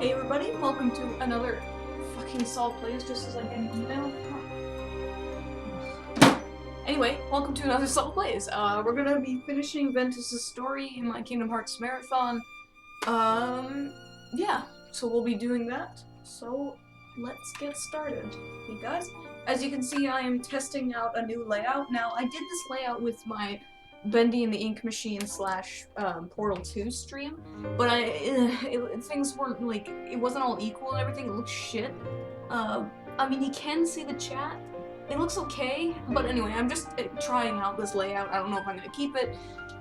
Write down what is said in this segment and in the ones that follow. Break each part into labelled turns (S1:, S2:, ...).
S1: Hey everybody, welcome to another fucking Sol Plays, just as I get an email. Anyway, welcome to another Sol Plays. We're gonna be finishing Ventus's story in my Kingdom Hearts marathon. Yeah, so we'll be doing that. So, let's get started. Hey guys, as you can see, I am testing out a new layout. Now, I did this layout with my Bendy and the Ink Machine slash Portal 2 stream, but things weren't like, it wasn't all equal and everything. It looked shit. I mean, you can see the chat. It looks okay, but anyway, I'm just trying out this layout. I don't know if I'm gonna keep it,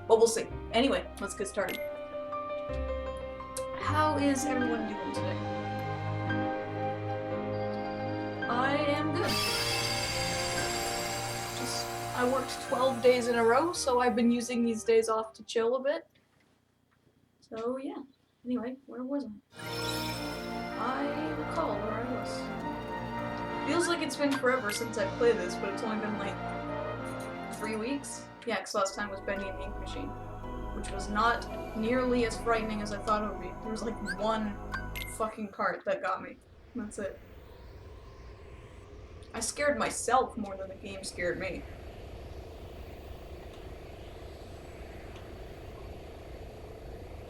S1: but we'll see. Anyway, let's get started. How is everyone doing today? I am good. I worked 12 days in a row, so I've been using these days off to chill a bit. So yeah. Anyway, where was I? I recall where I was. Feels like it's been forever since I played this, but it's only been like 3 weeks. Yeah, because last time was Bendy and the Ink Machine, which was not nearly as frightening as I thought it would be. There was like one fucking part that got me. That's it. I scared myself more than the game scared me.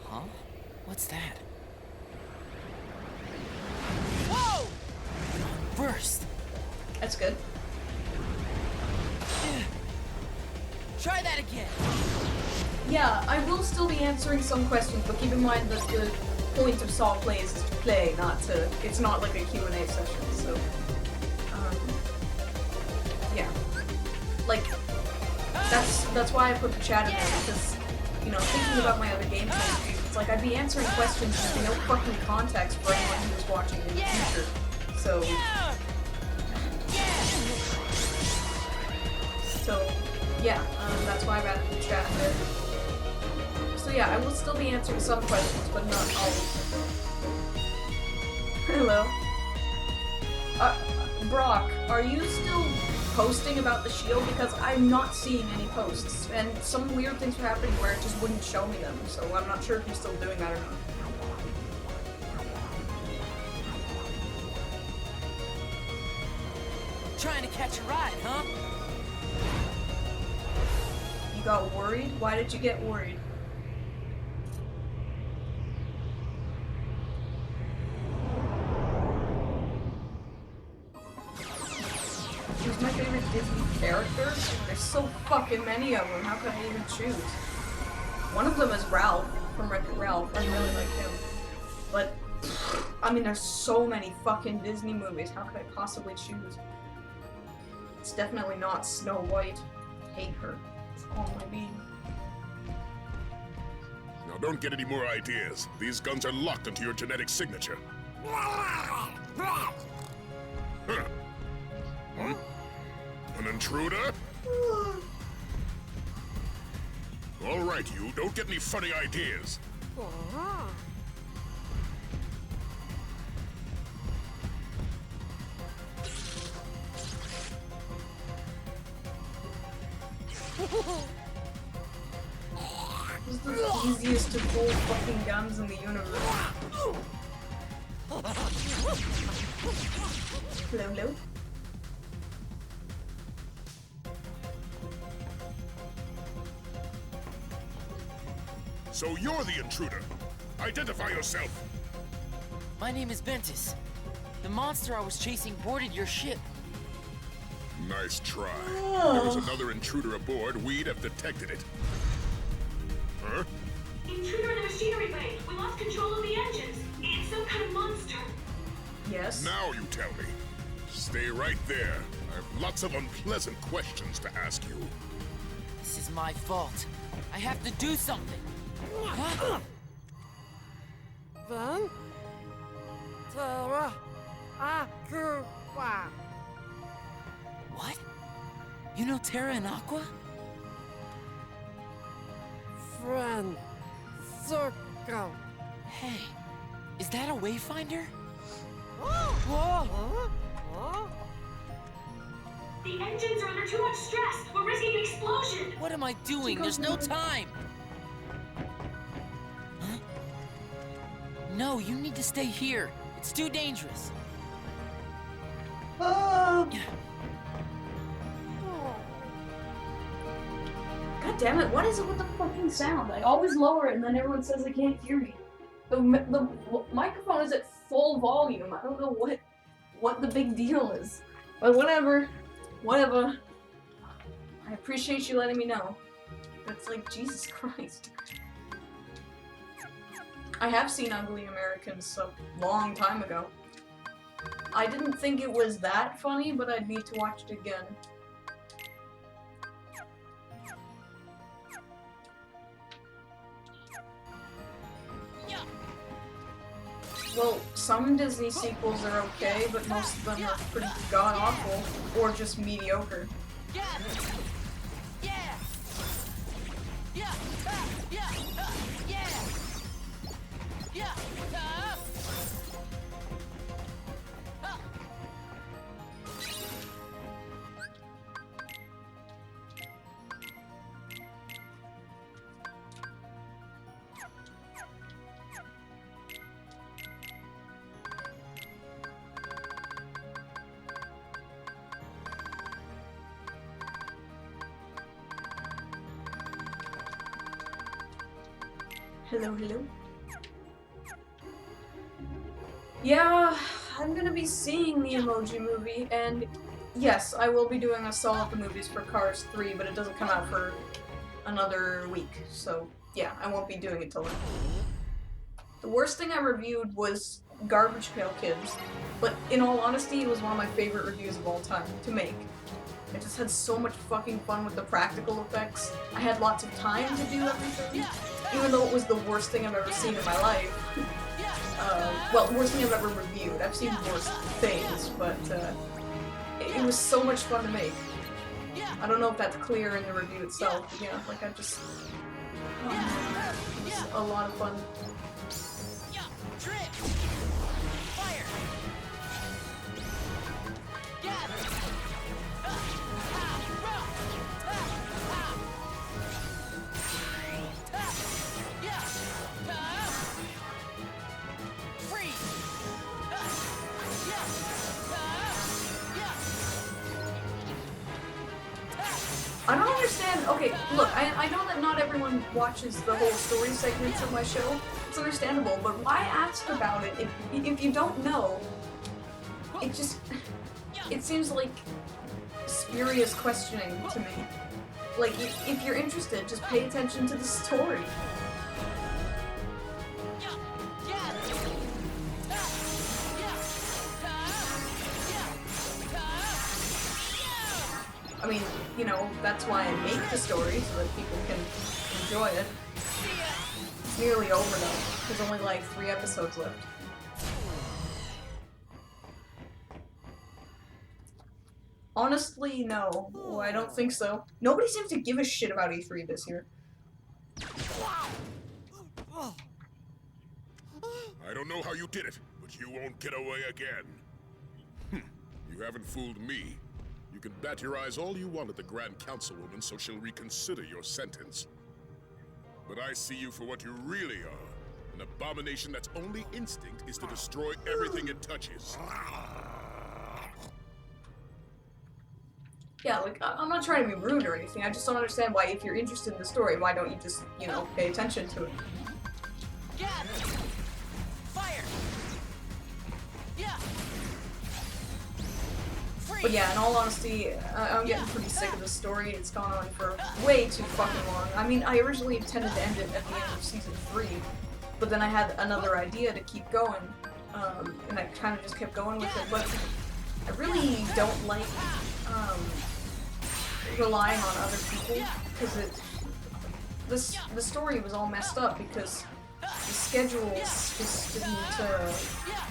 S2: Huh? What's that? Whoa! Burst!
S1: That's good.
S2: Try that again!
S1: Yeah, I will still be answering some questions, but keep in mind that the point of Sol Plays is to play, not to... It's not like a Q&A session, so... yeah. Like, that's why I put the chat in there, because, you know, thinking about my other gameplay streams, it's like I'd be answering questions with no fucking context for anyone who was watching in the future. So... yeah, that's why I've added the chat there. So yeah, I will still be answering some questions, but not always. Hello. Brock, are you still posting about the shield? Because I'm not seeing any posts, and some weird things were happening where it just wouldn't show me them, so I'm not sure if you're still doing that or not.
S2: Trying to catch a ride, huh?
S1: You got worried? Why did you get worried? Who's my favorite Disney character? There's so fucking many of them, how could I even choose? One of them is Ralph, from Wreck-It Ralph. I really like him. But, I mean, there's so many fucking Disney movies, how could I possibly choose? It's definitely not Snow White. I hate her. It's all my being.
S3: Now don't get any more ideas. These guns are locked into your genetic signature. Huh? Huh? An intruder? All right, you. Don't get any funny ideas.
S1: This is the easiest to pull fucking guns in the universe. Hello, hello.
S3: So you're the intruder. Identify yourself.
S2: My name is Ventus. The monster I was chasing boarded your ship.
S3: Nice try. If there was another intruder aboard, we'd have detected it. Huh?
S4: Intruder in the machinery bay! We lost control of the engines! It's some kind of monster!
S1: Yes?
S3: Now you tell me. Stay right there. I have lots of unpleasant questions to ask you.
S2: This is my fault. I have to do something. Huh?
S5: Then, Terra Aqua.
S2: What? You know Terra and Aqua?
S5: Friend, circle.
S2: Hey, is that a wayfinder?
S5: Whoa. Huh?
S4: The engines are under too much stress! We're risking an explosion!
S2: What am I doing? There's no time! Huh? No, you need to stay here. It's too dangerous.
S1: God damn it, what is it with the fucking sound? I always lower it and then everyone says they can't hear me. The microphone is at full volume. I don't know what the big deal is. But whatever. Whatever. I appreciate you letting me know. That's like, Jesus Christ. I have seen Ugly Americans a long time ago. I didn't think it was that funny, but I'd need to watch it again. Well, some Disney sequels are okay, but most of them are pretty god-awful, or just mediocre.
S2: Yeah! Yeah! Yeah! Yeah! Yeah! Yeah!
S1: Hello, hello. Yeah, I'm gonna be seeing the Emoji Movie, and yes, I will be doing a Sol at the Movies for Cars 3, but it doesn't come out for another week, so yeah, I won't be doing it till then. The worst thing I reviewed was Garbage Pail Kids, but in all honesty, it was one of my favorite reviews of all time to make. I just had so much fucking fun with the practical effects. I had lots of time to do everything, even though it was the worst thing I've ever seen in my life. Well, worst thing I've ever reviewed. I've seen worse things, but it was so much fun to make. I don't know if that's clear in the review itself, but yeah, like it was a lot of fun.
S2: Fire!
S1: I don't understand. Okay, look, I know that not everyone watches the whole story segments of my show. It's understandable, but why ask about it if you don't know? It seems like spurious questioning to me. Like, if you're interested, just pay attention to the story. I mean, you know, that's why I make the story, so that people can enjoy it. It's nearly over though. There's only like 3 episodes left. Honestly, no. Oh, I don't think so. Nobody seems to give a shit about E3 this year.
S3: I don't know how you did it, but you won't get away again. You haven't fooled me. You can bat your eyes all you want at the Grand Councilwoman, so she'll reconsider your sentence. But I see you for what you really are. An abomination that's only instinct is to destroy everything it touches.
S1: Yeah, like, I'm not trying to be rude or anything, I just don't understand why, if you're interested in the story, why don't you just, you know, pay attention to it?
S2: Fire! Yeah!
S1: But yeah, in all honesty, I'm getting pretty sick of this story. It's gone on for way too fucking long. I mean, I originally intended to end it at the end of Season 3, but then I had another idea to keep going, and I kind of just kept going with it, but I really don't like, relying on other people, because the story was all messed up because the schedules just didn't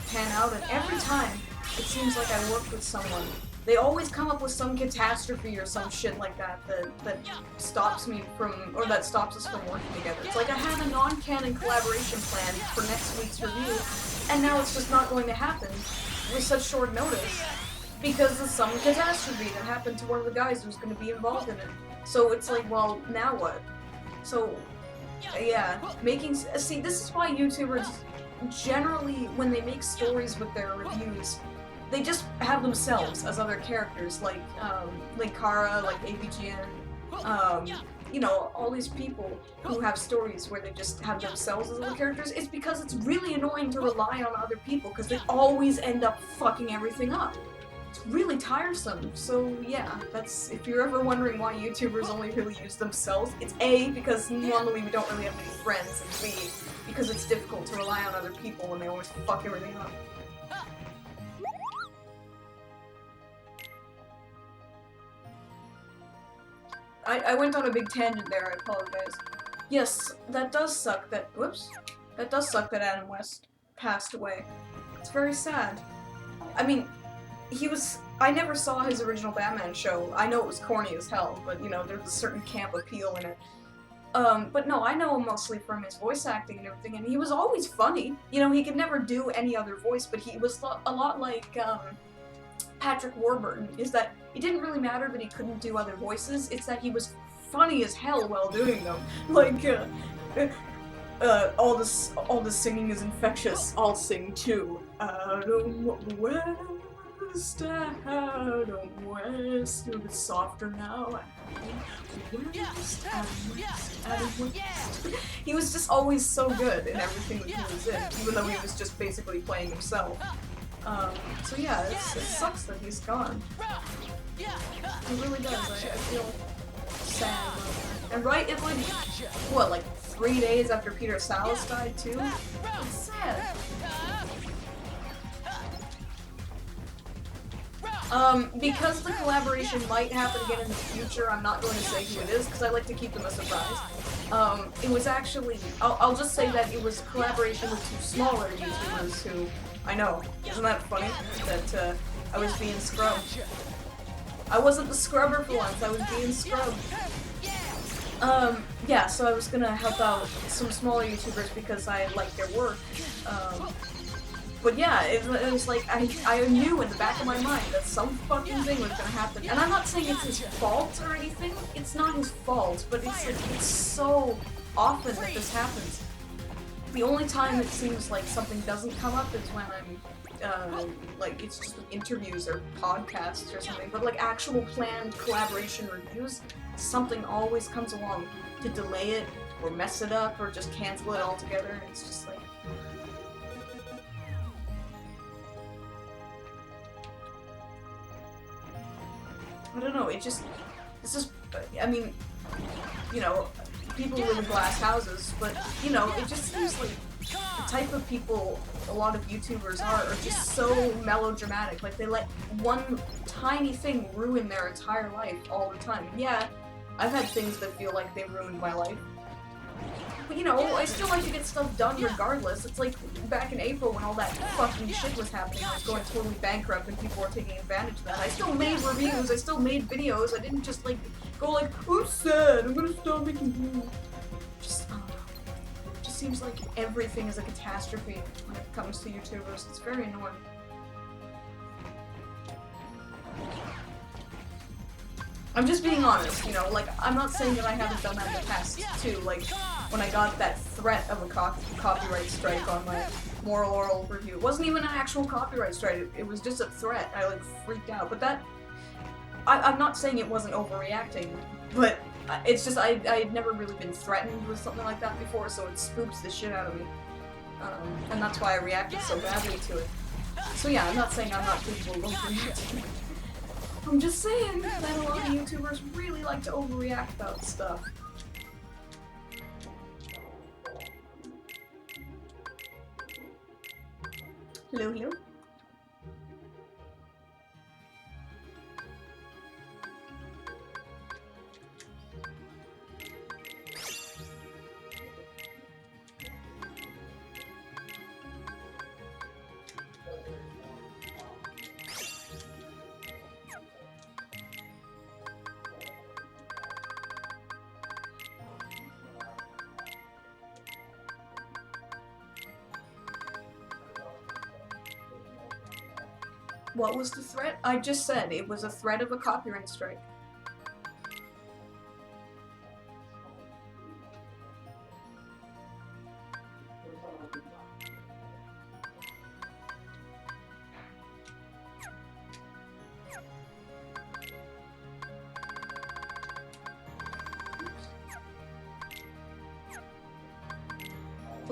S1: pan out, and every time it seems like I work with someone, they always come up with some catastrophe or some shit like that that stops me from, or that stops us from working together. It's like I had a non-canon collaboration plan for next week's review, and now it's just not going to happen with such short notice because of some catastrophe that happened to one of the guys who's going to be involved in it. So it's like, well, now what? So, yeah, see, this is why YouTubers generally, when they make stories with their reviews, they just have themselves as other characters, like Kara, like ABGN, you know, all these people who have stories where they just have themselves as other characters. It's because it's really annoying to rely on other people, because they always end up fucking everything up. It's really tiresome. So yeah, that's, if you're ever wondering why YouTubers only really use themselves, it's A, because normally we don't really have many friends, and B, because it's difficult to rely on other people when they always fuck everything up. I went on a big tangent there, I apologize. Yes, that does suck that, whoops, that does suck that Adam West passed away. It's very sad. I mean, I never saw his original Batman show. I know it was corny as hell, but you know, there's a certain camp appeal in it. But no, I know him mostly from his voice acting and everything, and he was always funny. You know, he could never do any other voice, but he was a lot like, Patrick Warburton, is that it didn't really matter that he couldn't do other voices, it's that he was funny as hell while doing them. Like, all the singing is infectious, I'll sing too. Adam West, Adam West, a bit softer now. Adam West. He was just always so good in everything that he was in, even though he was just basically playing himself. So yeah, it sucks that he's gone. It really does. I feel sad. And right at like, what, like 3 days after Peter Sallis died too? It's sad. Because the collaboration might happen again in the future, I'm not going to say who it is, because I like to keep them a surprise. It was actually, I'll just say that it was a collaboration with 2 smaller YouTubers who, I know, isn't that funny? That, I was being scrubbed. I wasn't the scrubber for once, I was being scrubbed. Yeah, so I was gonna help out some smaller YouTubers because I like their work. But yeah, it was like, I knew in the back of my mind that some fucking thing was gonna happen. And I'm not saying it's his fault or anything, it's not his fault, but it's so often that this happens. The only time it seems like something doesn't come up is when I'm, like, it's just interviews or podcasts or something, but like actual planned collaboration reviews, something always comes along to delay it, or mess it up, or just cancel it altogether, and it's just like... I don't know, it's just, I mean, you know, people live in glass houses, but, you know, it just seems like the type of people a lot of YouTubers are just so melodramatic. Like, they let one tiny thing ruin their entire life all the time. Yeah, I've had things that feel like they ruined my life. But, you know, I still like to get stuff done regardless. It's like back in April when all that fucking shit was happening, I was going totally bankrupt and people were taking advantage of that. I still made reviews, I still made videos, I didn't just like, go like, I'm sad, I'm gonna stop making videos. Just, I don't know. It just seems like everything is a catastrophe when it comes to YouTubers. It's very annoying. I'm just being honest, you know, like, I'm not saying that I haven't done that in the past, too, like, when I got that threat of a copyright strike on my Moral Oral review. It wasn't even an actual copyright strike, it was just a threat. I, like, freaked out, but that... I'm not saying it wasn't overreacting, but it's just I'd never really been threatened with something like that before, so it spooks the shit out of me. And that's why I reacted so badly to it. So yeah, I'm not saying I'm not capable of overreacting. I'm just saying that a lot of YouTubers really like to overreact about stuff. Hello, hello? What was the threat? I just said it was a threat of a copyright strike.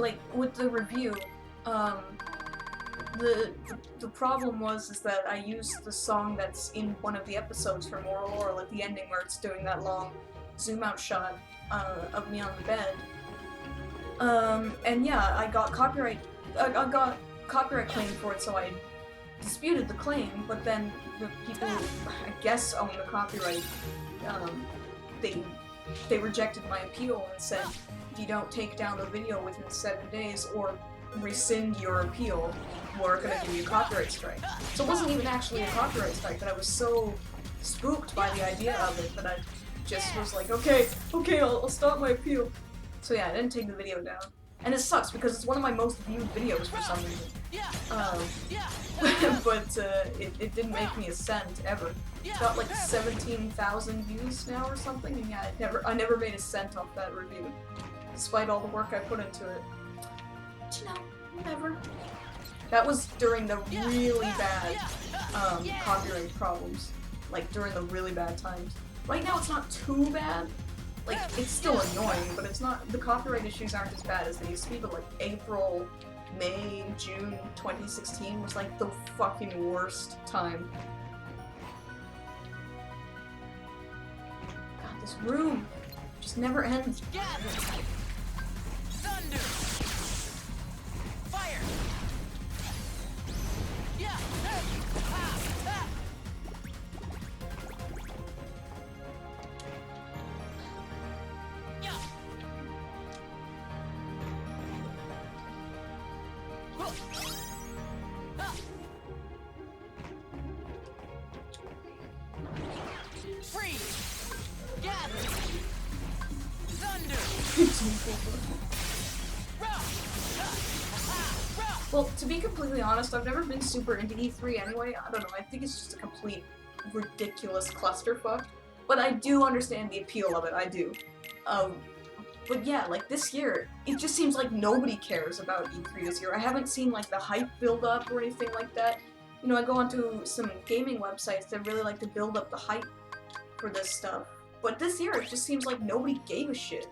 S1: like, with the review, the problem is that I used the song that's in one of the episodes for Moral Oral at the ending where it's doing that long zoom out shot of me on the bed. And yeah, I got copyright claim for it, so I disputed the claim, but then the people who, I guess, own the copyright, they rejected my appeal and said, if you don't take down the video within 7 days or rescind your appeal, we're gonna give you a copyright strike. So it wasn't even actually a copyright strike, but I was so spooked by the idea of it that I just was like, okay, I'll stop my appeal. So yeah, I didn't take the video down. And it sucks because it's one of my most viewed videos for some reason. But it didn't make me a cent ever. It's got like 17,000 views now or something, and yeah, I never made a cent off that review, despite all the work I put into it. But you know, whatever. That was during the really bad copyright problems, like during the really bad times. Right now it's not too bad. Like, it's still annoying, but it's not, the copyright issues aren't as bad as they used to be, but like April, May, June 2016 was like the fucking worst time. God, this room just never ends.
S2: Thunder! Fire! Yeah! Freeze! Gather! Thunder!
S1: Well, to be completely honest, I've never been super into E3 anyway. I don't know, I think it's just a complete ridiculous clusterfuck. But I do understand the appeal of it, I do. But yeah, like this year, it just seems like nobody cares about E3 this year. I haven't seen like the hype build up or anything like that. You know, I go onto some gaming websites that really like to build up the hype for this stuff. But this year, it just seems like nobody gave a shit.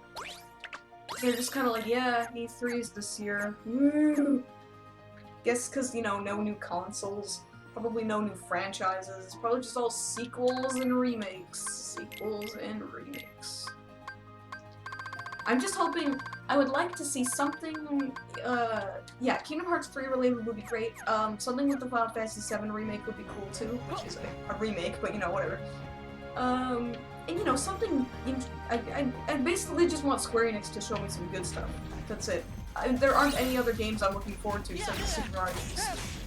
S1: They're just kind of like, yeah, E3's this year. Woo! Guess because, you know, no new consoles, probably no new franchises, it's probably just all sequels and remakes. Sequels and remakes. I'm just hoping, I would like to see something, yeah, Kingdom Hearts 3 related would be great. Something with the Final Fantasy VII remake would be cool too, which is a remake, but you know, whatever. And you know, something, I basically just want Square Enix to show me some good stuff. That's it. There aren't any other games I'm looking forward to except for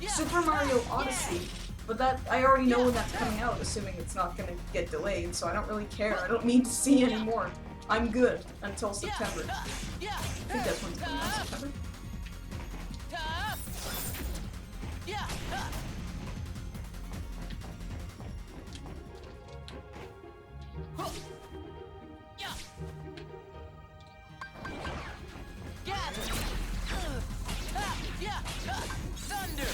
S1: Super Mario Odyssey, but that, I already know when that's coming out, assuming it's not gonna get delayed, so I don't really care. I don't need to see any more. I'm good until September. I think that's when it's coming out, September.
S2: Thunder!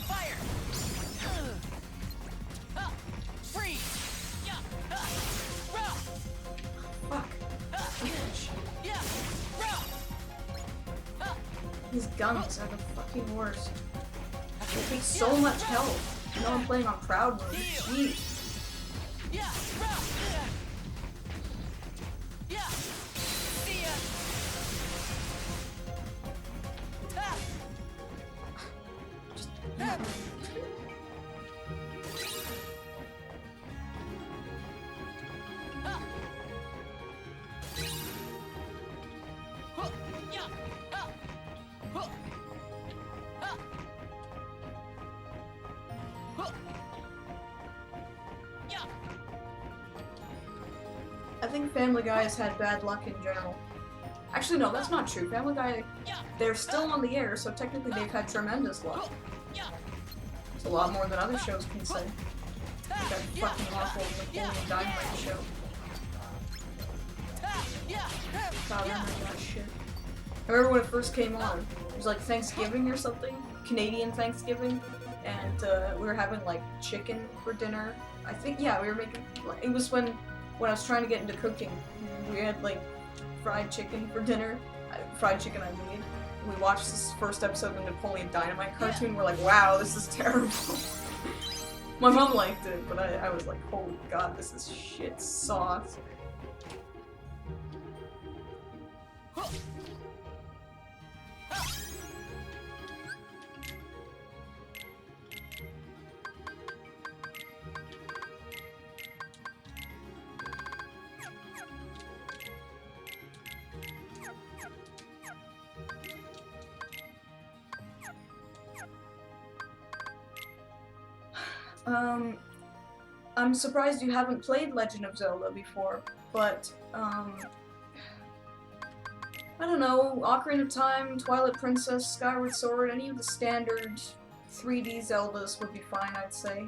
S2: Fire! Freeze!
S1: Fuck. These guns are the fucking worst. They take so much health. You know I'm playing on Proud mode. Jeez. I think Family Guy has had bad luck in general. Actually, no, that's not true. Family Guy, they're still on the air, so technically they've had tremendous luck. It's a lot more than other shows can say. Like that fucking awful Napoleon Dynamite show. God, I remember that shit. I remember when it first came on. It was like Thanksgiving or something. Canadian Thanksgiving. And we were having like chicken for dinner. I think, yeah, we were making, it was when I was trying to get into cooking. We had like fried chicken for dinner. Fried chicken, I mean. We watched this first episode of the Napoleon Dynamite cartoon. We're like, wow, this is terrible. My mom liked it, but I was like, holy god, this is shit sauce. I'm surprised you haven't played Legend of Zelda before, but, I don't know, Ocarina of Time, Twilight Princess, Skyward Sword, any of the standard 3D Zeldas would be fine, I'd say.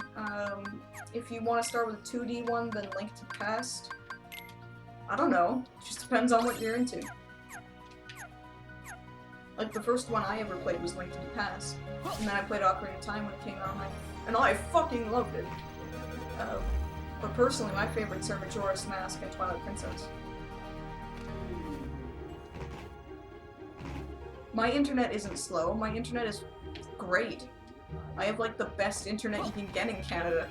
S1: If you want to start with a 2D one, then Link to the Past. I don't know, it just depends on what you're into. Like, the first one I ever played was Link to the Past, and then I played Ocarina of Time when it came out, and I fucking loved it. But personally, my favorites are Majora's Mask and Twilight Princess. My internet isn't slow, my internet is great. I have like the best internet you can get in Canada.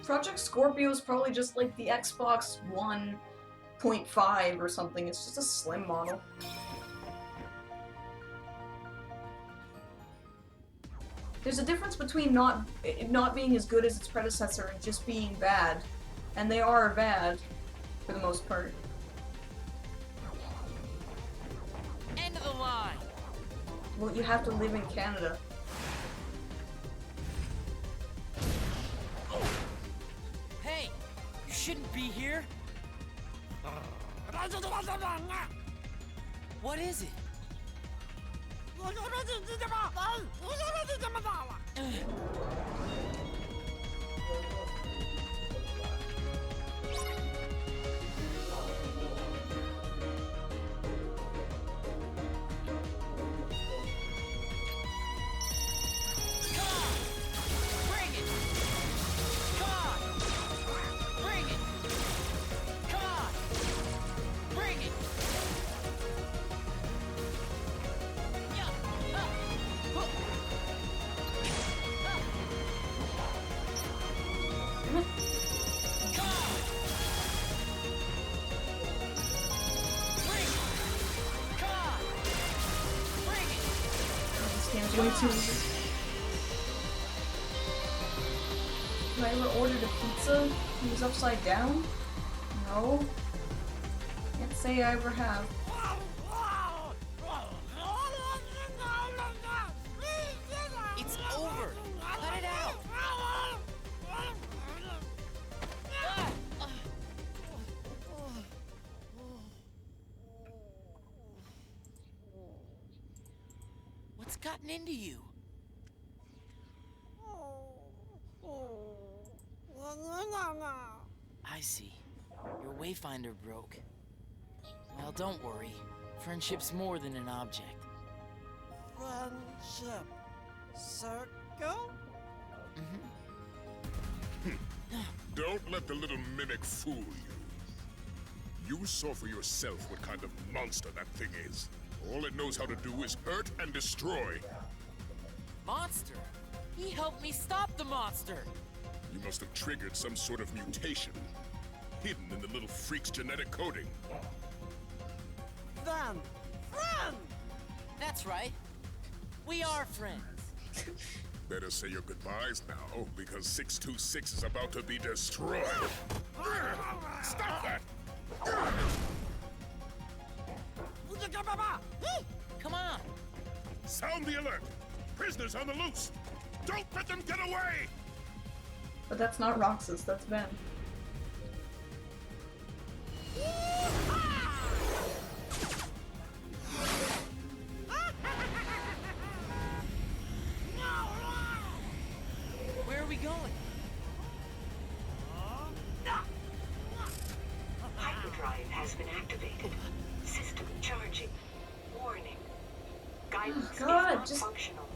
S1: Project Scorpio is probably just like the Xbox 1.5 or something. It's just a slim model. There's a difference between not being as good as its predecessor and just being bad. And they are bad, for the most part.
S2: End of the line.
S1: Well, you have to live in Canada.
S2: Hey, you shouldn't be here. What is it?
S1: Way too easy. Have I ever ordered a pizza that was upside down? No. Can't say I ever have.
S2: It's over. Cut it out. What's gotten into you? I see. Your Wayfinder broke. Well, don't worry. Friendship's more than an object.
S5: Friendship circle?
S3: Don't let the little mimic fool you. You saw for yourself what kind of monster that thing is. All it knows how to do is hurt and destroy.
S2: Monster? He helped me stop the monster!
S3: You must have triggered some sort of mutation, hidden in the little freak's genetic coding.
S5: Then, friend!
S2: That's right. We are friends.
S3: Better say your goodbyes now, because 626 is about to be destroyed. Stop that!
S2: Come on.
S3: Sound the alert! Prisoners on the loose! Don't let them get away!
S1: But that's not Roxas, that's Ben.
S2: Where are we going?
S4: Hyperdrive has been activated. System charging. guidance is
S1: God,
S4: not
S1: just
S4: functional.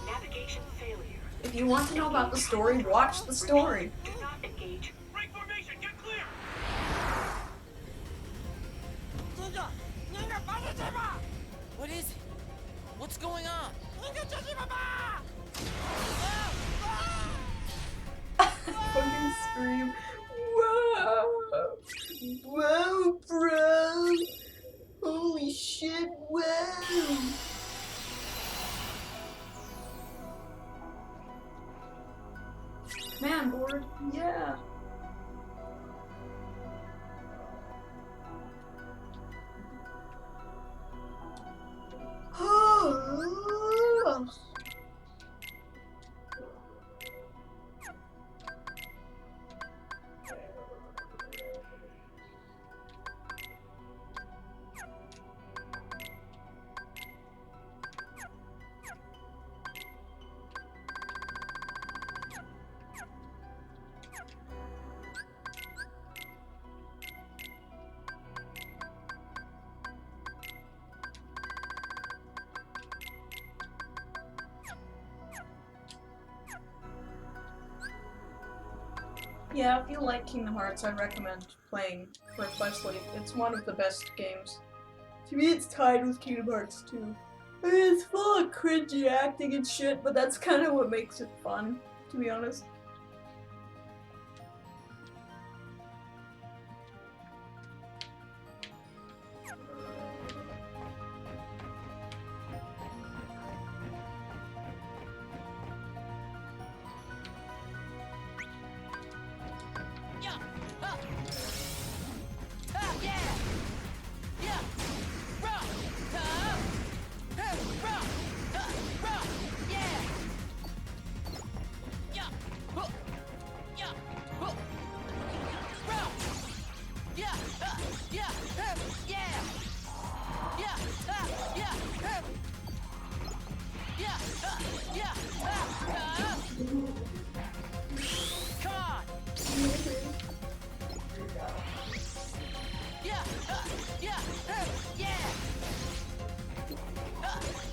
S4: Navigation failure.
S1: if you want to know about the story, watch the story.
S4: Do not engage.
S6: Break formation, get clear!
S2: What is it? What's going on?
S1: Fucking scream. Whoa! Whoa, bro! Holy shit, whoa! Command board, yeah. Oh. Yeah, if you like Kingdom Hearts, I recommend playing Requestly. It's one of the best games. To me, it's tied with Kingdom Hearts 2. I mean, it's full of cringy acting and shit, but that's kind of what makes it fun, to be honest.
S2: Yeah! Ha! Ha! Yeah! Yeah! Rah! Ha! Ha! Rah! Ha! Rah! Yeah! Yeah! Huh! Yeah! Huh! Rah! Yeah! Ha! Yeah! Ha! Yeah! Yeah! Ha! Yeah! Ha! Yeah! Ha! Yeah! Ha! Ha! Come on! Yeah! Yeah! Yeah!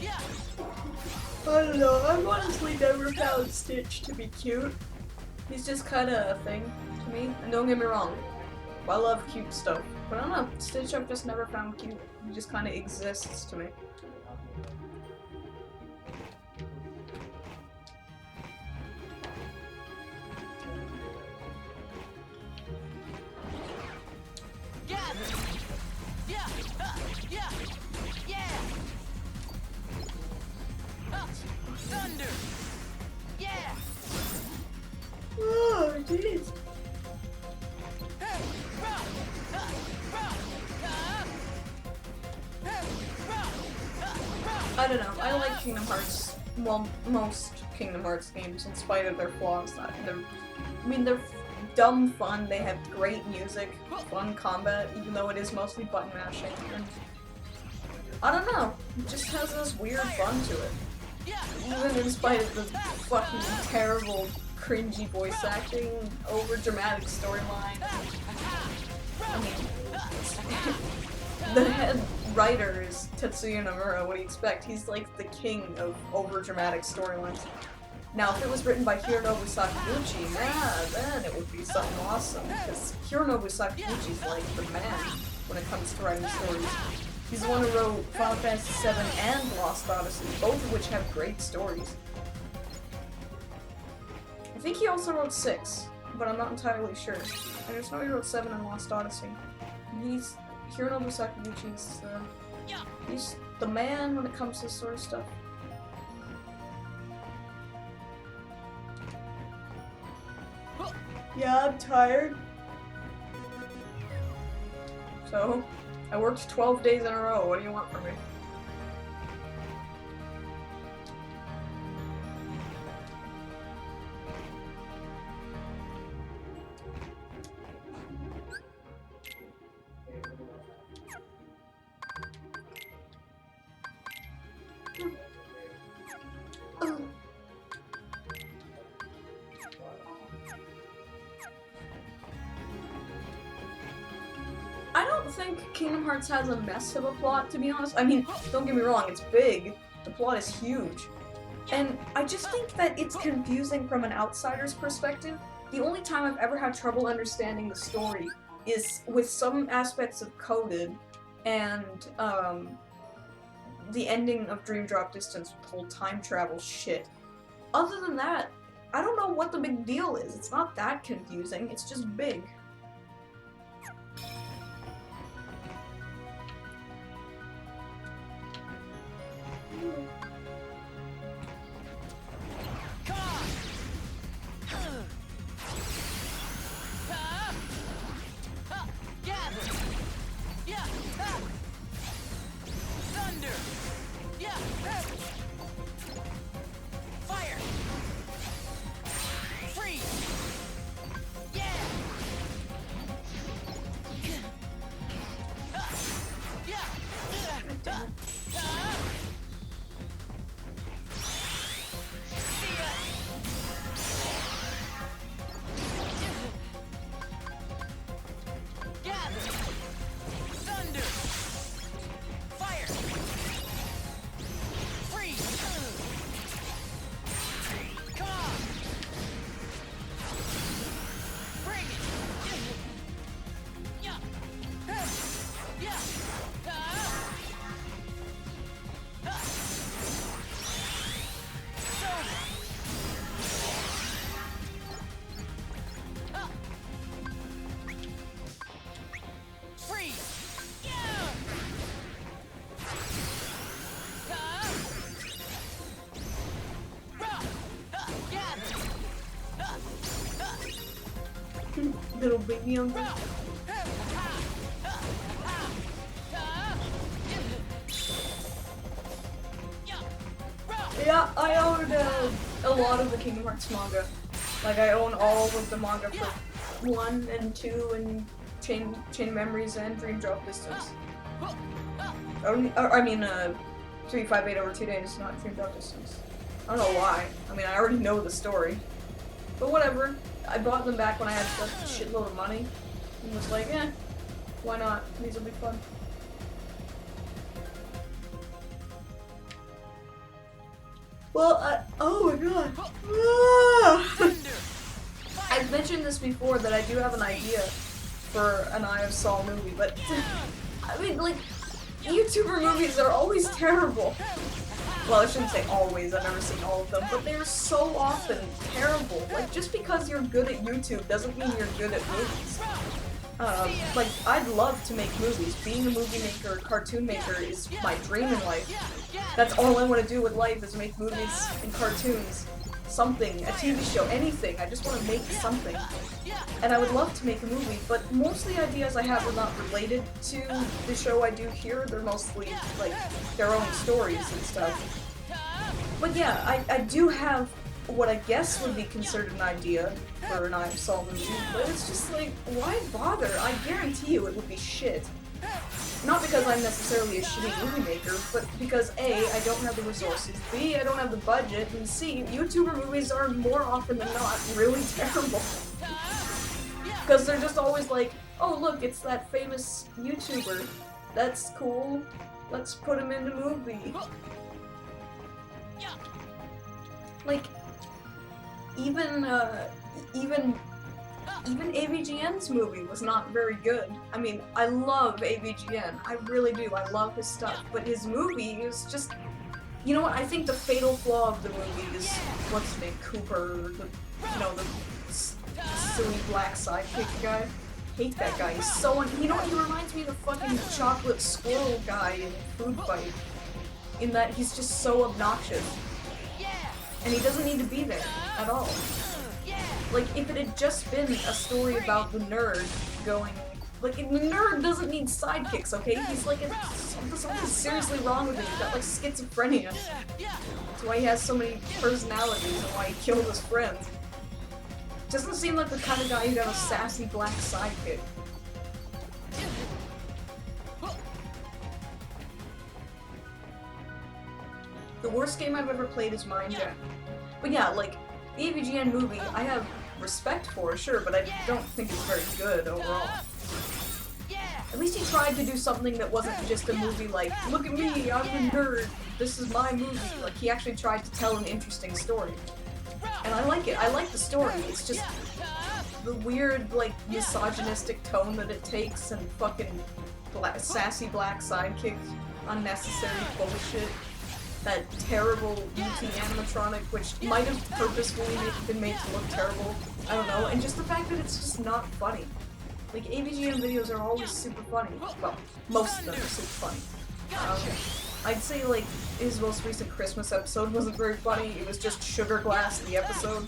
S2: Yeah!
S1: I don't know, I've honestly never found Stitch to be cute. He's just kinda a thing to me, and don't get me wrong, I love cute stuff, but I don't know, Stitch I've just never found cute. He just kinda exists to me.
S2: Yeah! Yeah! Yeah! Yeah! Thunder! Yeah!
S1: Oh, jeez. I don't know, I like Kingdom Hearts, well, most Kingdom Hearts games, in spite of their flaws. They're dumb fun, they have great music, fun combat, even though it is mostly button mashing, and I don't know, it just has this weird fun to it. Even in spite of the fucking terrible, cringy voice acting, over dramatic storyline. I mean, the head writer is Tetsuya Nomura. What do you expect? He's like the king of over dramatic storylines. Now, if it was written by Hironobu Sakaguchi, then it would be something awesome. Because Hironobu Sakaguchi's like the man when it comes to writing stories. He's the one who wrote Final Fantasy VII and Lost Odyssey, both of which have great stories. I think he also wrote 6, but I'm not entirely sure. I just know he wrote 7 and Lost Odyssey. He's Hironobu Sakaguchi's he's the man when it comes to this sort of stuff. Yeah, I'm tired. So, I worked 12 days in a row. What do you want from me? I don't think Kingdom Hearts has a mess of a plot, to be honest. I mean, don't get me wrong, it's big, The plot is huge. And I just think that it's confusing from an outsider's perspective. The only time I've ever had trouble understanding the story is with some aspects of Coded and the ending of Dream Drop Distance with the whole time travel shit. Other than that, I don't know what the big deal is. It's not that confusing, it's just big. Little baby uncle. Yeah, I own a lot of the Kingdom Hearts manga. Like, I own all of the manga for 1 and 2 and Chain Memories and Dream Drop Distance. I mean, 358 over 2 days, not Dream Drop Distance. I don't know why. I mean, I already know the story. But whatever. I bought them back when I had a shitload of money. And was like, eh, why not? These will be fun. Well, oh my god. I've mentioned this before that I do have an idea for an EyeofSol movie, but I mean, like, YouTuber movies are always terrible. Well, I shouldn't say always, I've never seen all of them, but they're so often terrible. Like, just because you're good at YouTube doesn't mean you're good at movies. Like, I'd love to make movies. Being a movie maker, cartoon maker is my dream in life. That's all I want to do with life is make movies and cartoons. Something, a TV show, anything. I just want to make something. And I would love to make a movie, but most of the ideas I have are not related to the show I do here. They're mostly, like, their own stories and stuff. But yeah, I do have what I guess would be considered an idea for an EyeofSol movie, but it's just like, why bother? I guarantee you it would be shit. Not because I'm necessarily a shitty movie maker, but because A, I don't have the resources, B, I don't have the budget, and C, YouTuber movies are more often than not really terrible. Because they're just always like, oh look, it's that famous YouTuber. That's cool. Let's put him in the movie. Like, even AVGN's movie was not very good. I mean, I love AVGN. I really do. I love his stuff. But his movie is just... You know what? I think the fatal flaw of the movie is... What's his name? Cooper. The silly black sidekick guy. Hate that guy. He's so... You know what? He reminds me of the fucking chocolate squirrel guy in Food Fight. In that he's just so obnoxious. And he doesn't need to be there at all. Like, if it had just been a story about the nerd going... Like, the nerd doesn't need sidekicks, okay? He's like, something's seriously wrong with him. He's got, like, schizophrenia. That's why he has so many personalities and why he killed his friends. Doesn't seem like the kind of guy who'd have a sassy black sidekick. The worst game I've ever played is Mindjack. But yeah, like, the AVGN movie, I have respect for, sure, but I don't think it's very good overall. At least he tried to do something that wasn't just a movie like, look at me, I'm a nerd, this is my movie. Like, he actually tried to tell an interesting story. And I like it. I like the story. It's just the weird, like, misogynistic tone that it takes and fucking sassy black sidekick, unnecessary bullshit. That terrible UT animatronic, which might have purposefully been made to look terrible. I don't know. And just the fact that it's just not funny. Like, AVGN videos are always super funny. Well, most of them are super funny. I'd say, like, his most recent Christmas episode wasn't very funny. It was just Sugar Glass, the episode.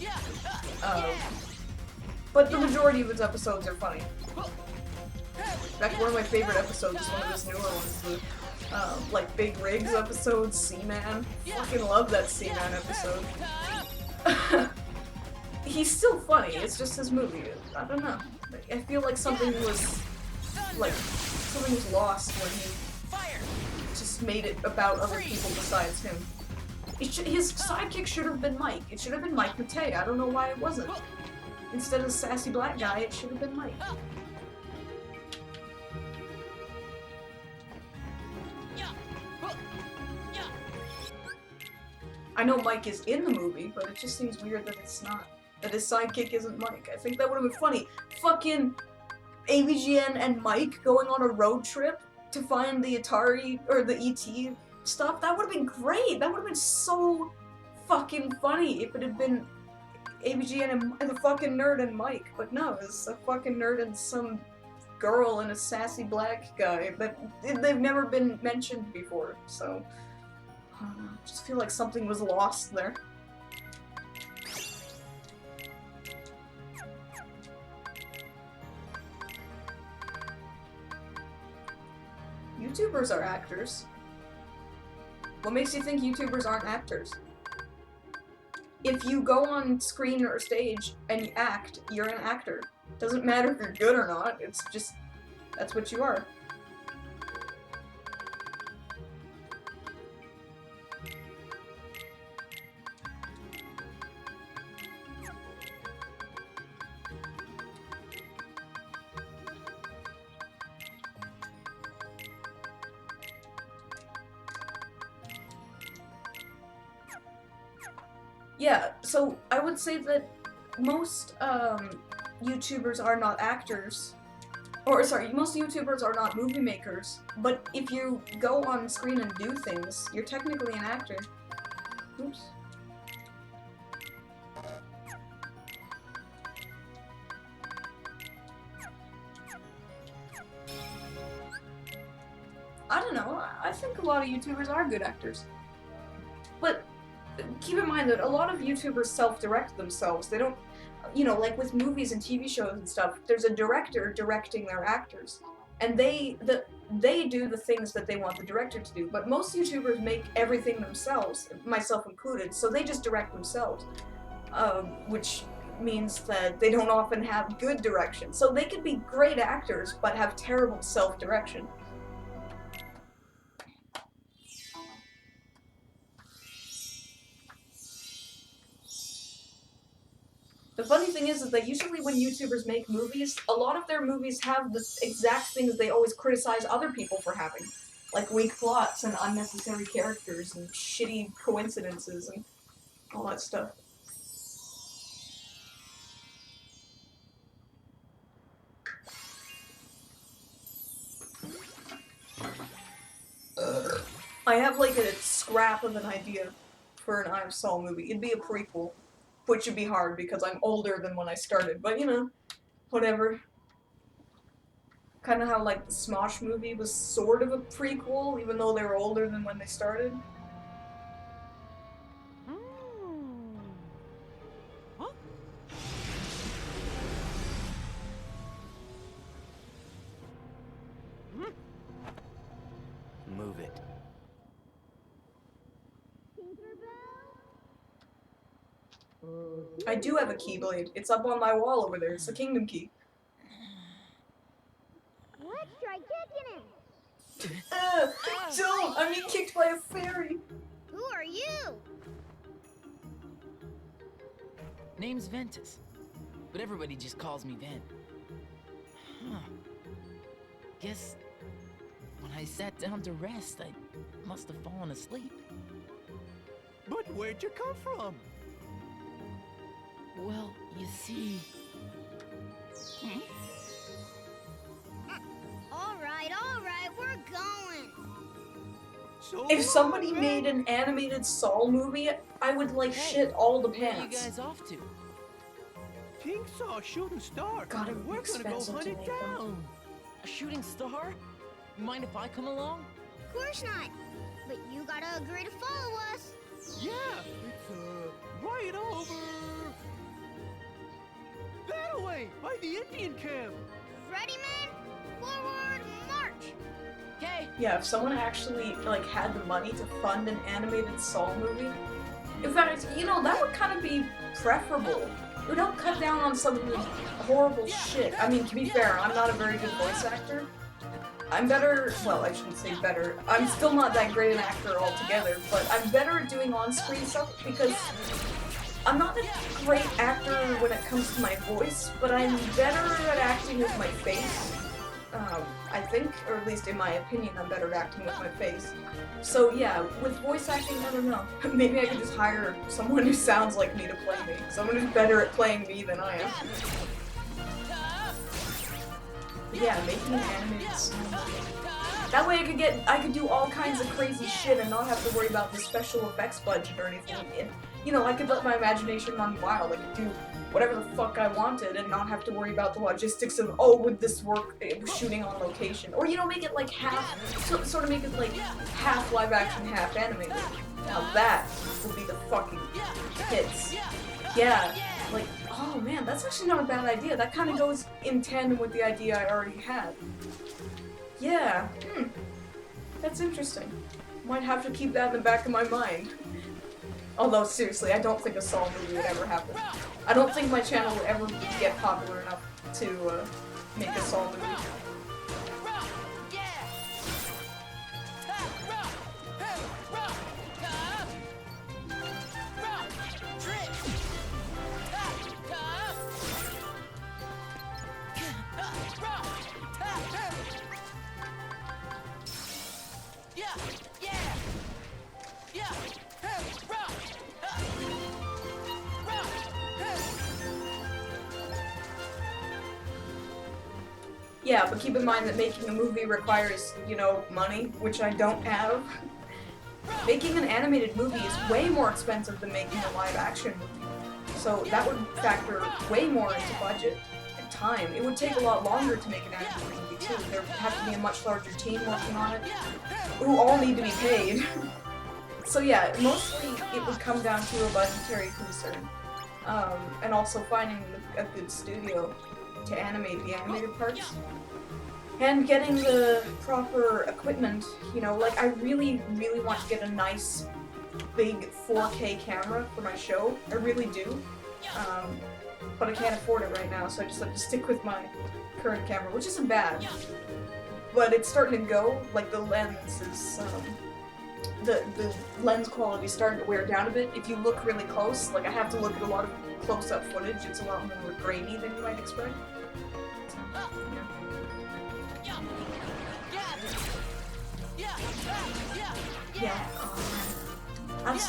S1: But the majority of his episodes are funny. In fact, one of my favorite episodes is one of his newer ones, the, like, Big Rigs episode, Seaman. Fucking love that Seaman episode. He's still funny, it's just his movie. I don't know. I feel like something was lost when he just made it about other people besides him. His sidekick should have been Mike. It should have been Mike Matei. I don't know why it wasn't. Instead of the sassy black guy, it should have been Mike. I know Mike is in the movie, but it just seems weird that it's not. That his sidekick isn't Mike. I think that would have been funny. Fucking AVGN and Mike going on a road trip to find the Atari, or the ET stuff. That would have been great! That would have been so fucking funny if it had been AVGN and the fucking nerd and Mike. But no, it's a fucking nerd and some girl and a sassy black guy. But they've never been mentioned before, so... I don't know. I just feel like something was lost there. YouTubers are actors. What makes you think YouTubers aren't actors? If you go on screen or stage and you act, you're an actor. Doesn't matter if you're good or not, it's just, that's what you are. Yeah, so I would say that most YouTubers are not actors, or sorry, most YouTubers are not movie makers, but if you go on screen and do things, you're technically an actor. Oops. I don't know, I think a lot of YouTubers are good actors. But keep in mind that a lot of YouTubers self-direct themselves. They don't, you know, like with movies and TV shows and stuff, there's a director directing their actors. And they do the things that they want the director to do. But most YouTubers make everything themselves, myself included, so they just direct themselves. Which means that they don't often have good direction. So they could be great actors, but have terrible self-direction. The funny thing is that usually when YouTubers make movies, a lot of their movies have the exact things they always criticize other people for having. Like weak plots and unnecessary characters and shitty coincidences and all that stuff. I have like a scrap of an idea for an EyeofSol movie. It'd be a prequel. Which would be hard because I'm older than when I started, but you know, whatever. Kind of how like the Smosh movie was sort of a prequel, even though they were older than when they started.
S5: Huh?
S2: Move it.
S1: I do have a Keyblade. It's up on my wall over there. It's the Kingdom Key.
S6: Let's try kicking him.
S1: Don't! I'm being kicked by a fairy!
S6: Who are you?
S2: Name's Ventus, but everybody just calls me Ven. Huh. Guess when I sat down to rest, I must have fallen asleep.
S5: But where'd you come from?
S2: Well, you see...
S6: All right, we're going.
S5: So
S1: If somebody
S5: long,
S1: made
S5: man.
S1: an animated Saul movie, I would like
S2: Hey,
S1: shit all the
S2: where are you
S1: pants.
S2: guys off to?
S5: Pink saw a shooting star,
S1: God, it
S5: and
S1: would
S5: we're
S1: be
S5: gonna go
S1: expensive
S5: hunt
S1: to
S5: it
S1: make them.
S5: down.
S2: A shooting star? Mind if I come along?
S6: Of course not. But you gotta agree to follow us.
S5: Yeah, it's right over that way by the Indian camp.
S6: Ready, men? Forward, march!
S2: Okay.
S1: Yeah, if someone actually like had the money to fund an animated Saul movie, in fact, you know, that would kind of be preferable. It would help cut down on some of the horrible shit. I mean, to be fair, I'm not a very good voice actor. I'm better, well, I shouldn't say better. I'm still not that great an actor altogether, but I'm better at doing on-screen stuff because I'm not a great actor when it comes to my voice, but I'm better at acting with my face. I think, or at least in my opinion, I'm better at acting with my face. So yeah, with voice acting, I don't know. Maybe I could just hire someone who sounds like me to play me. Someone who's better at playing me than I am. Yeah, making an animated Saul movie. That way I could do all kinds of crazy shit and not have to worry about the special effects budget or anything. You know, I could let my imagination run wild. I could do whatever the fuck I wanted and not have to worry about the logistics of, oh, would this work shooting on location? Or, you know, make it like half, sort of make it like half live action, half animated. Now that would be the fucking hits. Yeah, like, oh man, that's actually not a bad idea. That kind of goes in tandem with the idea I already had. Yeah, that's interesting. Might have to keep that in the back of my mind. Although, seriously, I don't think a Saul movie would ever happen. I don't think my channel would ever get popular enough to make a Saul movie. Yeah, but keep in mind that making a movie requires, you know, money, which I don't have. Making an animated movie is way more expensive than making a live action movie. So that would factor way more into budget and time. It would take a lot longer to make an animated movie too. There would have to be a much larger team working on it, who all need to be paid. So yeah, mostly it would come down to a budgetary concern. And also finding a good studio to animate the animated parts. And getting the proper equipment, you know, like I really, really want to get a nice big 4K camera for my show. I really do. But I can't afford it right now, so I just have to stick with my current camera, which isn't bad. But it's starting to go, like the lens is, the lens quality is starting to wear down a bit. If you look really close, like I have to look at a lot of close-up footage, it's a lot more grainy than you might expect. So, yeah.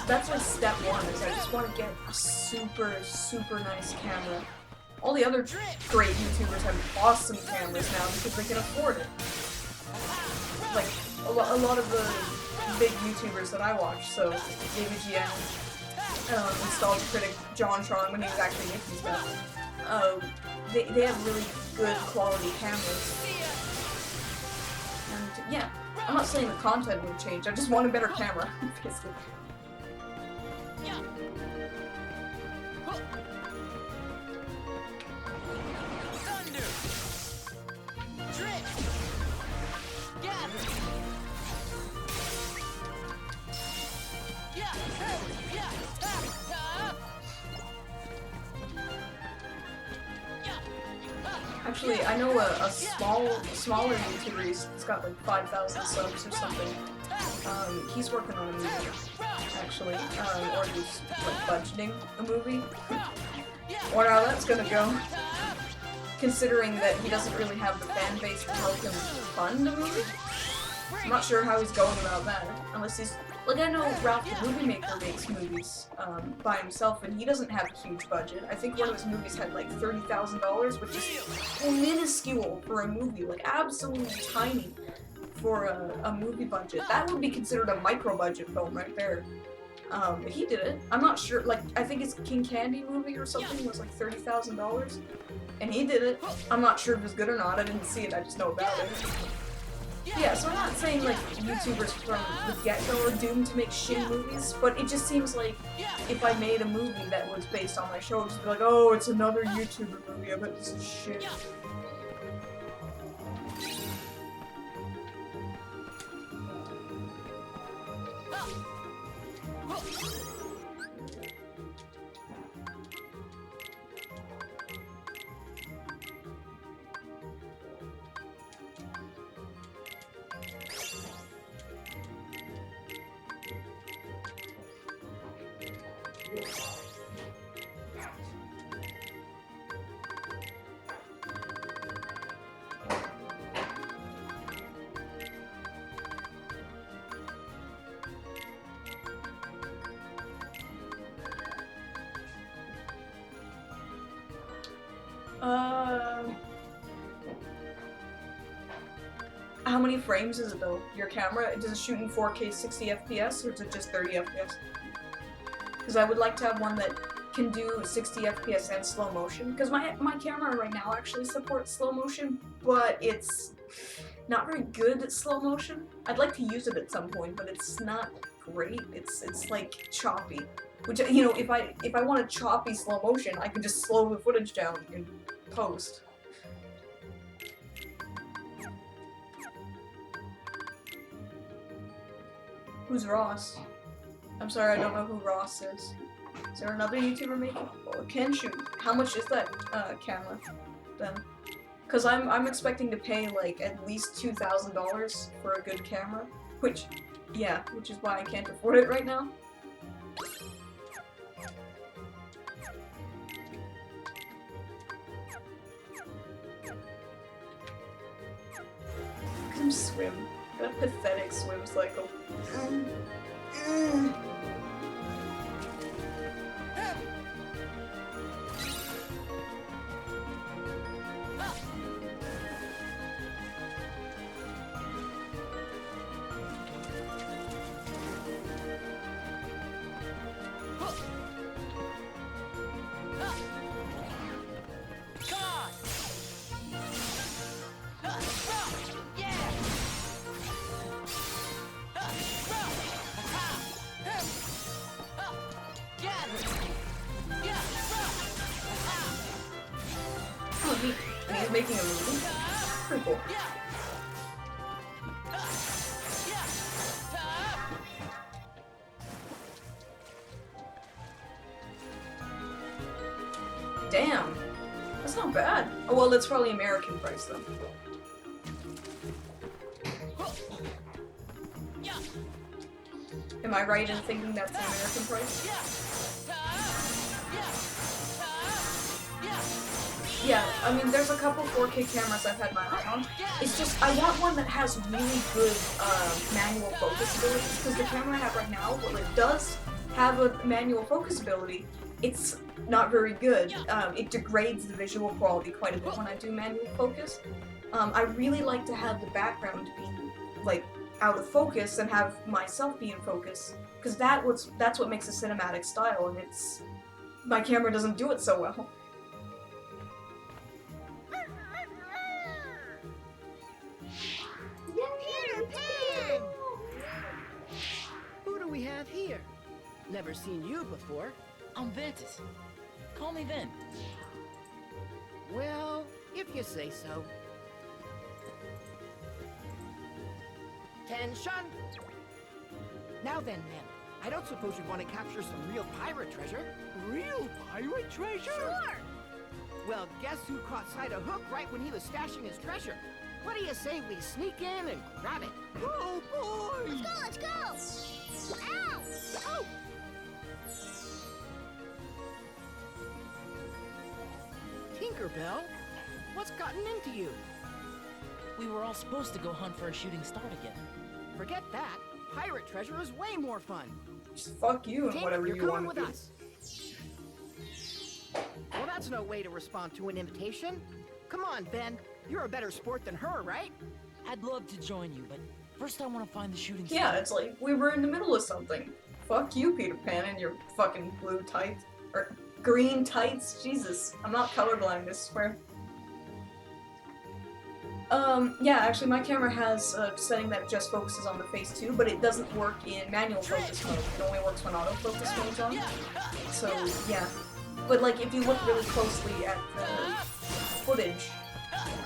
S1: That's my step one, is I just want to get a super, super nice camera. All the other great YouTubers have awesome cameras now because they can afford it. Like, a lot of the big YouTubers that I watch, so David GN, Nostalgia Critic, JonTron when he was actually making stuff, they have really good quality cameras. And yeah, I'm not saying the content would change, I just want a better camera, basically. Actually, I know a smaller YouTuber, he's got like 5,000 subs or something. He's working on a movie, actually, or he's like budgeting a movie. Wonder how that's gonna go. considering that he doesn't really have the fan base to help him fund a movie. I'm not sure how he's going about that, unless he's... Like, I know Ralph the Movie Maker makes movies by himself, and he doesn't have a huge budget. I think one of his movies had like $30,000, which is minuscule for a movie, like absolutely tiny for a movie budget. That would be considered a micro-budget film right there. But he did it. I'm not sure, like, I think his King Candy movie or something was like $30,000, and he did it. I'm not sure if it was good or not, I didn't see it, I just know about it. Yeah, so I'm not saying like YouTubers from the get-go are doomed to make shitty movies, but it just seems like if I made a movie that was based on my show, I'd just be like, oh, it's another YouTuber movie, I bet this is shit. How many frames is it though? Your camera? Does it shoot in 4K 60 FPS or is it just 30 FPS? Because I would like to have one that can do 60 FPS and slow motion. Because my camera right now actually supports slow motion, but it's not very good at slow motion. I'd like to use it at some point, but it's not great. It's like choppy. Which, you know, if I want a choppy slow motion, I could just slow the footage down in post. Who's Ross? I'm sorry, I don't know who Ross is. Is there another YouTuber making? Or can shoot? How much is that camera then? Cause I'm expecting to pay like at least $2,000 for a good camera, which is why I can't afford it right now. Look at him swim. What a pathetic swim cycle. He's making a movie. Pretty cool. Damn. That's not bad. Oh, well, it's probably American price, though. Am I right in thinking that's the American price? Yeah, I mean, there's a couple 4K cameras I've had my eye on. It's just, I want one that has really good manual focus abilities, because the camera I have right now, while it does have a manual focus ability, it's not very good. It degrades the visual quality quite a bit when I do manual focus. I really like to have the background be, like, out of focus and have myself be in focus, because that's what makes a cinematic style, and my camera doesn't do it so well.
S6: Peter Pan!
S7: Who do we have here? Never seen you before.
S2: I'm Ventus. Call me Vin.
S7: Well, if you say so. Tension! Now then, men. I don't suppose you want to capture some real pirate treasure?
S5: Real pirate treasure?
S6: Sure!
S7: Well, guess who caught sight of Hook right when he was stashing his treasure? What do you say we sneak in and grab it?
S5: Oh boy!
S6: Let's go! Ow! Oh!
S7: Tinkerbell? What's gotten into you?
S2: We were all supposed to go hunt for a shooting star together.
S7: Forget that. Pirate treasure is way more fun.
S1: Just fuck you and
S7: Tink,
S1: whatever
S7: you're
S1: you
S7: coming
S1: want
S7: with
S1: to do.
S7: us. Well, that's no way to respond to an invitation. Come on, Ben. You're a better sport than her, right?
S2: I'd love to join you, but first I want to find the shooting star.
S1: Yeah, it's like we were in the middle of something. Fuck you, Peter Pan, and your fucking blue tights. Or green tights. Jesus. I'm not colorblind, I swear. Yeah, actually my camera has a setting that just focuses on the face too, but it doesn't work in manual focus mode. It only works when autofocus mode's on. So, yeah. But like, if you look really closely at the footage,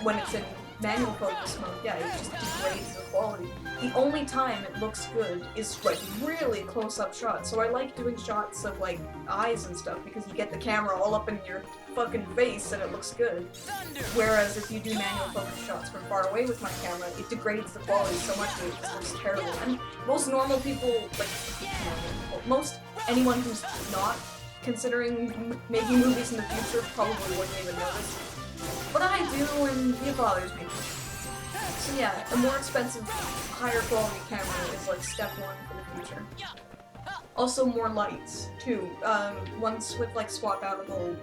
S1: when it's in manual focus mode, yeah, it just degrades the quality. The only time it looks good is like really close-up shots. So I like doing shots of like eyes and stuff because you get the camera all up in your fucking face and it looks good. Whereas if you do manual focus shots from far away with my camera, it degrades the quality so much that it just looks terrible. And most normal people, like most anyone who's not considering making movies in the future probably wouldn't even notice. But I do, and it bothers me. So yeah, a more expensive, higher quality camera is like step one for the future. Also more lights, too. Ones with like swap-outable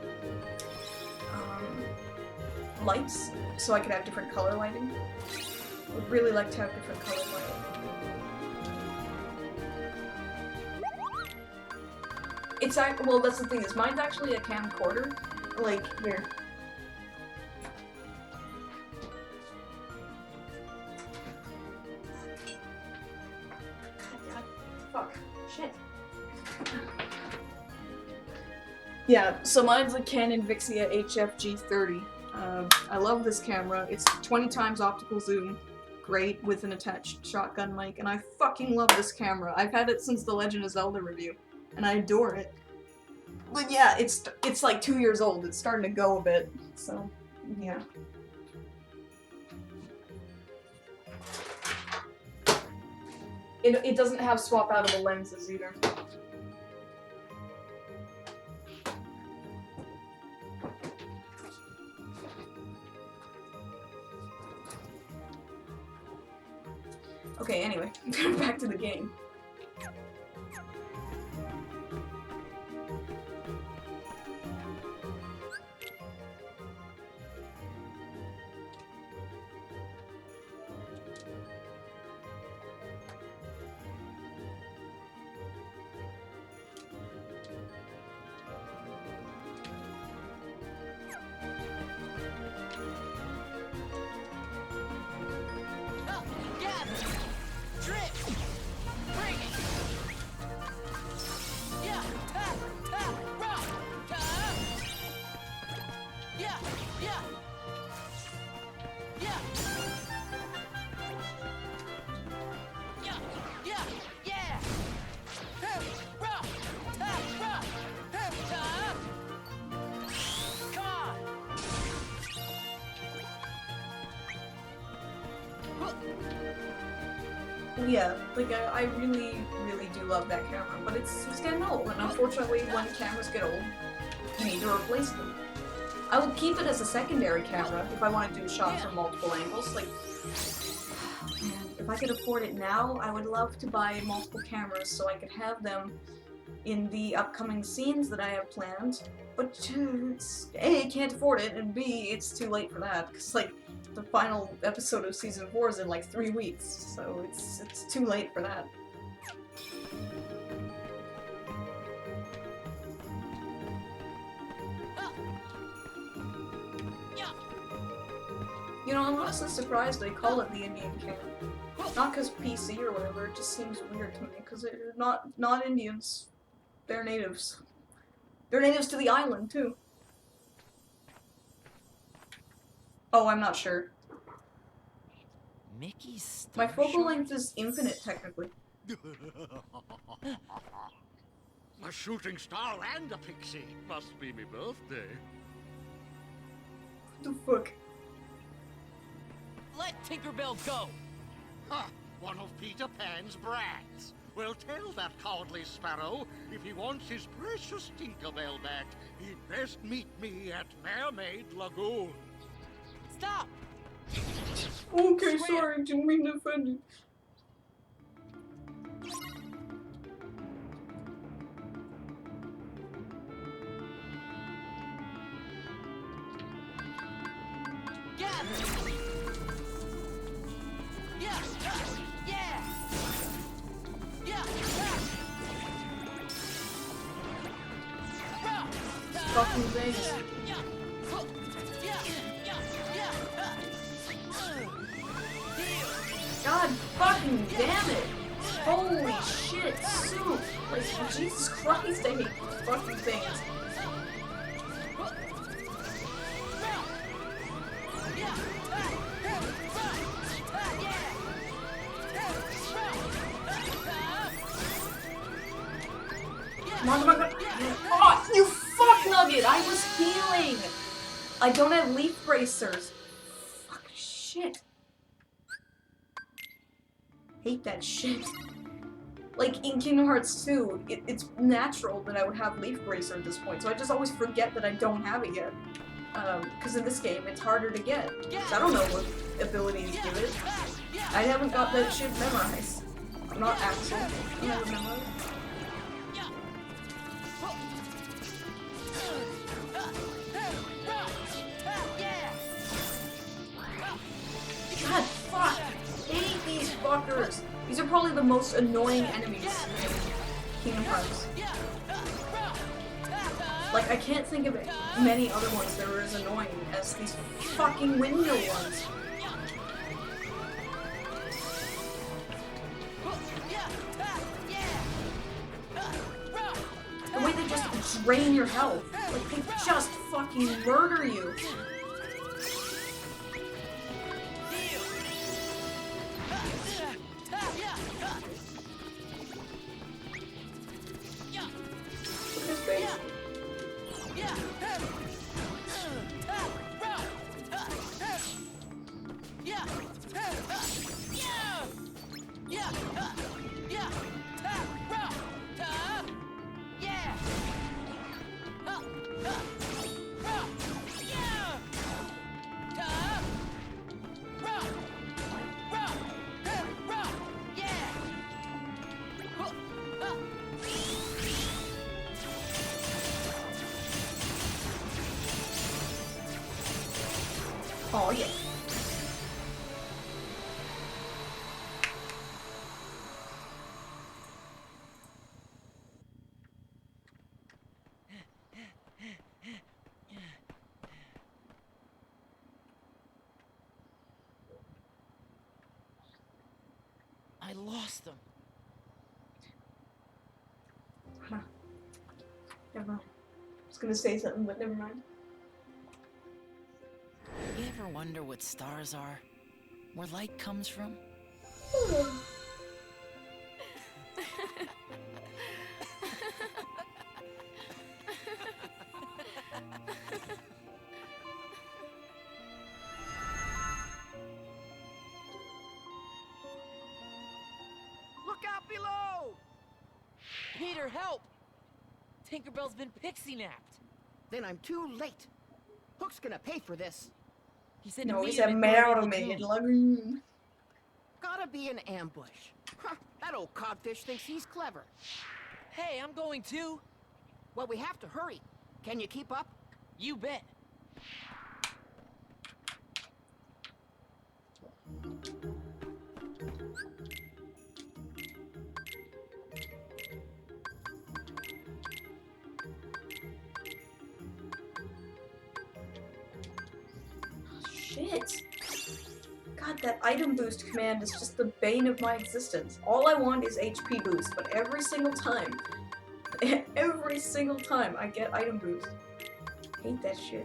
S1: lights, so I could have different color lighting. Would really like to have different color lighting. It's well, that's the thing is, mine's actually a camcorder. Like here. Fuck. Shit. Yeah, so mine's a Canon Vixia HFG30. I love this camera. It's 20 times optical zoom, great with an attached shotgun mic, and I fucking love this camera. I've had it since the Legend of Zelda review, and I adore it. But yeah, it's like 2 years old. It's starting to go a bit, so yeah. It doesn't have swap-outable lenses either. Okay, anyway, back to the game. Yeah, like I really, really do love that camera, but it's getting old, and unfortunately when cameras get old, you need to replace them. I will keep it as a secondary camera if I want to do shots from multiple angles, like, man, if I could afford it now, I would love to buy multiple cameras so I could have them in the upcoming scenes that I have planned, but it's, A, I can't afford it, and B, it's too late for that, because like, the final episode of Season 4 is in like 3 weeks, so it's too late for that. You know, I'm honestly surprised they call it the Indian camp. Not because PC or whatever, it just seems weird to me, because they're not Indians. They're natives. They're natives to the island, too. Oh, I'm not sure.
S2: Mickey's
S1: My
S2: star
S1: focal
S2: shot?
S1: length is infinite, technically.
S5: A shooting star and a pixie. Must be me birthday.
S1: What the fuck?
S2: Let Tinkerbell go!
S5: Ha! One of Peter Pan's brats. Well, tell that cowardly sparrow, if he wants his precious Tinkerbell back, he'd best meet me at Mermaid Lagoon.
S2: Stop!
S1: Okay, sorry, didn't mean to offend you.
S2: Gather! Yeah! Yeah! Yeah!
S1: Fucking things. God fucking damn it! Holy shit, soup! Like, Jesus Christ, I hate these fucking things. Come on, come on, come on. Oh, you fuck nugget! I was healing! I don't have leaf bracers. Fuck shit. Hate that shit. Like, in Kingdom Hearts 2, it's natural that I would have leaf bracer at this point, so I just always forget that I don't have it yet. Because in this game, it's harder to get. So I don't know what abilities give it. I haven't got that shit memorized. I'm not Axel. I never memorized. God, fuck! Hate these fuckers! These are probably the most annoying enemies in Kingdom Hearts. Like, I can't think of many other ones that are as annoying as these fucking windmill ones. The way they just drain your health. Like, they just fucking murder you. Look at his face. Oh yeah.
S2: I lost them.
S1: Huh. Never mind. I was gonna say something, but never mind.
S2: You ever wonder what stars are? Where light comes from?
S7: Look out below!
S2: Peter, help! Tinkerbell's been pixie-napped.
S7: Then I'm too late. Hook's gonna pay for this.
S2: He said
S1: No,
S2: to
S1: he's
S2: meet
S1: a
S2: him at Thornhill
S1: mermaid
S2: Lagoon.
S1: lagoon.
S7: Gotta be an ambush. Huh, that old codfish thinks he's clever.
S2: Hey, I'm going too.
S7: Well, we have to hurry. Can you keep up?
S2: You bet.
S1: Shit. God, that item boost command is just the bane of my existence. All I want is HP boost, but every single time I get item boost. Hate that shit.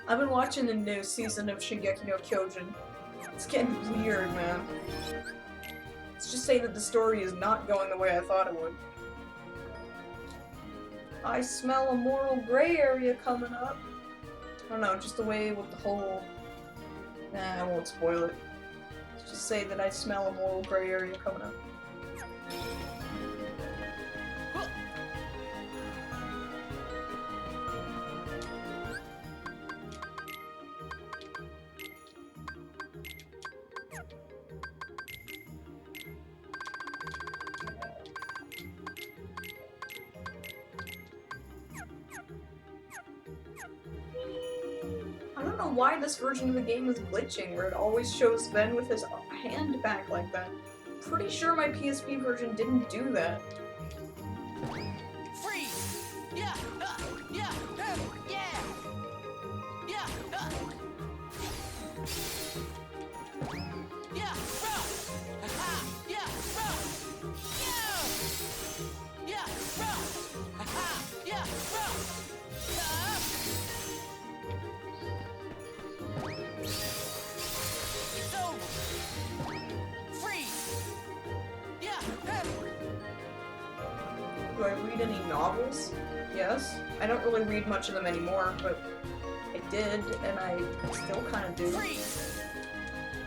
S1: I've been watching the new season of Shingeki no Kyojin. It's getting weird, man. It's just say that the story is not going the way I thought it would. I smell a moral gray area coming up. I don't know, just the way with the whole... Nah, I won't spoil it. Let's just say that I smell a moral gray area coming up. I don't know why this version of the game is glitching, where it always shows Ben with his hand back like that. Pretty sure my PSP version didn't do that.
S2: Freeze! Yeah! Yeah! Yeah! Yeah! Yeah! Bro! Aha! Yeah! Bro! Yeah! Yeah! Bro! Aha! Yeah! Bro! It's over! Freeze! Yeah!
S1: Do I read any novels? Yes. I don't really read much of them anymore, but I did, and I still kind of do.
S2: Freeze!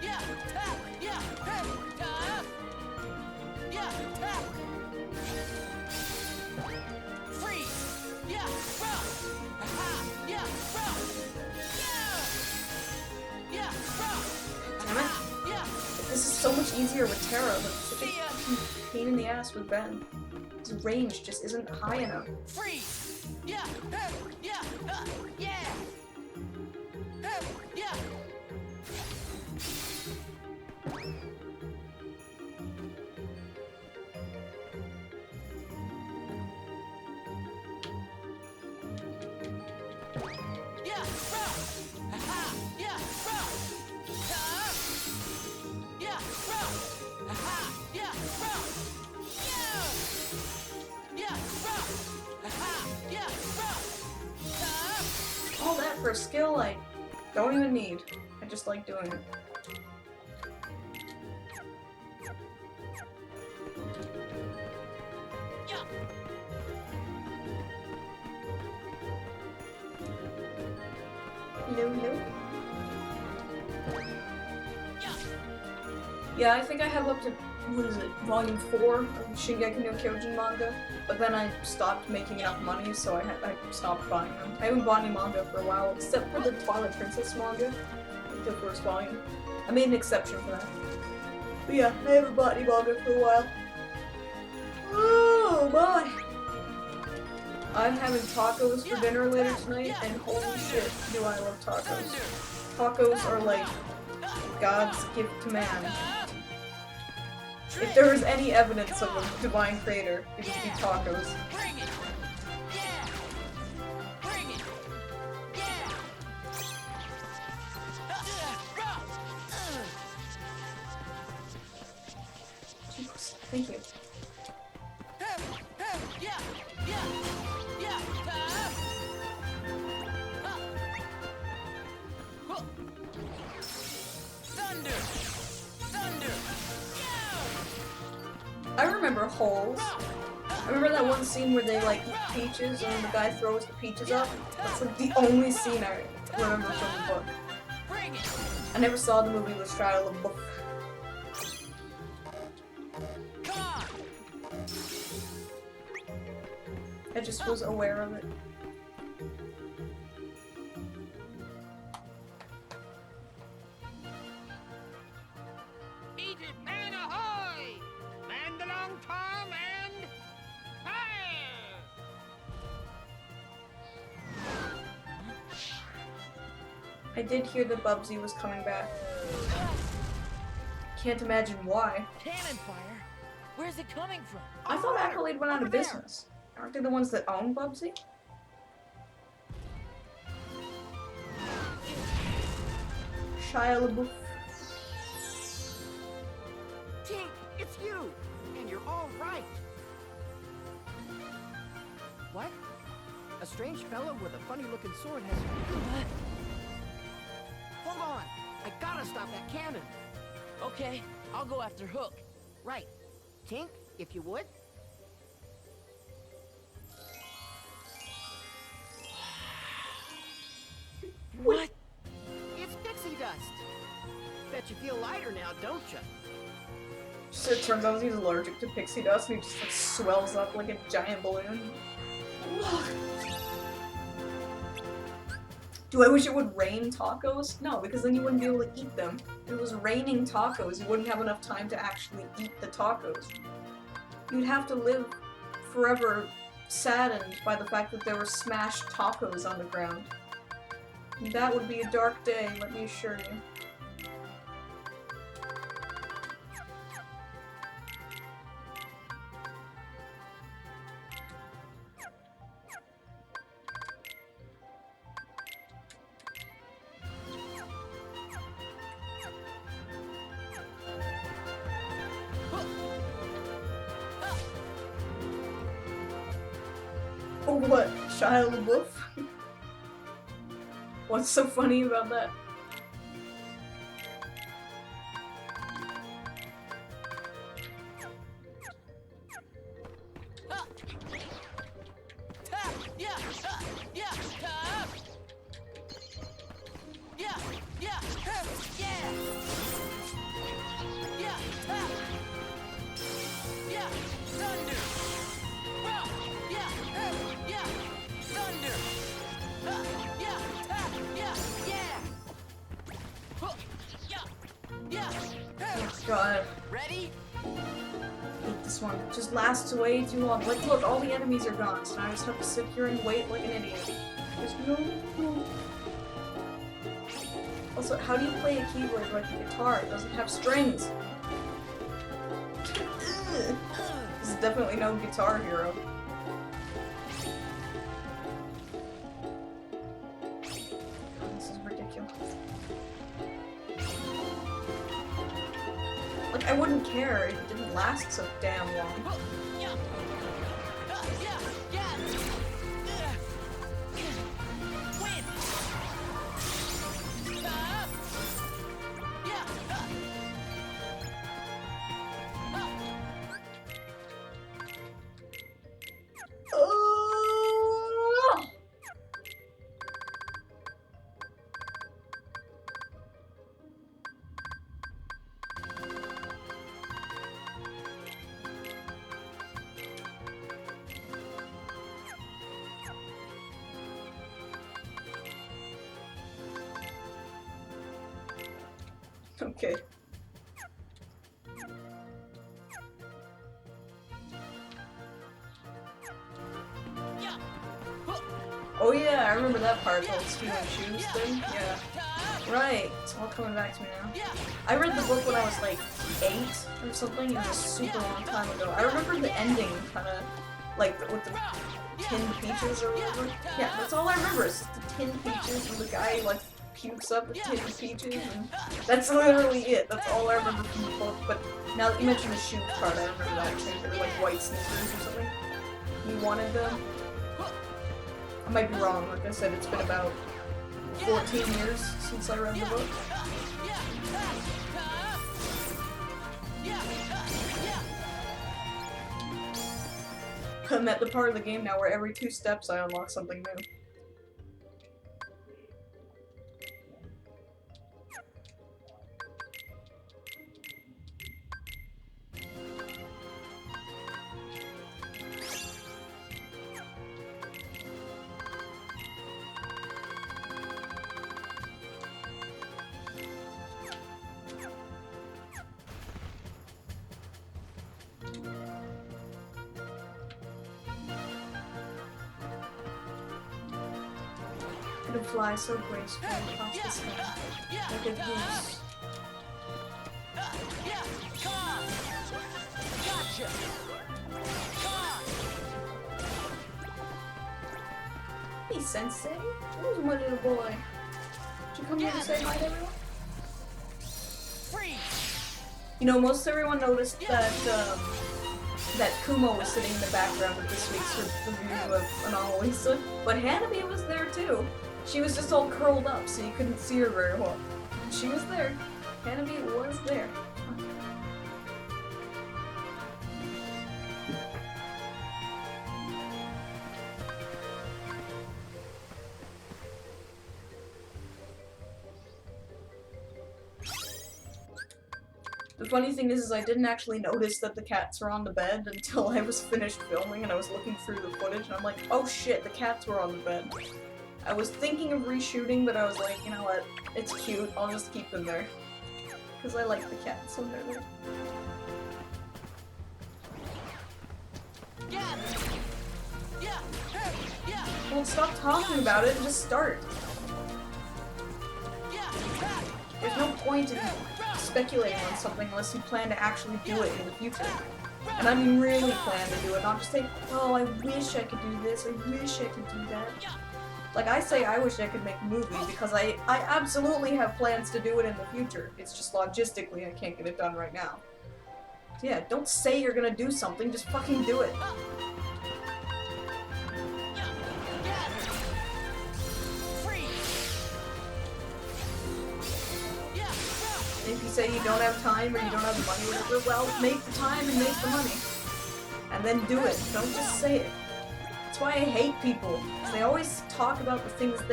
S2: Yeah! Yeah! Yeah! Freeze! Yeah! Bro! Aha! Yeah! Bro! Yeah! Yeah! Bro!
S1: Damn it.
S2: Yeah!
S1: This is so much easier with Terra, but it's such a fucking pain in the ass with Ben. His range just isn't high enough.
S2: Freeze! Yeah! Yeah! Yeah! Yeah! Yeah! Bro! Aha! Yeah! Bro! Yeah! Bro! Aha! Yeah! Bro! Yeah! Yeah! Bro! Aha! Yeah! Bro!
S1: All that for a skill I don't even need. I just like doing it.
S2: Yeah!
S1: Hello.
S2: Yeah!
S1: Yeah, I think I have up to, what is it, volume 4 of Shingeki no Kyojin manga, but then I stopped making enough money, so I stopped buying them. I haven't bought any manga for a while, except for the Twilight Princess manga, like the first volume. I made an exception for that. But yeah, I haven't bought any manga for a while. Oh my! I'm having tacos for dinner later tonight, and holy shit, do I love tacos. Tacos are like God's gift to man. If there was any evidence of a divine creator, it would be tacos.
S2: Bring it! Yeah! Bring it! Yeah!
S1: Jeez, thank you.
S2: Yeah! Yeah! Yeah! Thunder! Thunder! Yeah!
S1: I remember holes. I remember that one scene where they like eat peaches and the guy throws the peaches up. That's like the only scene I remember from the book.
S2: Bring it!
S1: I never saw the movie with Shia LaBeouf.
S2: Come on!
S1: I just was aware of it.
S5: Eat it, man ahoy! Land along, Tom, and fire!
S1: I did hear that Bubsy was coming back. Can't imagine why.
S2: Cannon fire? Where's it coming from?
S1: I thought Accolade went out of business. Aren't they the ones that own Bubsy? Shia LaBeouf.
S7: Tink, it's you! And you're all right! What? A strange fellow with a funny-looking sword has... Hold on! I gotta stop that cannon!
S2: Okay, I'll go after Hook.
S7: Right. Tink, if you would.
S2: What?
S7: It's pixie dust. Bet you feel lighter now, don't you?
S1: So it turns out he's allergic to pixie dust and he just like swells up like a giant balloon. Do I wish it would rain tacos? No, because then you wouldn't be able to eat them. If it was raining tacos, you wouldn't have enough time to actually eat the tacos. You'd have to live forever saddened by the fact that there were smashed tacos on the ground. And that would be a dark day, let me assure you. Oh, what? Shia LaBeouf? What's so funny about that? God.
S2: Ready?
S1: Hate this one. Just lasts way too long. Like, look, all the enemies are gone, so now I just have to sit here and wait like an idiot. There's no... Also, how do you play a keyboard like a guitar? It doesn't have strings. This is definitely no Guitar Hero. This is ridiculous. Like, I wouldn't care if it didn't last so damn long. Okay. Oh yeah, I remember that part, the whole stealing shoes thing. Yeah. Right, it's all coming back to me now. I read the book when I was like 8 or something, it was a super long time ago. I remember the ending kinda, like, with the tinned peaches or whatever. Yeah, that's all I remember, is just the tinned peaches and the guy, like, pukes up the tinned peaches, and that's literally it. That's all I remember from the book, but now that you mentioned the shoe part, I remember that actually. They were like white sneakers or something. You wanted them? I might be wrong, like I said, it's been about 14 years since I read the book. I'm at the part of the game now where every 2 steps I unlock something new. Could fly so gracefully across the sky, like a goose. Hey, Sensei. Who's my little boy? Did you come here to say hi to everyone? You know, most everyone noticed that that Kumo was sitting in the background of this week's review of Anomalisa, but Hanabi was there too. She was just all curled up, so you couldn't see her very well. She was there. Hanabi was there. The funny thing is I didn't actually notice that the cats were on the bed until I was finished filming and I was looking through the footage and I'm like, oh shit, the cats were on the bed. I was thinking of reshooting, but I was like, you know what, it's cute, I'll just keep them there. Because I like the cats when they're there. Well, stop talking about it and just start. There's no point in speculating on something unless you plan to actually do it in the future. And I mean really plan to do it, not just say, oh, I wish I could do this, I wish I could do that. Like, I say I wish I could make a movie because I absolutely have plans to do it in the future. It's just logistically I can't get it done right now. So yeah, don't say you're gonna do something, just fucking do it. And if you say you don't have time or you don't have the money or whatever, well, make the time and make the money. And then do it. Don't just say it. That's why I hate people. Because they always talk about the things that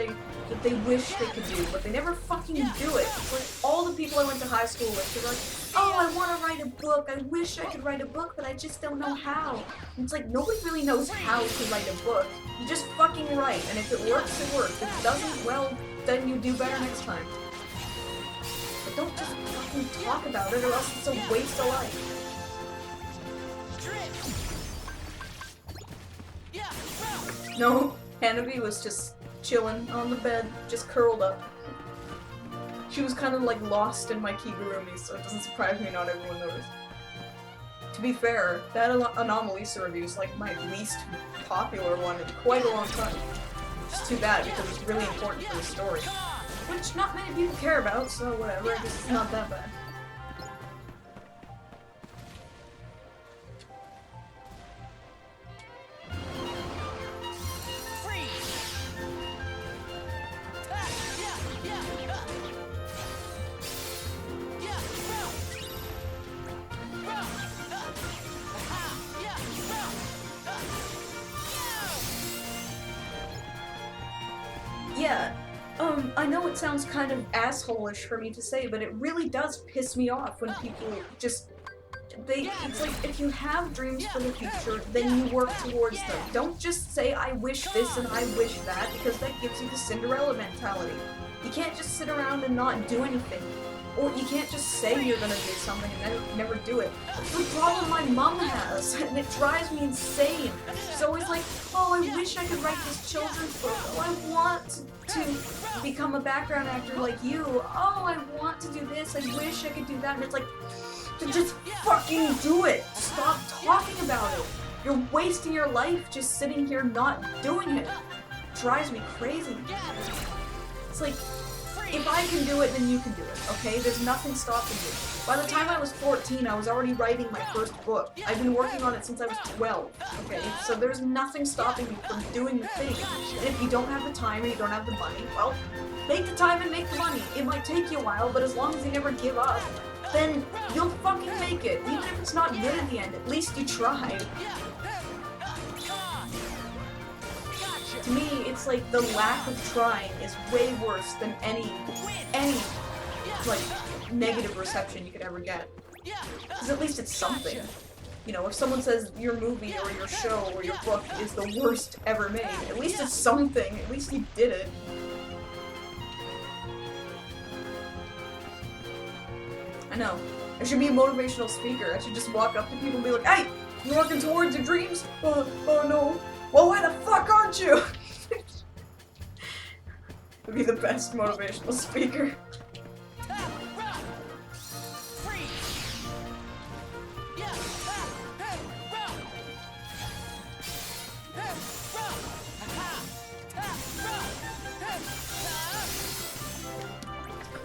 S1: they wish they could do, but they never fucking do it. It's like all the people I went to high school with, they're like, oh, I want to write a book. I wish I could write a book, but I just don't know how. And it's like, nobody really knows how to write a book. You just fucking write, and if it works, it works. If it doesn't, well, then you do better next time. But don't just fucking talk about it, or else it's a waste of life. No, Hanabi was just chilling on the bed, just curled up. She was kind of like lost in my Kigurumi, so it doesn't surprise me not everyone noticed. To be fair, that Anomalisa review is like my least popular one in quite a long time. It's too bad because it's really important for the story. Which not many people care about, so whatever, I guess it's not that bad. Yeah, I know it sounds kind of asshole-ish for me to say, but it really does piss me off when people just... It's like, if you have dreams for the future, then you work towards them. Don't just say, I wish this and I wish that, because that gives you the Cinderella mentality. You can't just sit around and not do anything. Or you can't just say you're gonna do something and then never do it. That's the problem my mom has, and it drives me insane. She's always like, oh, I wish I could write this children's book. Oh, I want to become a background actor like you. Oh, I want to do this. I wish I could do that. And it's like, just fucking do it. Stop talking about it. You're wasting your life just sitting here not doing it. It drives me crazy. It's like, if I can do it, then you can do it, okay? There's nothing stopping you. By the time I was 14, I was already writing my first book. I've been working on it since I was 12, okay? So there's nothing stopping you from doing the thing. And if you don't have the time or you don't have the money, well, make the time and make the money. It might take you a while, but as long as you never give up, then you'll fucking make it. Even if it's not good at the end, at least you tried. To me, it's like the lack of trying is way worse than any like negative reception you could ever get. Because at least it's something. You know, if someone says your movie or your show or your book is the worst ever made, at least it's something. At least you did it. I know. I should be a motivational speaker. I should just walk up to people and be like, hey, you working towards your dreams? Oh no. Well, why the fuck aren't you? Would be the best motivational speaker.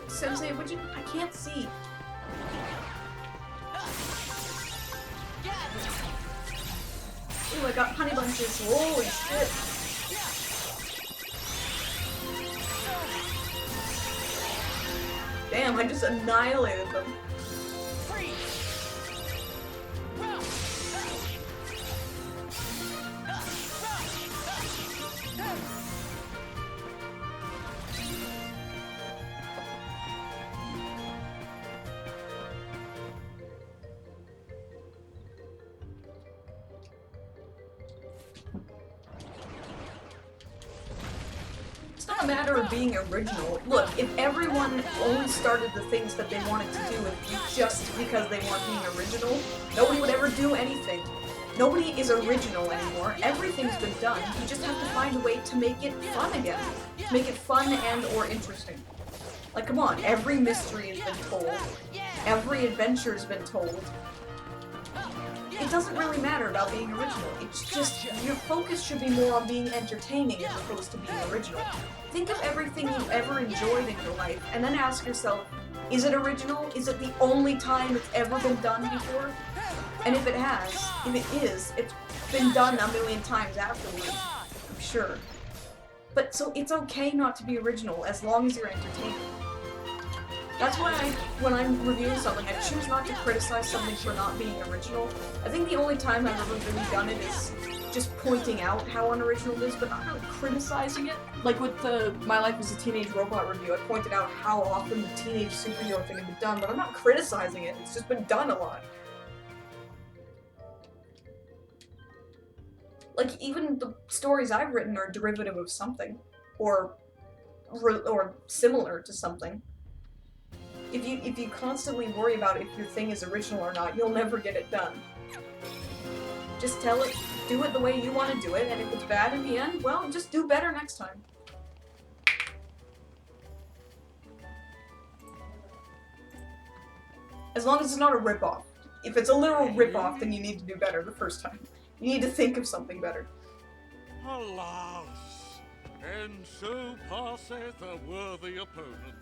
S1: Sensei, would you? I can't see. Ooh, I got honey bunches. Holy shit. Damn, I just annihilated them. It's not a matter of being original. Look, if everyone only started the things that they wanted to do just because they weren't being original, nobody would ever do anything. Nobody is original anymore. Everything's been done. You just have to find a way to make it fun again. To make it fun and or interesting. Like, come on, every mystery has been told. Every adventure's been told. It doesn't really matter about being original. It's just, your focus should be more on being entertaining as opposed to being original. Think of everything you've ever enjoyed in your life, and then ask yourself, is it original? Is it the only time it's ever been done before? And if it has, if it is, it's been done a million times afterwards, I'm sure. But so it's okay not to be original as long as you're entertaining. That's why when I'm reviewing something, I choose not to criticize something for not being original. I think the only time I've ever really done it is just pointing out how unoriginal it is, but not really criticizing it. Like with the My Life as a Teenage Robot review, I pointed out how often the teenage superhero thing had been done, but I'm not criticizing it, it's just been done a lot. Like, even the stories I've written are derivative of something, or similar to something. If you constantly worry about if your thing is original or not, you'll never get it done. Just tell it, do it the way you want to do it, and if it's bad in the end, well, just do better next time. As long as it's not a ripoff. If it's a literal ripoff, then you need to do better the first time. You need to think of something better.
S5: Alas, and so passeth a worthy opponent.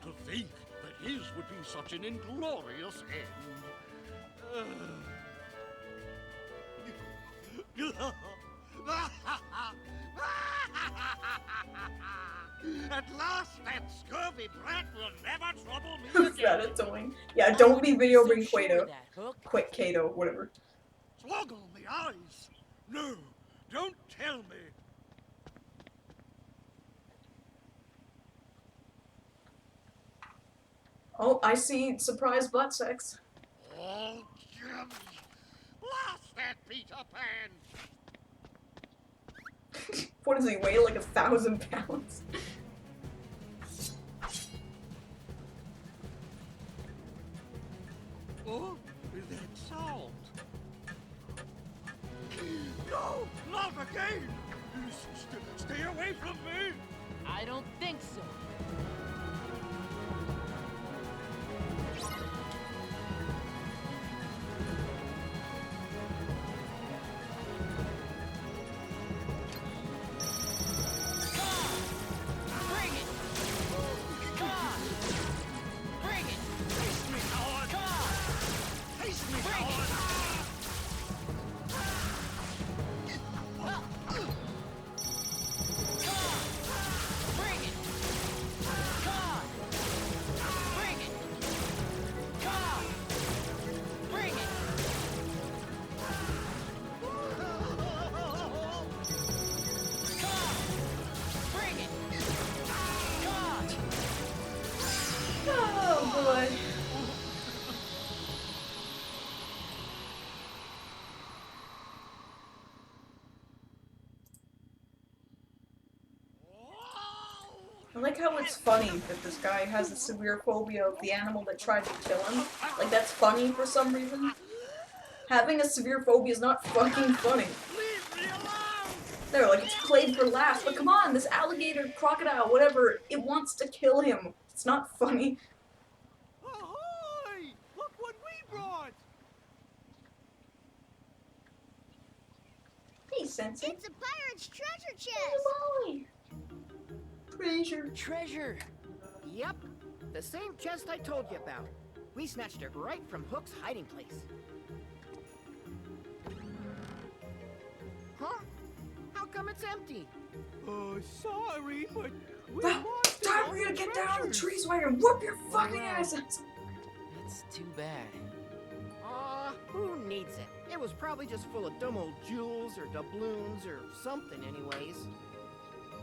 S5: To think that his would be such an inglorious end. At last, that scurvy brat will never trouble me
S1: Who's
S5: again.
S1: that annoying? Yeah, don't be video
S2: So
S1: bring
S2: sure
S1: Quato.
S2: of that, Hook.
S1: Quick Kato, whatever.
S5: Slog on the eyes. No, don't tell me.
S1: Oh, I see surprise butt sex.
S5: Oh, Jimmy. Blast that Peter Pan.
S1: What does he weigh, like 1,000 pounds?
S5: Oh, that sound. No, not again. Stay away from me.
S2: I don't think so. I like how it's funny that this guy has a severe phobia of the animal that tried to kill him. Like, that's funny for some reason. Having a severe phobia is not fucking funny.
S5: Leave me alone.
S1: They're like, it's played for laughs, but come on, this alligator, crocodile, whatever, it wants to kill him. It's not funny.
S7: Ahoy! Look what we brought!
S1: Hey, Sensei.
S6: It's a pirate's treasure chest!
S1: Molly. Treasure.
S2: Treasure.
S7: Yep, the same chest I told you about. We snatched it right from Hook's hiding place. Huh? How come it's empty? Oh, sorry, but we lost it
S1: Time
S7: all
S1: for you to
S7: the
S1: get down on the
S7: treasures.
S1: tree so I can whoop your fucking
S2: wow.
S1: asses.
S2: That's too bad.
S7: Who needs it? It was probably just full of dumb old jewels or doubloons or something anyways.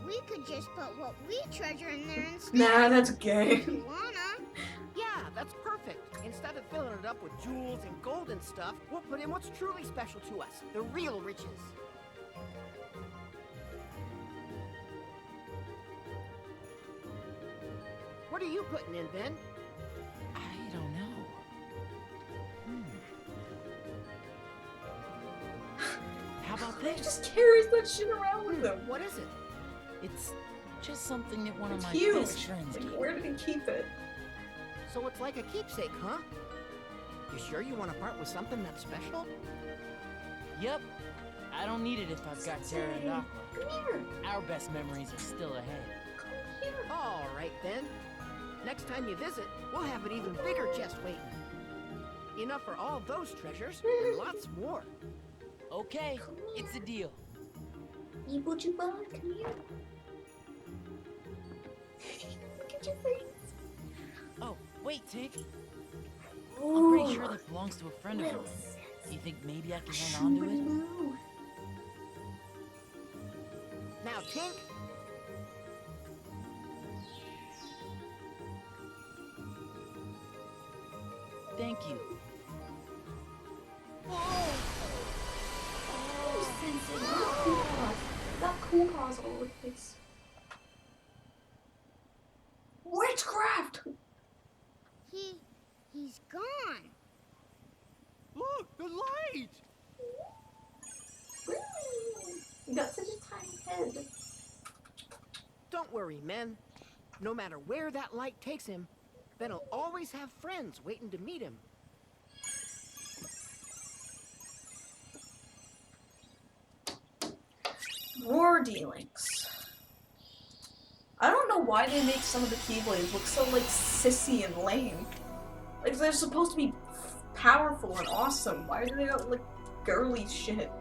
S6: We could just put what we treasure in there instead.
S1: Nah, that's gay.
S6: If you wanna.
S7: Yeah, that's perfect. Instead of filling it up with jewels and gold and stuff, we'll put in what's truly special to us, the real riches. What are you putting in, Ben?
S8: I don't know. How about
S2: He
S8: this?
S2: just carries that shit around with him.
S7: What is it?
S8: It's just something that one
S2: It's
S8: of my
S2: huge.
S8: best friends
S2: Like,
S8: gave
S2: where did he keep it?
S7: So it's like a keepsake, huh? You sure you want to part with something that's special?
S8: Yep. I don't need it if I've got Terra and Aqua.
S2: Come here.
S8: Our best memories are still ahead.
S2: Come here.
S7: All right, then. Next time you visit, we'll have an even bigger chest waiting. Enough for all those treasures, and lots more.
S8: Okay, it's a deal.
S2: Evil Juba, come here. Look at your face.
S8: Oh, wait, Tink. I'm
S2: Ooh.
S8: pretty sure that belongs to a friend of yours. Do you think maybe I can hang on to it?
S2: Ooh.
S7: Now, Tink,
S8: Thank you.
S2: Oh, Sensei, that cool cause all over the place. Witchcraft!
S6: He's gone.
S5: Look, the light!
S2: You got such a tiny head.
S7: don't worry, men. No matter where that light takes him, Ben'll always have friends waiting to meet him.
S2: War dealings. I don't know why they make some of the Keyblades look so, like, sissy and lame. Like, they're supposed to be powerful and awesome. Why do they got, like, girly shit?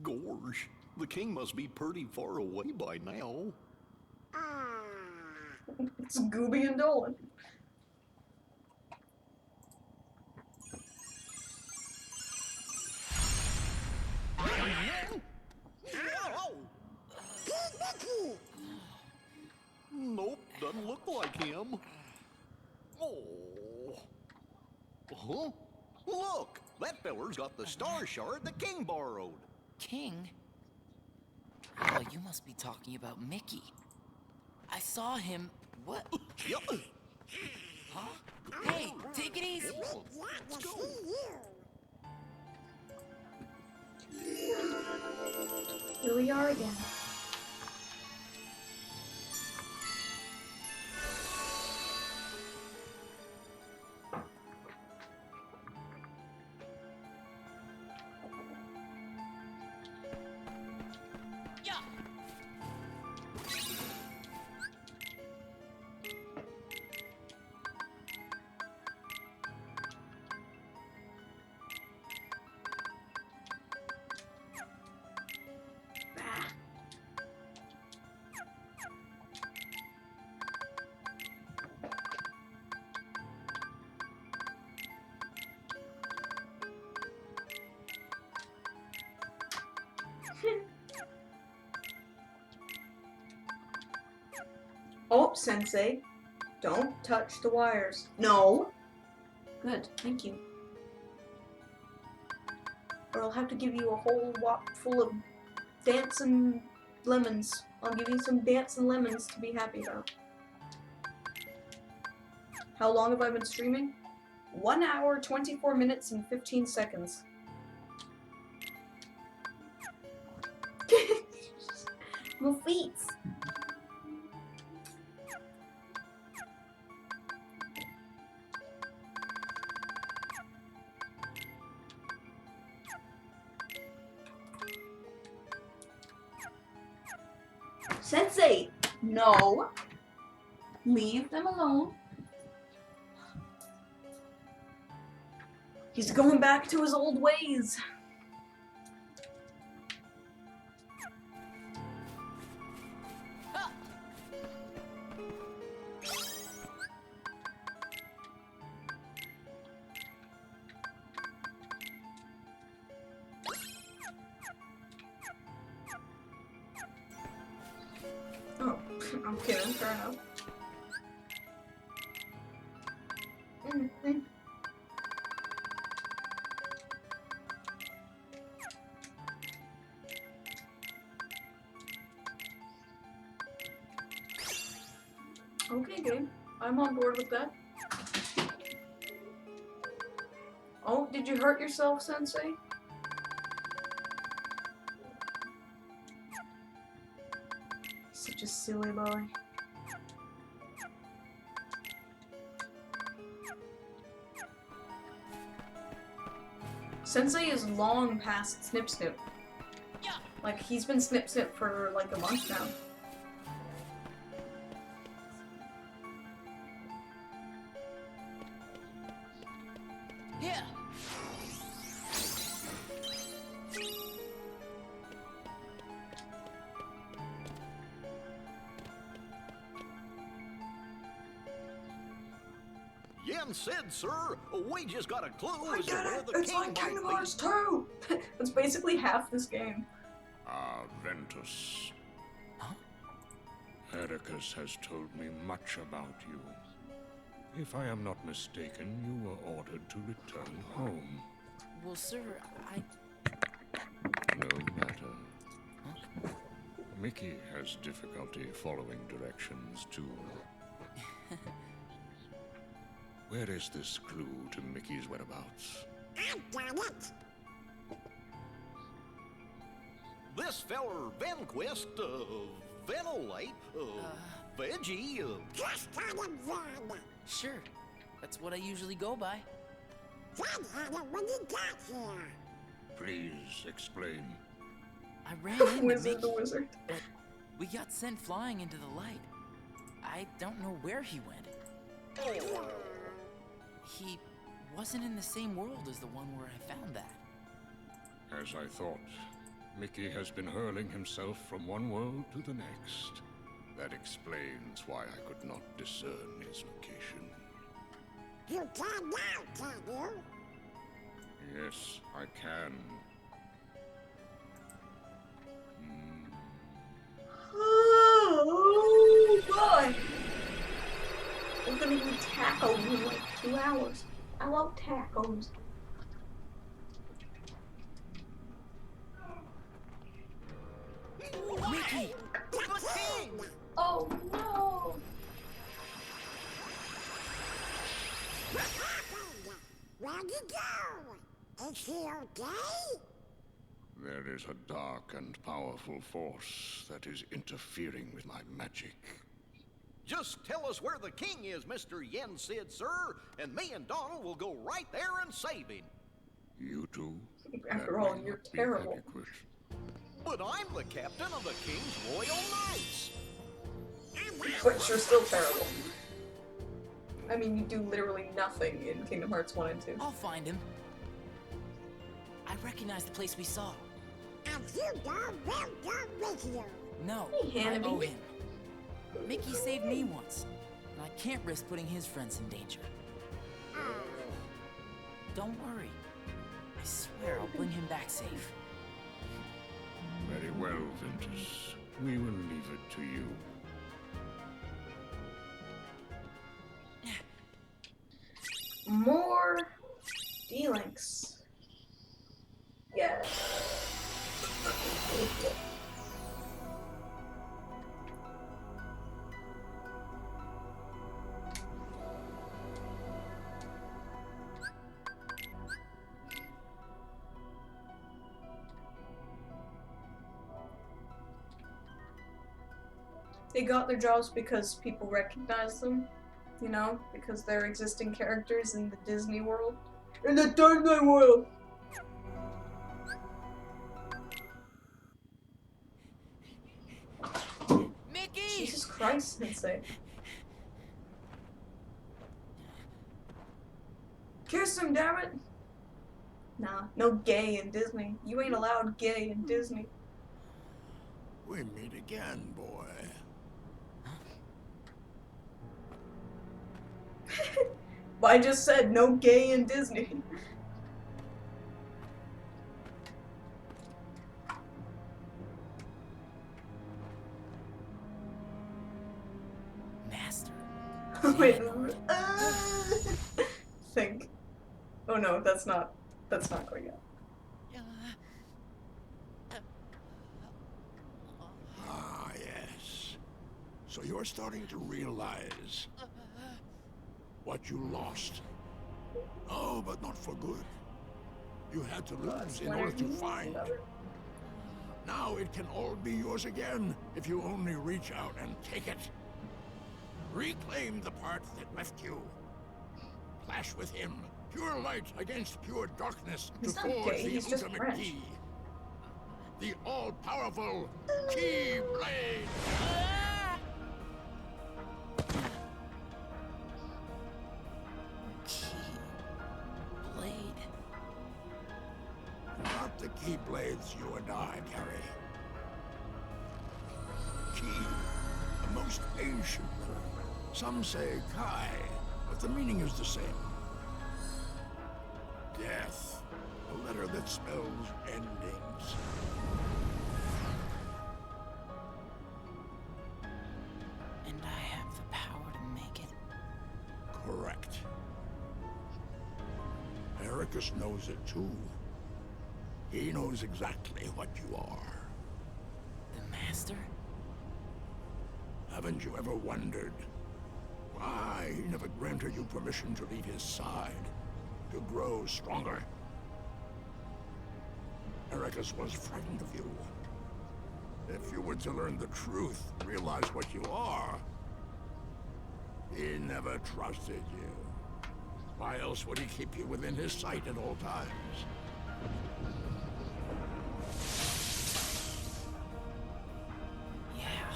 S9: Gorge, the king must be pretty far away by now.
S2: It's Gooby and Dolan.
S9: Nope, doesn't look like him. Oh. Huh? Look, that feller's got the star shard the king borrowed.
S8: King? Oh, you must be talking about Mickey. I saw him. What?
S9: Yep.
S8: Huh? Hey, take it easy.
S9: Let's go.
S2: Here we are again.
S8: Yeah.
S2: Oh, Sensei. Don't touch the wires. No. Good, thank you. Or I'll have to give you a whole wok full of dancing lemons. I'll give you some dancing lemons to be happy about. How long have I been streaming? 1 hour, 24 minutes, and 15 seconds. My feet. Sensei! No! Leave them alone. He's going back to his old ways. Oh, I'm kidding, fair enough. Okay, minigame. I'm on board with that. Oh, did you hurt yourself, Sensei? Such a silly boy. Sensei is long past Snip Snip. Like, he's been Snip Snip for like a month now.
S8: Yeah.
S9: Yen said, sir, we just got a clue
S2: I
S9: as to
S2: get
S9: where
S2: it!
S9: the
S2: It's
S9: king
S2: like Kingdom
S9: might be.
S2: Hearts 2! That's basically half this game.
S5: Ah, Ventus.
S8: Huh?
S5: Ericus has told me much about you. If I am not mistaken, you were ordered to return home.
S8: Well, sir,
S5: No matter. Mickey has difficulty following directions, too. Where is this clue to Mickey's whereabouts?
S6: I got it.
S9: This feller Venquist, Venolite, Veggie,
S6: Just on him then.
S8: sure. That's what I usually go by.
S6: Dad had it when he got here.
S5: Please explain.
S8: I ran into
S2: Wizard
S8: Mickey,
S2: the Wizard.
S8: but we got sent flying into the light. I don't know where he went. He wasn't in the same world as the one where I found that.
S5: As I thought, Mickey has been hurling himself from one world to the next. That explains why I could not discern his location.
S6: You can now, can you?
S5: Yes, I can.
S2: Oh boy! We're gonna eat tacos in like 2 hours. I love tacos.
S8: Mickey!
S2: Oh no!
S6: What happened? Where'd he go? Is he okay?
S5: There is a dark and powerful force that is interfering with my magic.
S9: just tell us where the king is, Mr. Yen Sid, sir, and me and Donald will go right there and save him.
S5: You two?
S2: After
S5: That
S2: all,
S5: may
S2: you're
S5: not be
S2: terrible.
S5: adequate.
S9: But I'm the captain of the King's Royal Knights.
S2: But you're still terrible. I mean, you do literally nothing in Kingdom Hearts 1 and 2.
S8: I'll find him. I recognize the place we saw.
S6: And you don't will go with you.
S8: No,
S2: Hey,
S8: I
S2: Hannah,
S8: owe
S2: baby.
S8: him. Mickey saved me once, and I can't risk putting his friends in danger. Don't worry. I swear I'll bring him back safe.
S5: Very well, Ventus. We will leave it to you.
S2: More D-Links. Yeah. They got their jobs because people recognize them, you know, because they're existing characters in the Disney world. In the Disney world!
S8: Mickey!
S2: Jesus Christ, Sensei. Kiss him, damn it! Nah, no gay in Disney. You ain't allowed gay in Disney.
S5: We meet again, boy.
S2: But I just said no gay in Disney.
S8: Master.
S2: Wait. Think. Oh no, that's not going out.
S5: Ah, yes.
S10: So you're starting to realize what you lost. Oh, but not for good. You had to lose in order to find. Now it can all be yours again if you only reach out and take it. Reclaim the part that left you. Clash with him. Pure light against pure darkness to forge the ultimate key. The all-powerful Keyblade!
S8: Keyblade?
S10: Not the Keyblades you and I carry. Key, the most ancient. Some say Kai, but the meaning is the same. Death, a letter that spells endings.
S8: And I have the power to make it?
S10: Correct. Ericus knows it too. He knows exactly what you are.
S8: The Master?
S10: Haven't you ever wondered why he never granted you permission to leave his side, to grow stronger? Ericus was frightened of you. If you were to learn the truth, realize what you are, he never trusted you. Why else would he keep you within his sight at all times?
S8: Yeah.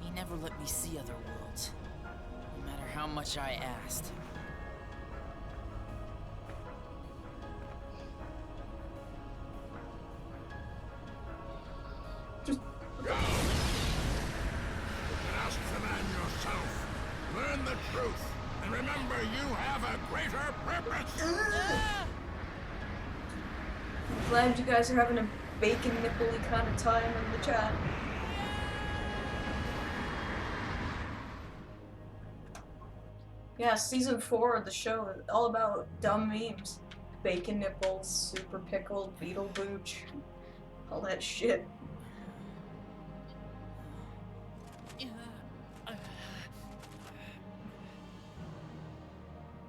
S8: He never let me see other worlds, no matter how much I asked.
S10: Go! You can ask the man yourself. Learn the truth, and remember you have a greater purpose!
S2: I'm glad you guys are having a bacon nipple-y kind of time in the chat. Yeah, season 4 of the show is all about dumb memes. Bacon nipples, super pickled, beetle booch, all that shit.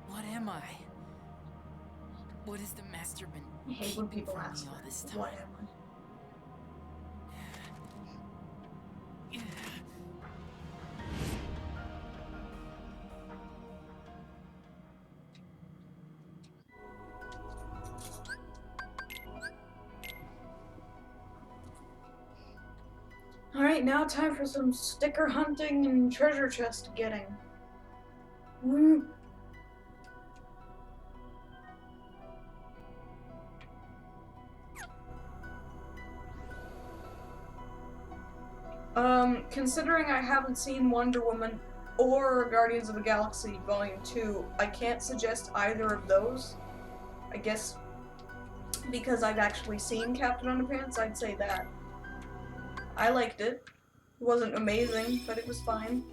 S8: What am I? What has the Master been
S2: I hate when people
S8: from
S2: ask
S8: me all
S2: that.
S8: this time?
S2: What am I? Alright, now time for some sticker hunting and treasure chest getting. Woo. Considering I haven't seen Wonder Woman or Guardians of the Galaxy Volume 2, I can't suggest either of those. I guess because I've actually seen Captain Underpants, I'd say that. I liked it. It wasn't amazing, but it was fine.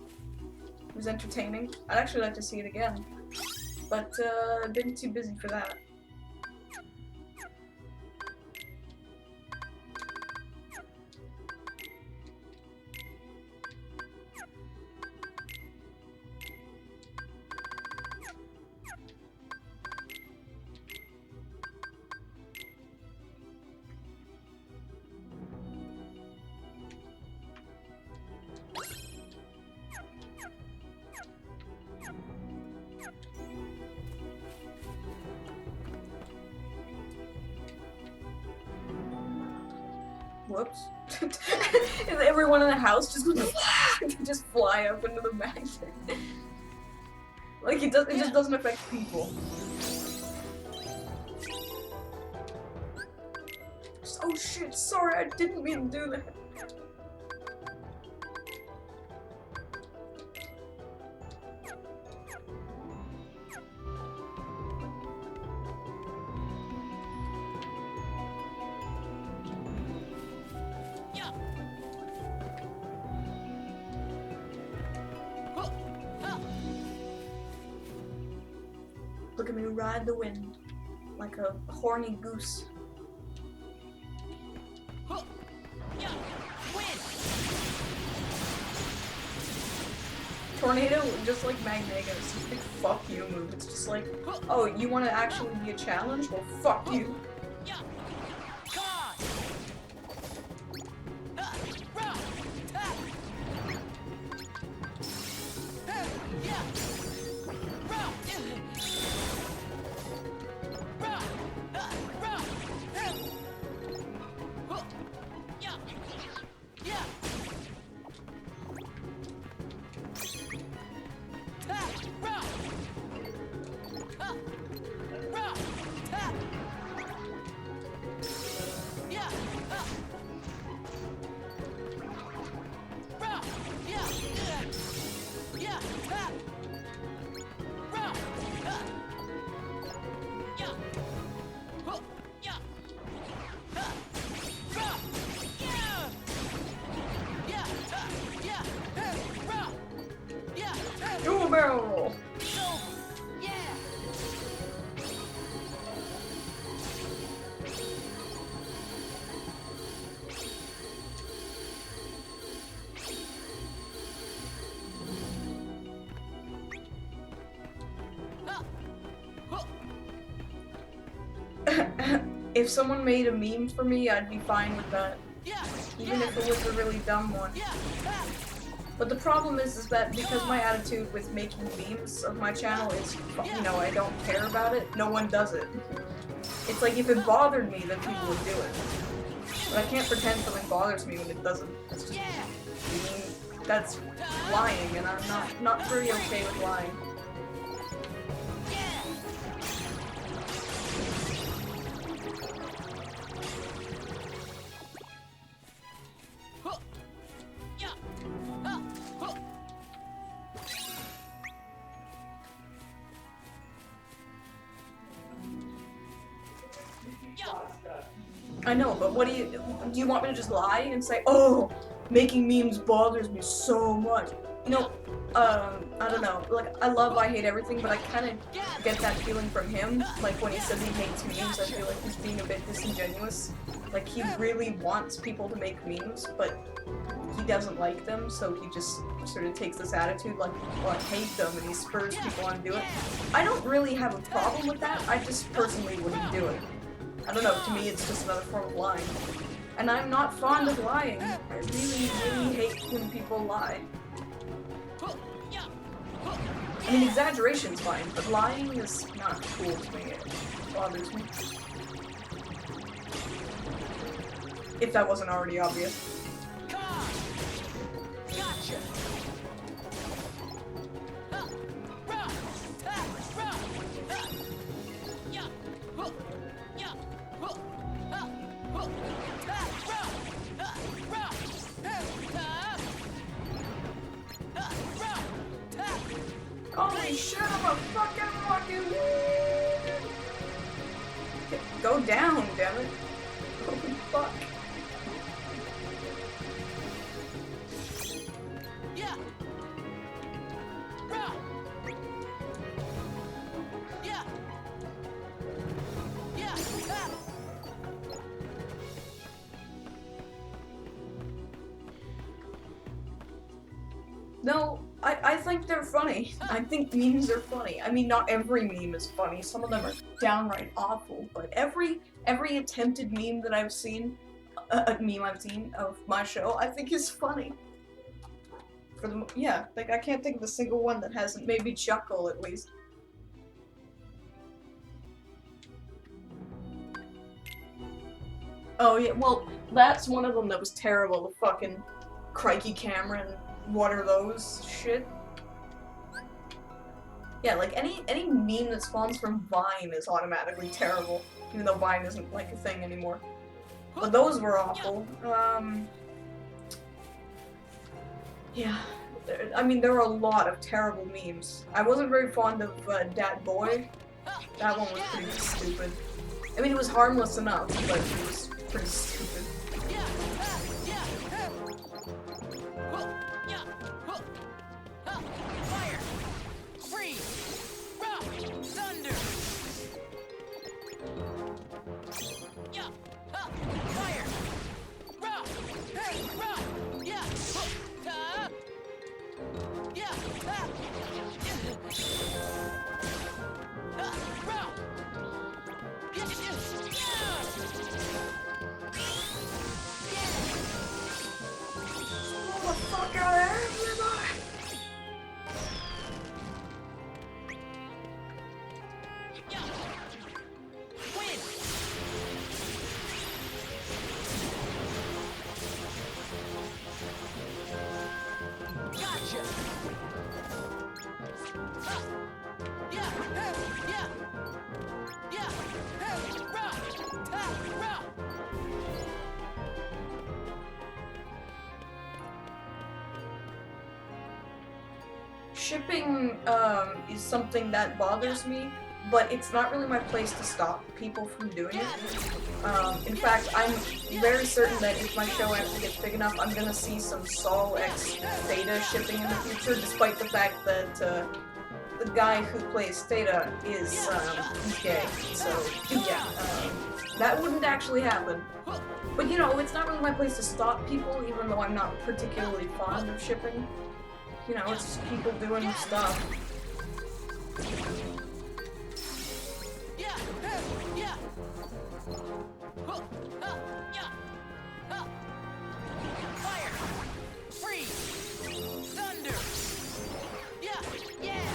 S2: It was entertaining. I'd actually like to see it again. But, I've been too busy for that. Whoops. Everyone in the house just just fly up into the magnet. Like it just doesn't affect people. Oh shit, sorry, I didn't mean to do that. Look at me ride the wind like a horny goose. Tornado, just like Magneto, it's just a big fuck you move. It's just like, oh, you want to actually be a challenge? Well, fuck you. Do a barrel roll. If someone made a meme for me, I'd be fine with that. Even if it was a really dumb one. But the problem is that because my attitude with making memes of my channel is, you know, I don't care about it, no one does it. It's like if it bothered me, then people would do it. But I can't pretend something bothers me when it doesn't. That's just, I mean, that's lying, and I'm not very okay with lying. I know, but what do you want me to just lie and say, oh, making memes bothers me so much? You know, I don't know, like, I love I Hate Everything, but I kind of get that feeling from him. Like, when he says he hates memes, I feel like he's being a bit disingenuous. Like, he really wants people to make memes, but he doesn't like them, so he just sort of takes this attitude like, well, I hate them, and he spurs people on to do it. I don't really have a problem with that, I just personally wouldn't do it. I don't know, to me it's just another form of lying. And I'm not fond of lying. I really, really hate when people lie. I mean, exaggeration's fine, but lying is not cool to me. It bothers me. If that wasn't already obvious.
S8: Gotcha.
S2: Holy shit, I'm a fucking Go down, damn it. Holy fuck.
S8: Yeah. Yeah. Yeah.
S2: No, I think they're funny. I think memes are funny. I mean, not every meme is funny. Some of them are downright awful, but every attempted meme that I've seen, of my show, I think is funny. Yeah, like I can't think of a single one that hasn't made me chuckle at least. Oh yeah, well, that's one of them that was terrible. The fucking crikey camera and what are those shit? Yeah, like any meme that spawns from Vine is automatically terrible, even though Vine isn't like a thing anymore. But those were awful. Yeah, I mean there were a lot of terrible memes. I wasn't very fond of Dat Boy. That one was pretty stupid. I mean it was harmless enough, but it was pretty stupid.
S8: Fire! Freeze! Rock! Thunder! Yeah! Fire! Rock! Hey! Rock! Yeah!
S2: Pull the fuck out of everybody! Shipping is something that bothers me, but it's not really my place to stop people from doing it. In fact, I'm very certain that if my show actually gets big enough, I'm gonna see some Sol x Theta shipping in the future, despite the fact that the guy who plays Theta is he's gay. So yeah, that wouldn't actually happen. But you know, it's not really my place to stop people, even though I'm not particularly fond of shipping. You know, it's just people doing stuff.
S8: Fire! Freeze! Thunder! Yeah! Yeah!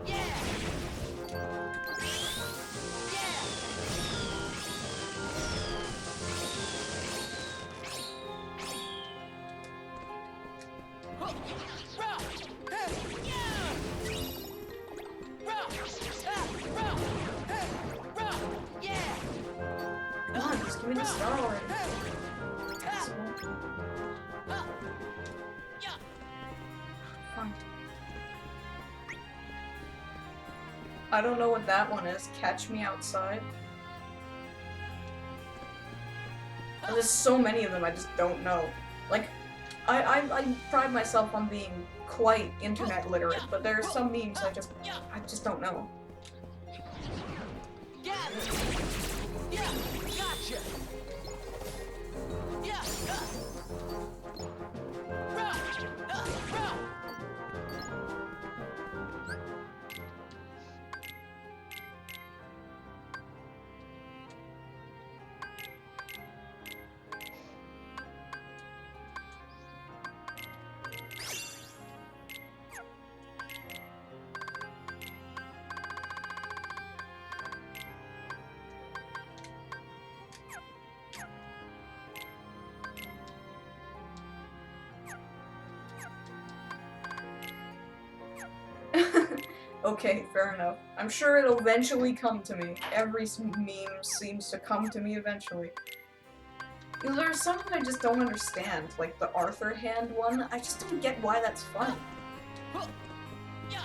S8: Yeah!
S2: Come on, just give me the star already. Fine. I don't know what that one is. Catch me outside. And there's so many of them, I just don't know. Like, I pride myself on being quite internet literate, but there are some memes I just don't know. Okay, fair enough. I'm sure it'll eventually come to me. Every meme seems to come to me eventually. You know, there's something I just don't understand, like the Arthur hand one. I just don't get why that's funny.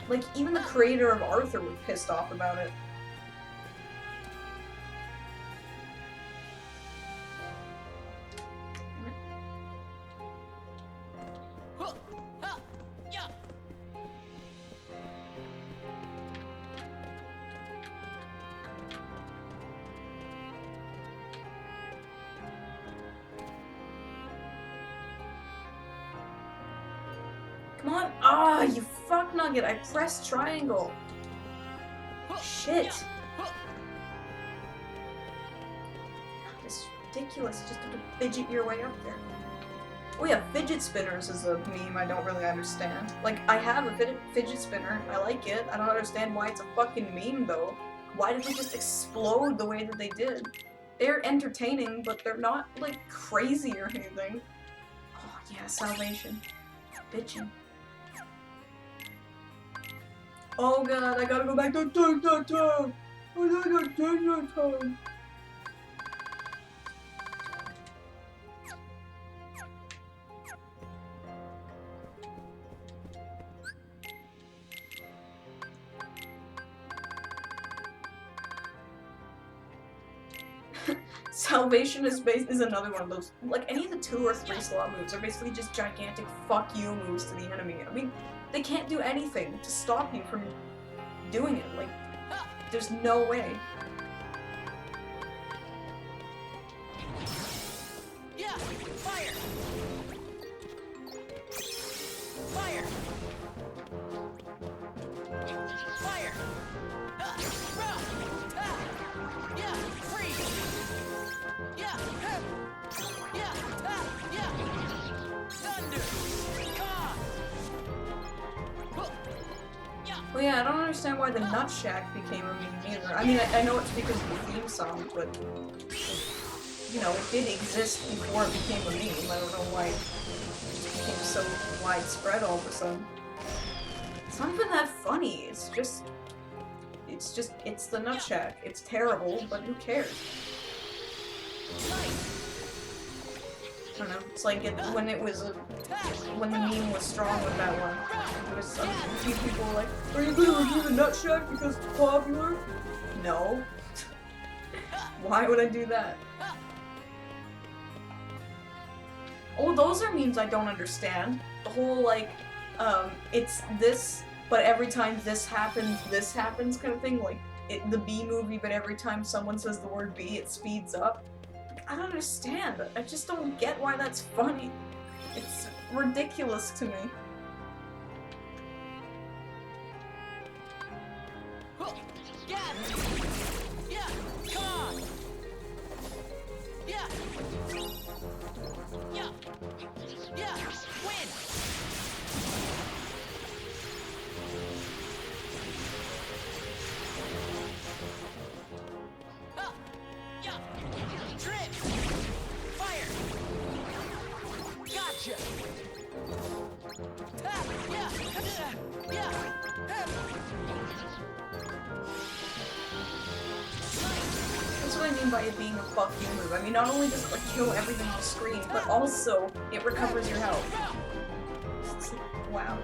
S2: Like, even the creator of Arthur was pissed off about it. Come on! Ah, you fuck nugget! I pressed triangle! Shit! This is ridiculous. You just have to fidget your way up there. Oh yeah, fidget spinners is a meme I don't really understand. Like, I have a fidget spinner. I like it. I don't understand why it's a fucking meme, though. Why did they just explode the way that they did? They're entertaining, but they're not, like, crazy or anything. Oh yeah, salvation. Bitchin'. Oh god, I gotta go back to time. I gotta go time. Salvation is another one of those. Like, any of the 2 or 3 slot moves are basically just gigantic fuck you moves to the enemy. I mean, they can't do anything to stop you from doing it. Like, there's no way.
S8: Yeah! Fire! Fire!
S2: Well, yeah, I don't understand why the Nut Shack became a meme either. I mean, I know it's because of the theme song, but you know, it did exist before it became a meme. I don't know why it became so widespread all of a sudden. It's not even that funny. It's the Nut Shack. It's terrible, but who cares? I don't know. It's like when the meme was strong with that one. There was a few people like, "Are you gonna review the Nut Shack because it's popular?" No. Why would I do that? Oh, those are memes I don't understand. The whole like, it's this, but every time this happens kind of thing. Like the B movie, but every time someone says the word B, it speeds up. I don't understand. I just don't get why that's funny. It's ridiculous to me. That's what I mean by it being a fuck you move. I mean, not only does it like kill everything on screen, but also it recovers your health. It's like, wow.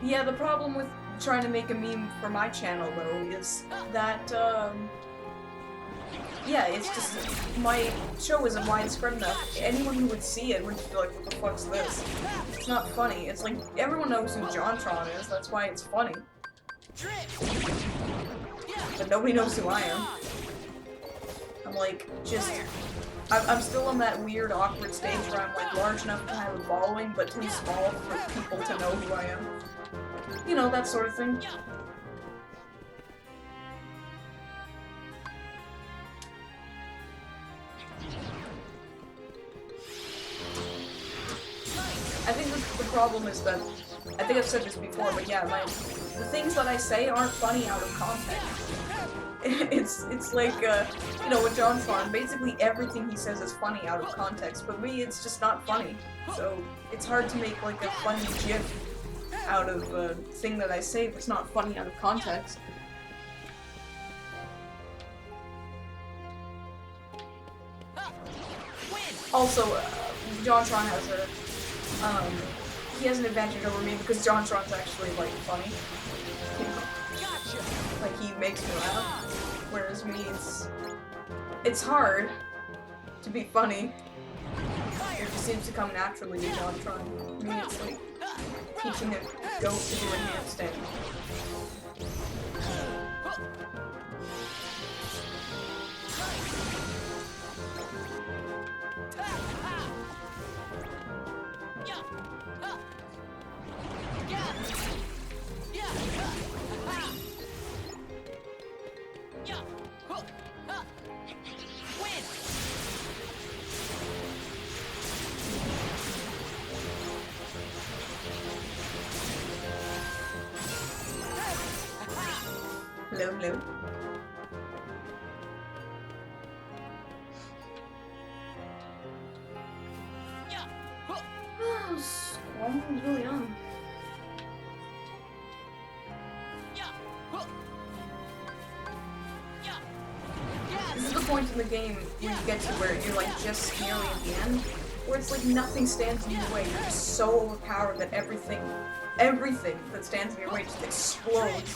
S2: Yeah, the problem with trying to make a meme for my channel, though, is that, yeah, it's just, my show isn't widespread enough. Anyone who would see it would just be like, what the fuck's this? It's not funny. It's like, everyone knows who JonTron is, that's why it's funny. But nobody knows who I am. I'm like, just, I'm still on that weird, awkward stage where I'm like large enough to have a following, but too small for people to know who I am. You know, that sort of thing. I think the problem is that, I think I've said this before, but yeah, the things that I say aren't funny out of context. It's like, you know, with JonTron, basically everything he says is funny out of context, but me, it's just not funny. So, it's hard to make, like, a funny gif out of a thing that I say if it's not funny out of context. Also, JonTron has he has an advantage over me because JonTron's actually, like, funny. You know? Like, he makes me laugh. Whereas me, it's hard to be funny. It just seems to come naturally to JonTron. Me, it's like teaching a goat to do a handstand. Hello, hello. Squall is really on. This is the point in the game where you get to where you're like just nearly at the end, where it's like nothing stands in your way. You're just so overpowered that everything that stands in your way just explodes.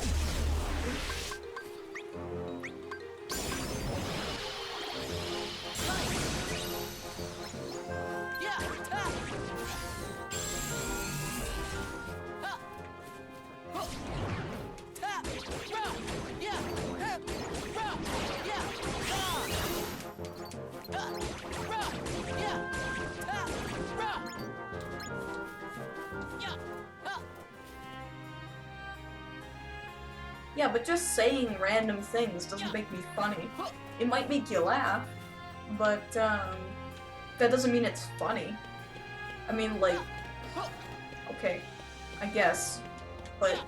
S2: Yeah, but just saying random things doesn't make me funny. It might make you laugh, but that doesn't mean it's funny. I mean, like, okay, I guess, but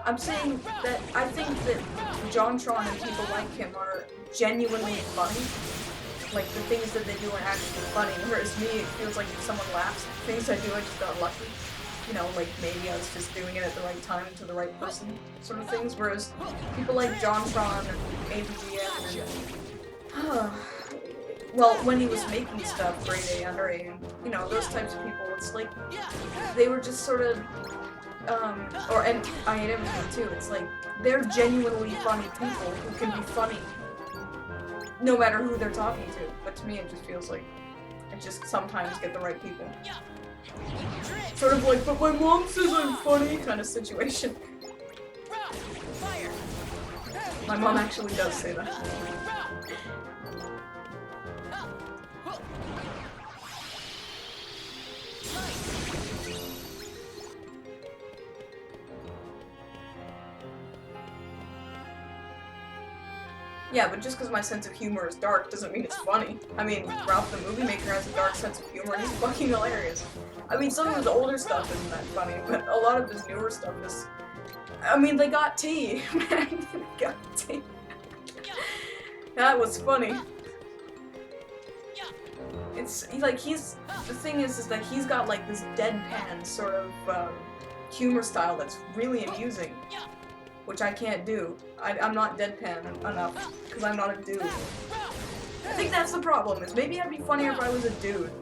S2: I'm saying that I think that JonTron and people like him are genuinely funny. Like, the things that they do are actually funny, whereas me, it feels like if someone laughs at the things I do, I just got lucky. You know, like, maybe I was just doing it at the right time to the right person, sort of things, whereas people like JonTron and ABGN and, well, when he was making stuff, grade A, under A, and, you know, those types of people, it's like, they were just sort of, and I hate everything too, it's like, they're genuinely funny people who can be funny, no matter who they're talking to, but to me it just feels like, I just sometimes get the right people. Sort of like, but my mom says I'm funny kind of situation. My mom actually does say that. Yeah, but just because my sense of humor is dark doesn't mean it's funny. I mean, Ralph the Movie Maker has a dark sense of humor and he's fucking hilarious. I mean, some of his older stuff isn't that funny, but a lot of his newer stuff is... I mean, they got tea, man. They got tea. That was funny. It's, like, he's... The thing is that he's got, like, this deadpan sort of, humor style that's really amusing. Which I can't do. I'm not deadpan enough, because I'm not a dude. I think that's the problem, is maybe I'd be funnier if I was a dude.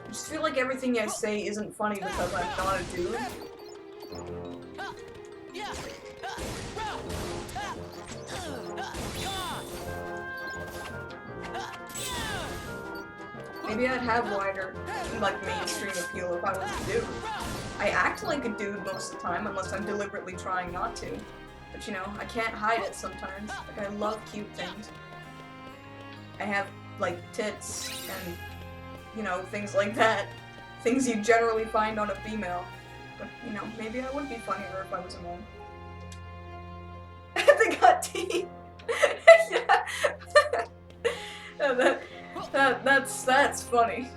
S2: I just feel like everything I say isn't funny because I'm not a dude. Maybe I'd have wider, like, mainstream appeal if I was a dude. I act like a dude most of the time, unless I'm deliberately trying not to. But you know, I can't hide it sometimes. Like, I love cute things. I have, like, tits and, you know, things like that. Things you generally find on a female. But, you know, maybe I would be funnier if I was a man. They got teeth! Yeah. That's funny.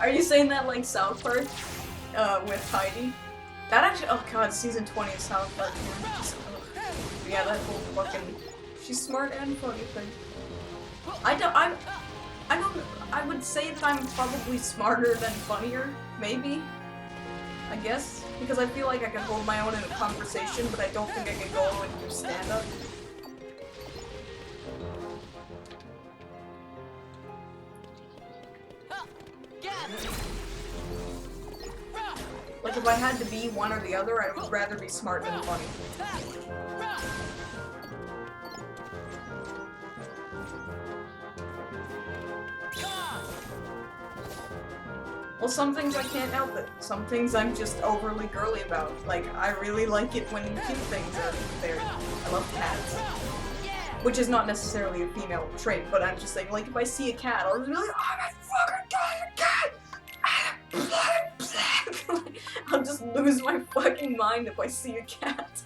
S2: Are you saying that like South Park with Heidi? That actually, oh god, season 20 of South Park. Yeah, that whole fucking, she's smart and funny thing. I would say that I'm probably smarter than funnier, maybe. I guess, because I feel like I can hold my own in a conversation, but I don't think I can go and do stand-up. Like, if I had to be one or the other, I would rather be smart than funny. Well, some things I can't help it. Some things I'm just overly girly about. Like, I really like it when cute things are there. I love cats. Which is not necessarily a female trait, but I'm just saying, like, if I see a cat, I'll just be like, oh my fucking god, a cat! I'll just lose my fucking mind if I see a cat.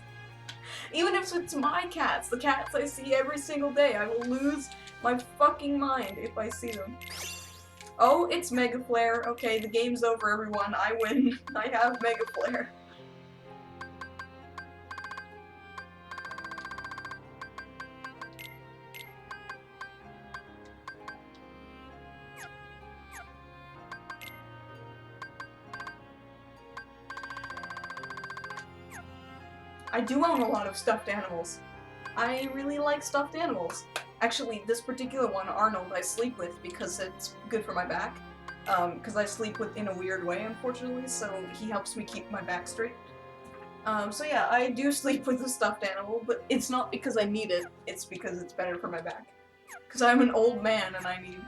S2: Even if it's my cats, the cats I see every single day, I will lose my fucking mind if I see them. Oh, it's Mega Flare. Okay, the game's over, everyone. I win. I have Mega Flare. I do own a lot of stuffed animals. I really like stuffed animals. Actually, this particular one, Arnold, I sleep with because it's good for my back. Because I sleep with in a weird way, unfortunately, so he helps me keep my back straight. So yeah, I do sleep with a stuffed animal, but it's not because I need it, it's because it's better for my back. Because I'm an old man and I need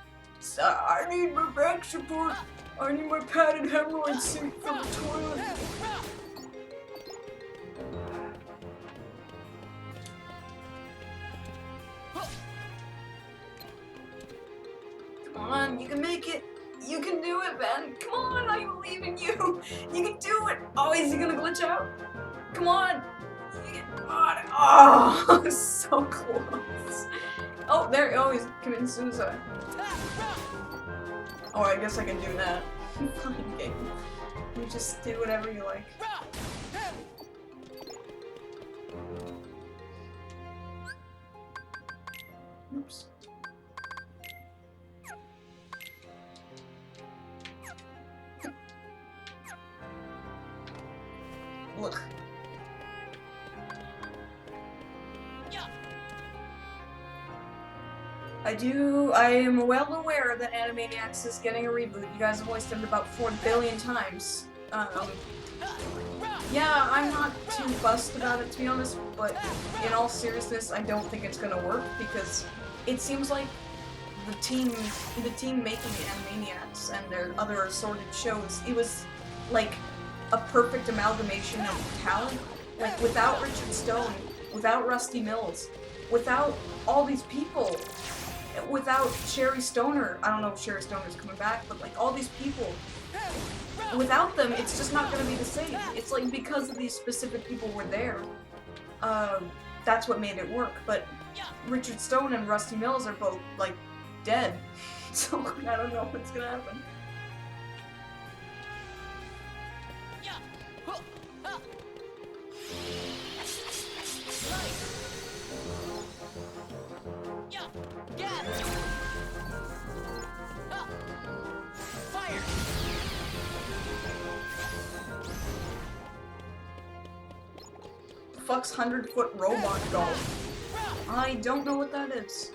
S2: my back support. I need my padded hemorrhoid suit from the toilet. Come on, you can make it. You can do it, Ben. Come on, I believe in you. You can do it. Oh, is he gonna glitch out? Come on. Come on. Oh, so close. Oh, there. Oh, he's committing suicide. Oh, I guess I can do that. Fine game. You just do whatever you like. Oops. Look. I am well aware that Animaniacs is getting a reboot. You guys have voiced it about 4 billion times. Yeah, I'm not too fussed about it, to be honest, but in all seriousness, I don't think it's gonna work, because it seems like the team making Animaniacs and their other assorted shows, it was like a perfect amalgamation of talent. Like, without Richard Stone, without Rusty Mills, without all these people, without Sherry Stoner, I don't know if Sherry Stoner's coming back, but like all these people, without them, it's just not gonna be the same. It's like because of these specific people were there, that's what made it work. But Richard Stone and Rusty Mills are both like dead, so I don't know what's gonna happen. Fuck's 100-foot robot doll. I don't know what that is.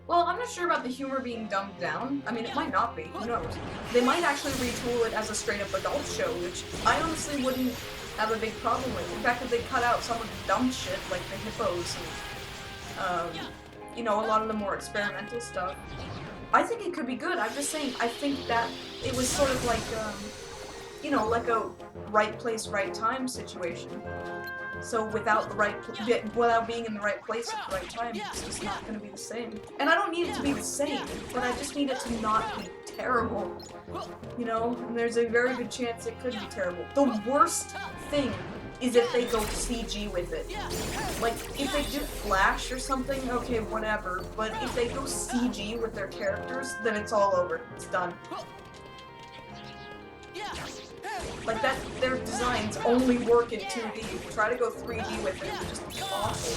S2: Well, I'm not sure about the humor being dumbed down. I mean, it might not be. Who knows? They might actually retool it as a straight-up adult show, which I honestly wouldn't have a big problem with. In fact, if they cut out some of the dumb shit, like the hippos and, you know, a lot of the more experimental stuff, I think it could be good. I'm just saying, I think that it was sort of like, you know, like a right place, right time situation. So without the without being in the right place at the right time, it's just not going to be the same. And I don't need it to be the same, but I just need it to not be terrible. You know, and there's a very good chance it could be terrible. The worst thing is if they go CG with it. Like, if they do Flash or something, okay, whatever. But if they go CG with their characters, then it's all over. It's done. Like, that, their designs only work in 2D. Try to go 3D with it, it would just be awful.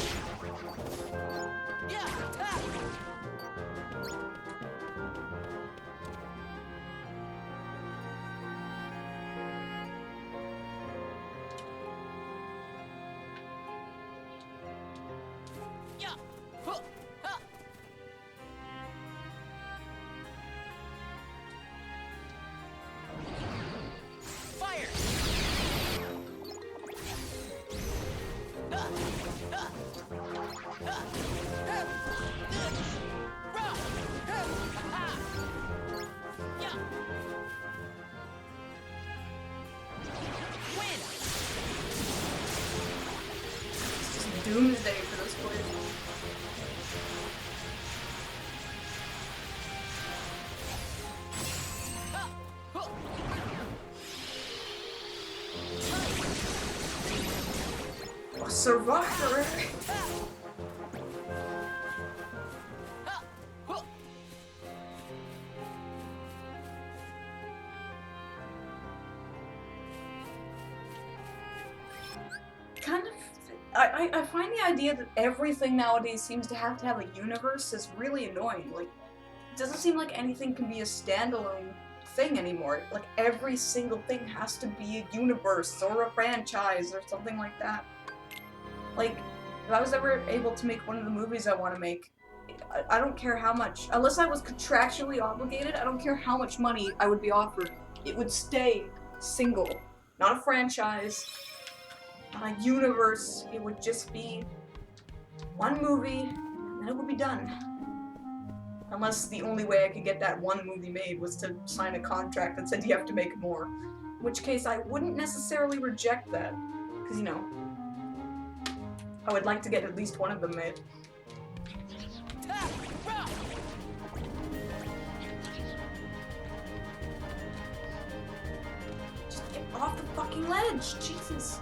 S2: Doomsday for this place. A survivor! Kind of. I find the idea that everything nowadays seems to have a universe is really annoying. Like, it doesn't seem like anything can be a standalone thing anymore. Like, every single thing has to be a universe or a franchise or something like that. Like, if I was ever able to make one of the movies I want to make, I don't care how much, unless I was contractually obligated, I don't care how much money I would be offered. It would stay single, not a franchise. A universe, it would just be one movie, and it would be done. Unless the only way I could get that one movie made was to sign a contract that said you have to make more. In which case I wouldn't necessarily reject that. Because, you know, I would like to get at least one of them made. Just get off the fucking ledge, Jesus.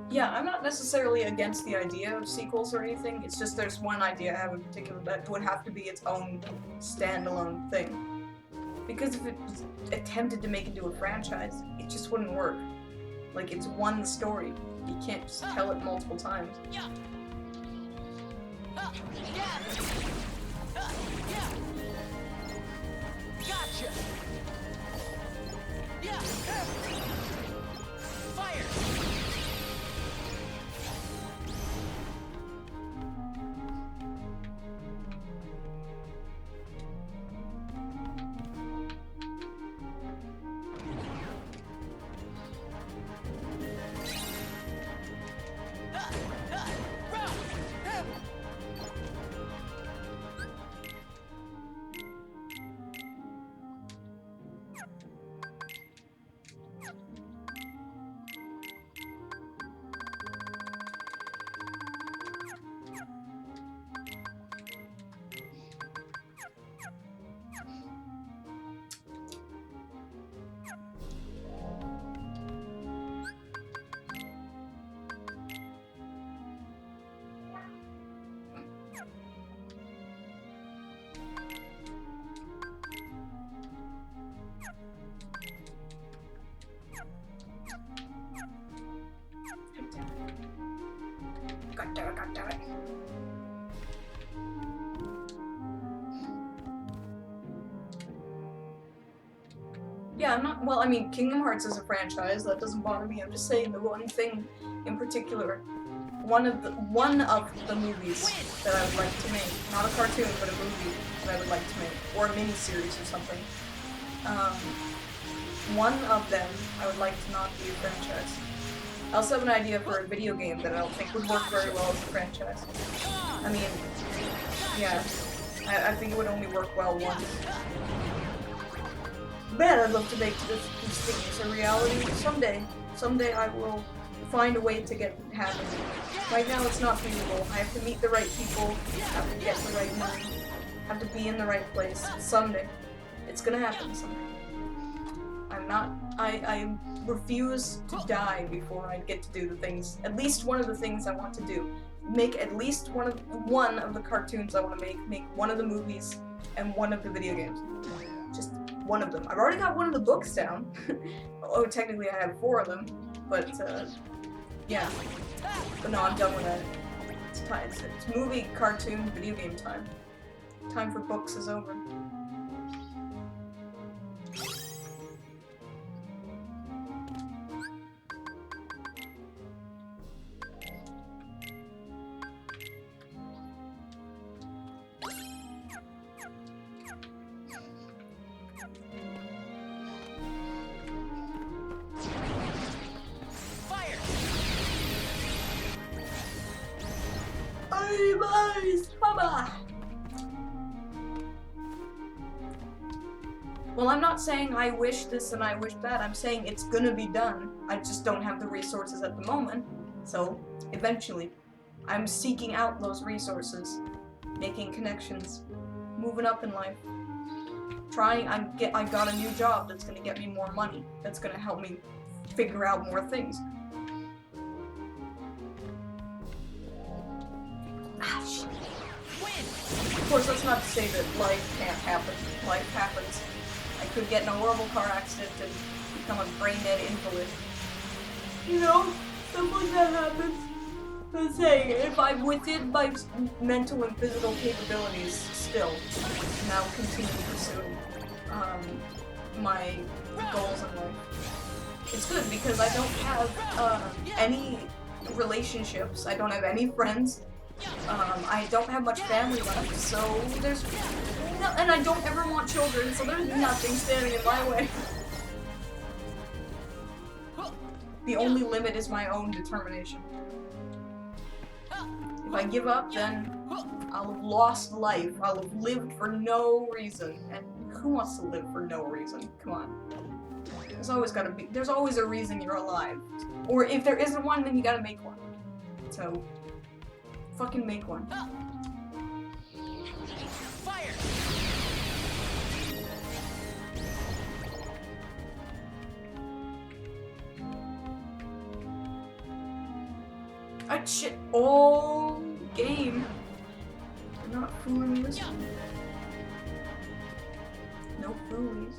S2: Yeah, I'm not necessarily against the idea of sequels or anything, it's just there's one idea I have in particular that would have to be its own standalone thing. Because if it was attempted to make into a franchise, it just wouldn't work. Like, it's one story. You can't just tell it multiple times.
S7: Gotcha! Yeah! Fire!
S2: God damn it. Yeah, I'm not, well, I mean, Kingdom Hearts is a franchise, that doesn't bother me, I'm just saying the one thing in particular, one of the movies that I would like to make, not a cartoon, but a movie that I would like to make, or a miniseries or something, one of them I would like to not be a franchise. I also have an idea for a video game that I don't think would work very well as a franchise. I mean, yeah, I think it would only work well once. Man, I'd love to make these things a reality someday. Someday I will find a way to get it happen. Right now it's not feasible. I have to meet the right people, have to get the right money, have to be in the right place. Someday. It's gonna happen someday. I refuse to die before I get to do the things, at least one of the things I want to do. Make at least one of the cartoons I want to make one of the movies, and one of the video games. Just one of them. I've already got one of the books down. Oh, technically I have 4 of them, but yeah. But no, I'm done with that. It's time. It's movie, cartoon, video game time. Time for books is over. Well, I'm not saying I wish this and I wish that, I'm saying it's gonna be done. I just don't have the resources at the moment, so eventually. I'm seeking out those resources, making connections, moving up in life. I got a new job that's gonna get me more money. That's gonna help me figure out more things. Ah, shit. Of course, that's not to say that life can't happen. Life happens. I could get in a horrible car accident and become a brain-dead invalid. You know, stuff like that happens. I'm saying, if I'm within my mental and physical capabilities still, now continue pursuing my goals in life. It's good because I don't have any relationships. I don't have any friends. I don't have much family left, so there's no, and I don't ever want children, so there's nothing standing in my way. The only limit is my own determination. If I give up, then I'll have lost life. I'll have lived for no reason. And who wants to live for no reason? Come on. There's always a reason you're alive. Or if there isn't one, then you gotta make one. So, fucking make one.
S8: Fire!
S2: Shit, all game. You're not fooling me this time. No foolies.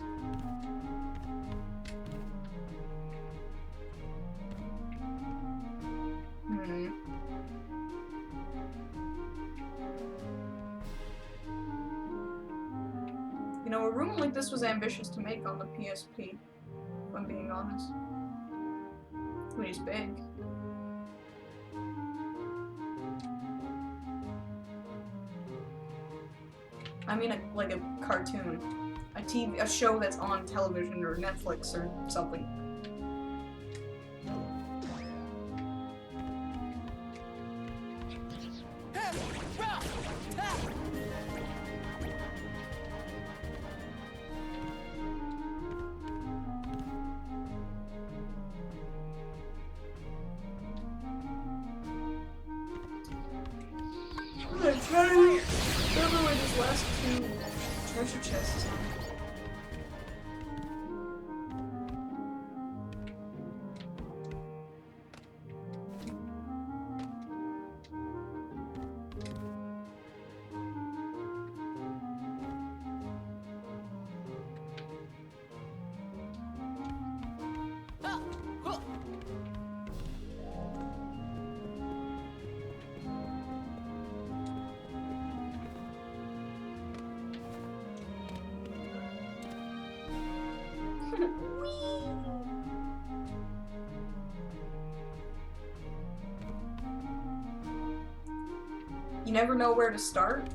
S2: You know, a room like this was ambitious to make on the PSP, if I'm being honest. I mean, it's big. I mean, like a cartoon, a show that's on television or Netflix or something. I'm trying to remember where these last two treasure chests are. You never know where to start?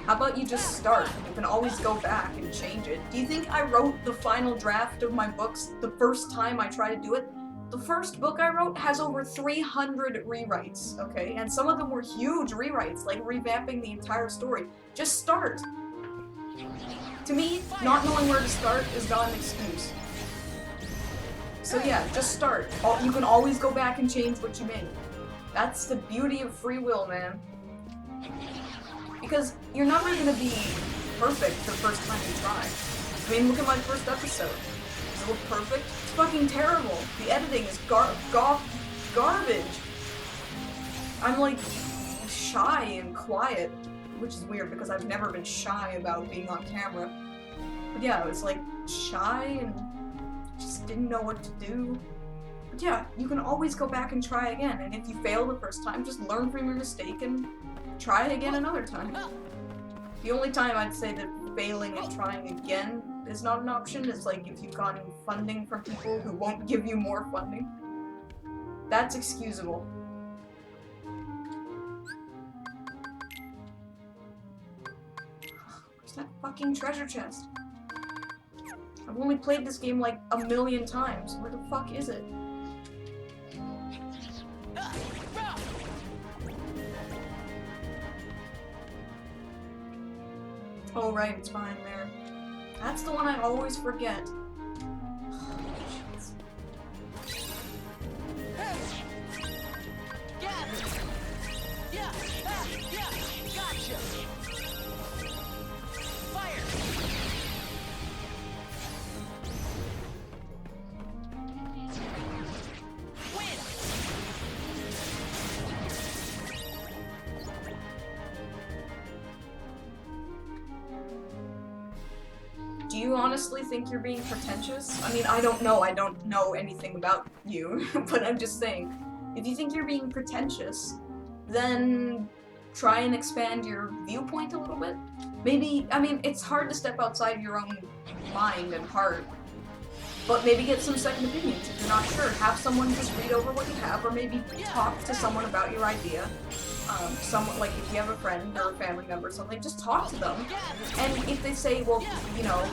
S2: How about you just start? You can always go back and change it. Do you think I wrote the final draft of my books the first time I tried to do it? The first book I wrote has over 300 rewrites, okay? And some of them were huge rewrites, like revamping the entire story. Just start. To me, not knowing where to start is not an excuse. So yeah, just start. You can always go back and change what you made. That's the beauty of free will, man. Because you're never gonna be perfect the first time you try. I mean, look at my first episode. Does it look perfect? It's fucking terrible. The editing is garbage. I'm like shy and quiet, which is weird because I've never been shy about being on camera. But yeah, I was like shy and just didn't know what to do. But yeah, you can always go back and try again. And if you fail the first time, just learn from your mistake and try again another time. The only time I'd say that failing and trying again is not an option is like if you've gotten funding from people who won't give you more funding. That's excusable. Where's that fucking treasure chest? I've only played this game like 1,000,000 times. Where the fuck is it? Oh right, it's behind there. That's the one I always forget. you honestly think you're being pretentious? I mean, I don't know anything about you, but I'm just saying, if you think you're being pretentious, then try and expand your viewpoint a little bit. Maybe, I mean, it's hard to step outside your own mind and heart, but maybe get some second opinions if you're not sure. Have someone just read over what you have, or maybe talk to someone about your idea. Someone, like if you have a friend or a family member or something, just talk to them. And if they say, well, you know,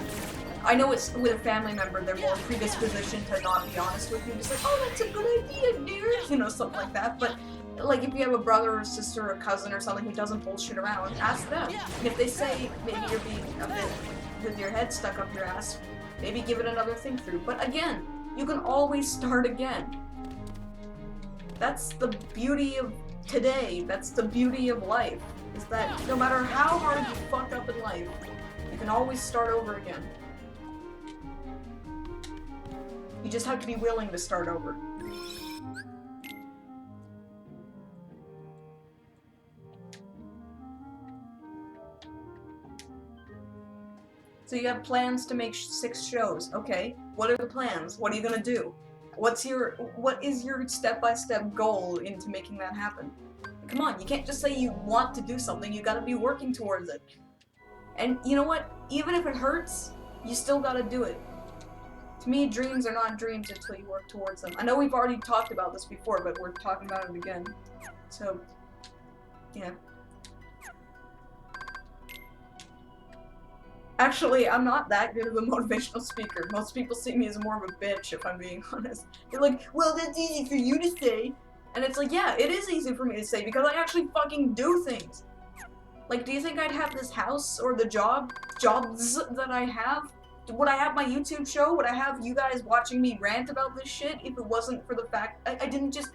S2: I know it's with a family member, they're more predispositioned to not be honest with you, just like, oh, that's a good idea, dude, you know, something like that. But like if you have a brother or sister or a cousin or something who doesn't bullshit around, ask them. And if they say maybe you're being a bit with your head stuck up your ass, maybe give it another think through. But again, you can always start again. That's the beauty of today. That's the beauty of life, is that no matter how hard you fuck up in life, you can always start over again. You just have to be willing to start over. So you have plans to make 6 shows. Okay, what are the plans? What are you gonna do? What is your step-by-step goal into making that happen? Come on, you can't just say you want to do something, you gotta be working towards it. And you know what? Even if it hurts, you still gotta do it. To me, dreams are not dreams until you work towards them. I know we've already talked about this before, but we're talking about it again. So, yeah. Actually, I'm not that good of a motivational speaker. Most people see me as more of a bitch, if I'm being honest. They're like, well, that's easy for you to say. And it's like, yeah, it is easy for me to say, because I actually fucking do things. Like, do you think I'd have this house, or the jobs that I have? Would I have my YouTube show? Would I have you guys watching me rant about this shit if it wasn't for the fact I didn't just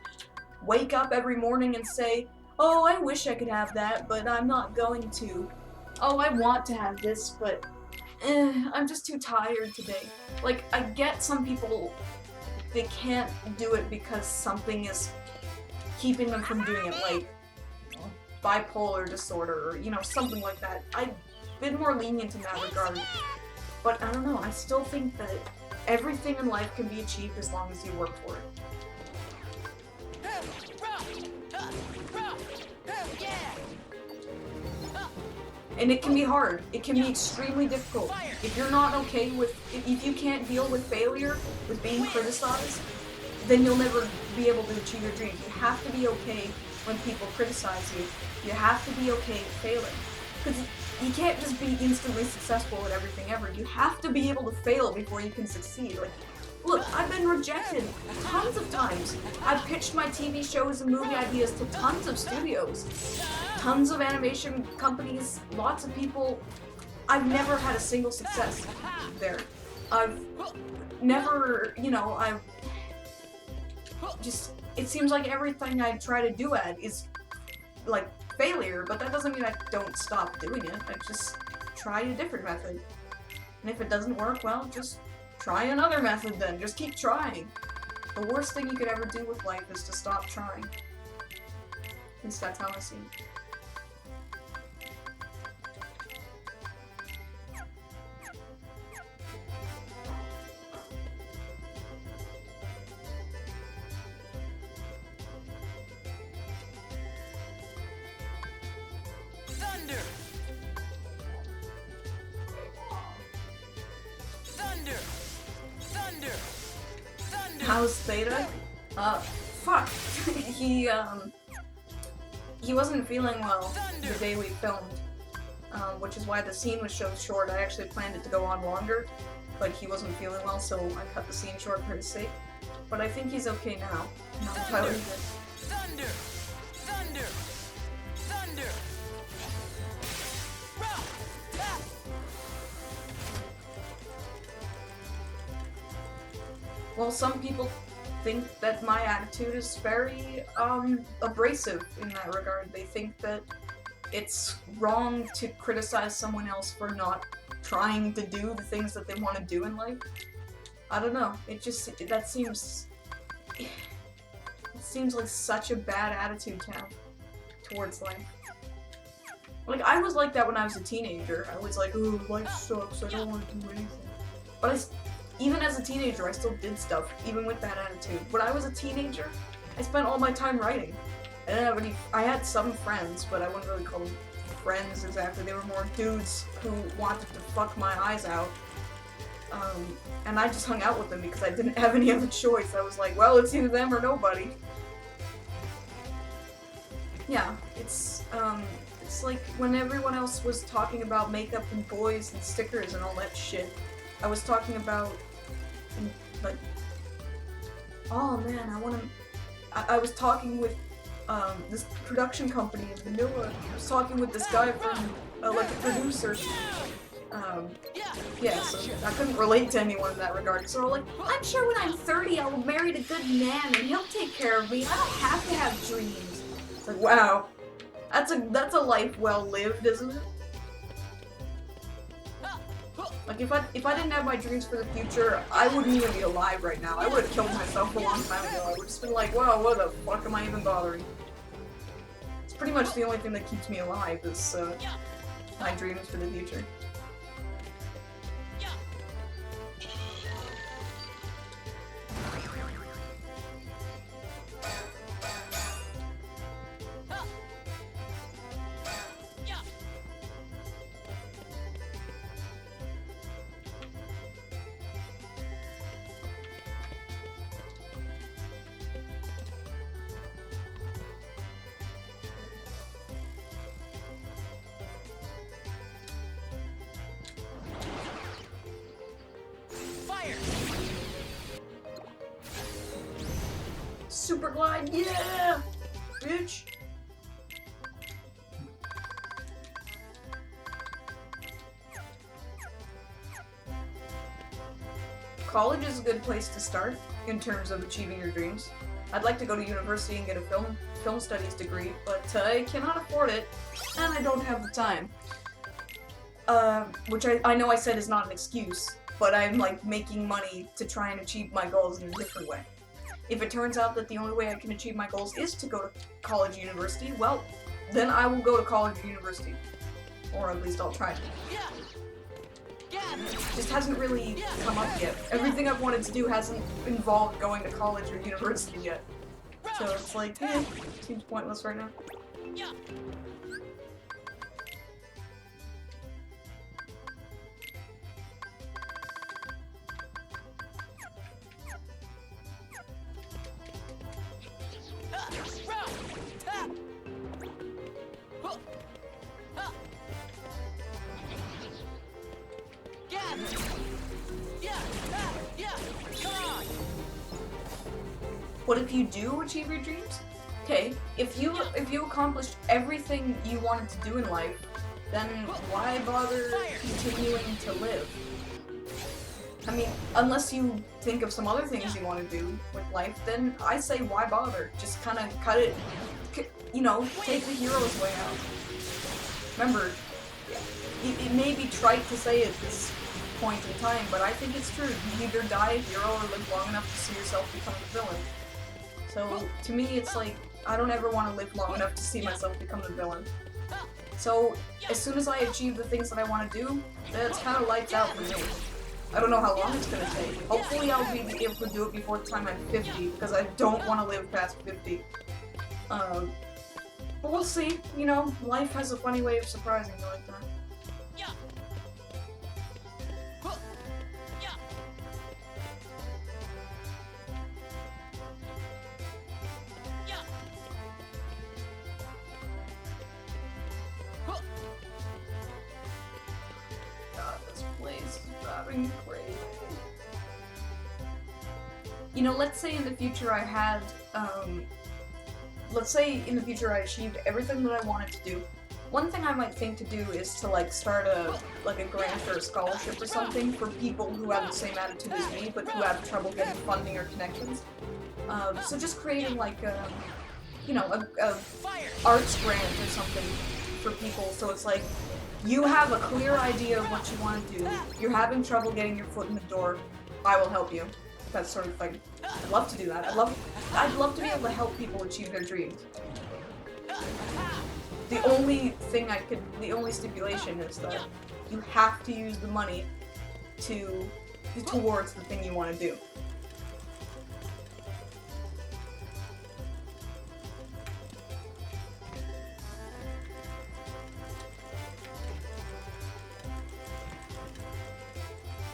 S2: wake up every morning and say, oh, I wish I could have that, but I'm not going to. Oh, I want to have this, but I'm just too tired today. Like, I get some people, they can't do it because something is keeping them from doing it, like bipolar disorder, or, you know, something like that. I've been more lenient in that regard. But I don't know, I still think that everything in life can be achieved as long as you work for it. And it can be hard. It can be extremely difficult. If you're not okay with, if you can't deal with failure, with being criticized, then you'll never be able to achieve your dreams. You have to be okay when people criticize you. You have to be okay failing. Because you can't just be instantly successful at everything ever. You have to be able to fail before you can succeed. Like, look, I've been rejected tons of times. I've pitched my TV shows and movie ideas to tons of studios, tons of animation companies, lots of people. I've never had a single success there. I've never, you know, it seems like everything I try to do at is, like, failure, but that doesn't mean I don't stop doing it. I just try a different method. And if it doesn't work, well, just try another method then. Just keep trying. The worst thing you could ever do with life is to stop trying. At least that's how I see it. How's Theta? Fuck. He wasn't feeling well the day we filmed, which is why the scene was so short. I actually planned it to go on longer, but he wasn't feeling well, so I cut the scene short for his sake. But I think he's okay now. Not entirely good.
S11: Thunder! Thunder! Thunder!
S2: Well, some people think that my attitude is very, abrasive in that regard. They think that it's wrong to criticize someone else for not trying to do the things that they want to do in life. I don't know. It seems like such a bad attitude to have towards life. Like, I was like that when I was a teenager. I was like, ooh, life sucks, I don't want to do anything. But even as a teenager, I still did stuff, even with that attitude. When I was a teenager, I spent all my time writing. I had some friends, but I wouldn't really call them friends exactly. They were more dudes who wanted to fuck my eyes out. And I just hung out with them because I didn't have any other choice. I was like, well, it's either them or nobody. Yeah, it's like when everyone else was talking about makeup and boys and stickers and all that shit, I was talking about, like, oh man, I was talking with, this production company in Manila. I was talking with this guy from, like, a producer. Yeah, so I couldn't relate to anyone in that regard. So like, I'm sure when I'm 30 I'll marry a good man and he'll take care of me. I don't have to have dreams. It's like, wow. That's a life well lived, isn't it? Like, if I didn't have my dreams for the future, I wouldn't even be alive right now. I would have killed myself a long time ago. I would have just been like, wow, what the fuck am I even bothering? It's pretty much the only thing that keeps me alive is, my dreams for the future. Super glide, yeah! Bitch! College is a good place to start in terms of achieving your dreams. I'd like to go to university and get a film studies degree, but I cannot afford it, and I don't have the time. Which I know I said is not an excuse, but I'm like making money to try and achieve my goals in a different way. If it turns out that the only way I can achieve my goals is to go to college or university, well, then I will go to college or university. Or at least I'll try to. Just hasn't really come up yet. Everything I've wanted to do hasn't involved going to college or university yet. So it's like, seems pointless right now. What if you do achieve your dreams? Okay, if you accomplished everything you wanted to do in life, then why bother continuing to live? I mean, unless you think of some other things you want to do with life, then I say why bother? Just kind of cut it, you know, take the hero's way out. Remember, it may be trite to say at this point in time, but I think it's true. You either die a hero or live long enough to see yourself become a villain. So, to me, it's like, I don't ever want to live long enough to see myself become the villain. So, as soon as I achieve the things that I want to do, that's kind of lights out for me. I don't know how long it's going to take. Hopefully I'll be able to do it before the time I'm 50, because I don't want to live past 50. But we'll see. You know, life has a funny way of surprising you like that. Crazy. You know, let's say in the future I had, let's say in the future I achieved everything that I wanted to do. One thing I might think to do is to like start a grant or a scholarship or something for people who have the same attitude as me but who have trouble getting funding or connections. So just creating like a, you know, a arts grant or something for people, so it's like, you have a clear idea of what you want to do, you're having trouble getting your foot in the door, I will help you. That sort of thing. I'd love to do that. I'd love to be able to help people achieve their dreams. the only stipulation is that you have to use the money towards the thing you want to do.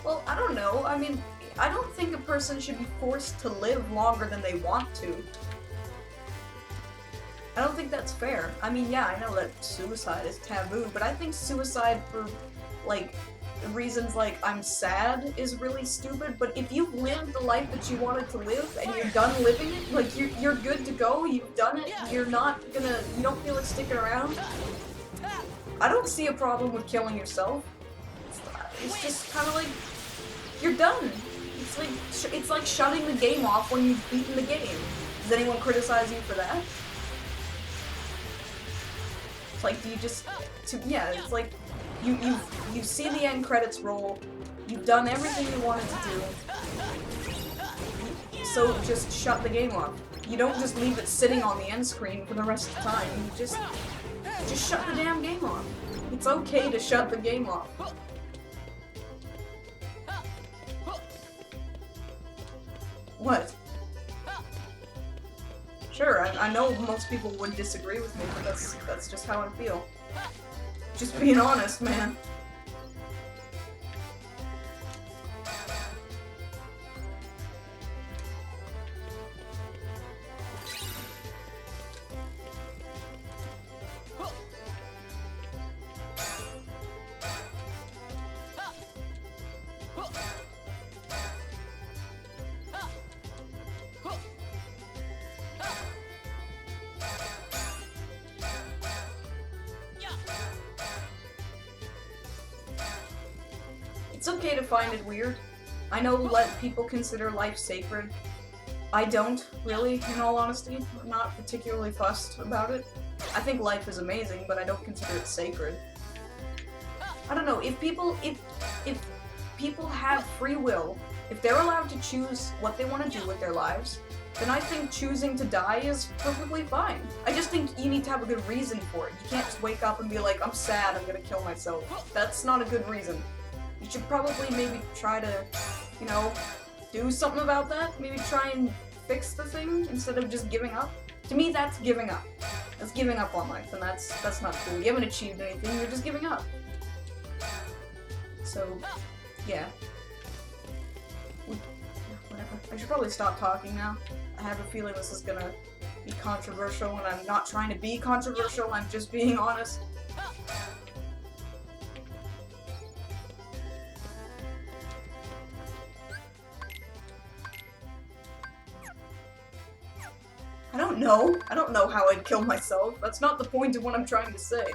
S2: Well, I don't know. I mean, I don't think a person should be forced to live longer than they want to. I don't think that's fair. I mean, yeah, I know that suicide is taboo, but I think suicide for, like, reasons like I'm sad is really stupid, but if you've lived the life that you wanted to live and you're done living it, like, you're good to go, you've done it, you don't feel like sticking around, I don't see a problem with killing yourself. It's just kind of like, you're done. It's like shutting the game off when you've beaten the game. Does anyone criticize you for that? It's like, do you just, it's like, you see the end credits roll, you've done everything you wanted to do, so just shut the game off. You don't just leave it sitting on the end screen for the rest of the time, you just shut the damn game off. It's okay to shut the game off. What? Sure, I know most people would disagree with me, but that's just how I feel. Just being honest, man. It's okay to find it weird. I know people consider life sacred. I don't, really, in all honesty. I'm not particularly fussed about it. I think life is amazing, but I don't consider it sacred. I don't know, if people have free will, if they're allowed to choose what they want to do with their lives, then I think choosing to die is perfectly fine. I just think you need to have a good reason for it. You can't just wake up and be like, I'm sad, I'm gonna kill myself. That's not a good reason. You should probably maybe try to, you know, do something about that. Maybe try and fix the thing instead of just giving up. To me, that's giving up. That's giving up on life, and that's not cool. You haven't achieved anything, you're just giving up. So, yeah. Whatever. I should probably stop talking now. I have a feeling this is gonna be controversial, and I'm not trying to be controversial, I'm just being honest. I don't know how I'd kill myself. That's not the point of what I'm trying to say.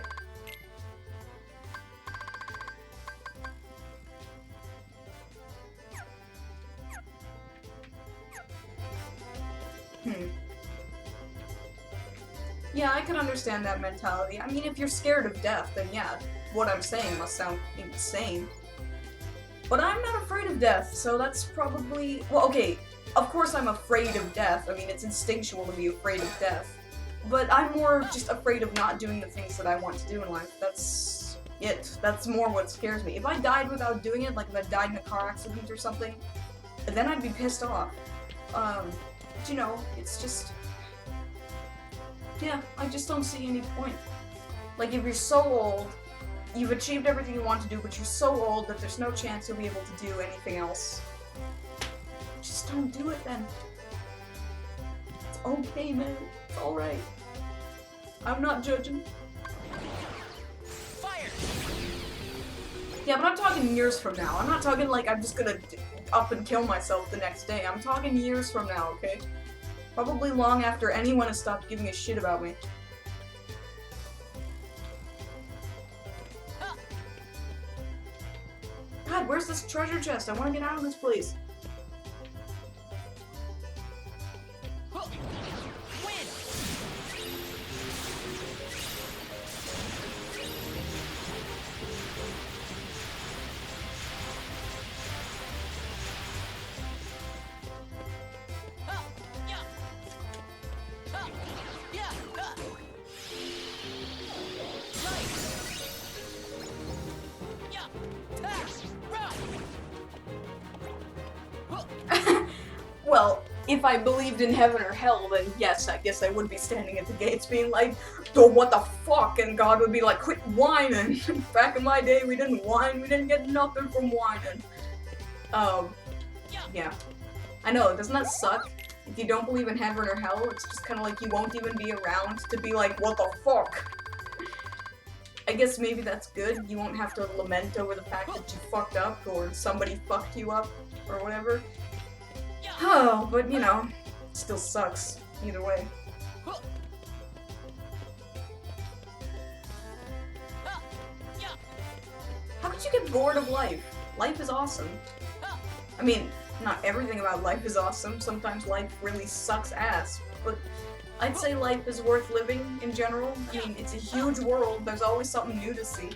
S2: Yeah, I can understand that mentality. I mean, if you're scared of death, then yeah, what I'm saying must sound insane. But I'm not afraid of death, so that's probably... Well, okay, of course I'm afraid of death. I mean, it's instinctual to be afraid of death. But I'm more just afraid of not doing the things that I want to do in life. That's it. That's more what scares me. If I died without doing it, like if I died in a car accident or something, then I'd be pissed off. But you know, it's just... Yeah, I just don't see any point. Like, if you're so old, you've achieved everything you want to do, but you're so old that there's no chance you'll be able to do anything else. Just don't do it then. It's okay, man. It's alright. I'm not judging.
S11: Fire!
S2: Yeah, but I'm talking years from now. I'm not talking like I'm just gonna up and kill myself the next day. I'm talking years from now, okay? Probably long after anyone has stopped giving a shit about me. God, where's this treasure chest? I want to get out of this place. if I believed in heaven or hell, then yes, I guess I would be standing at the gates being like, "Oh, what the fuck?" And God would be like, "Quit whining." Back in my day, we didn't whine. We didn't get nothing from whining. Yeah. I know, doesn't that suck? If you don't believe in heaven or hell, it's just kind of like you won't even be around to be like, "What the fuck?" I guess maybe that's good. You won't have to lament over the fact that you fucked up or somebody fucked you up or whatever. Oh, but you know, it still sucks either way. How could you get bored of life? Life is awesome. I mean, not everything about life is awesome. Sometimes life really sucks ass, but I'd say life is worth living in general. I mean, it's a huge world. There's always something new to see.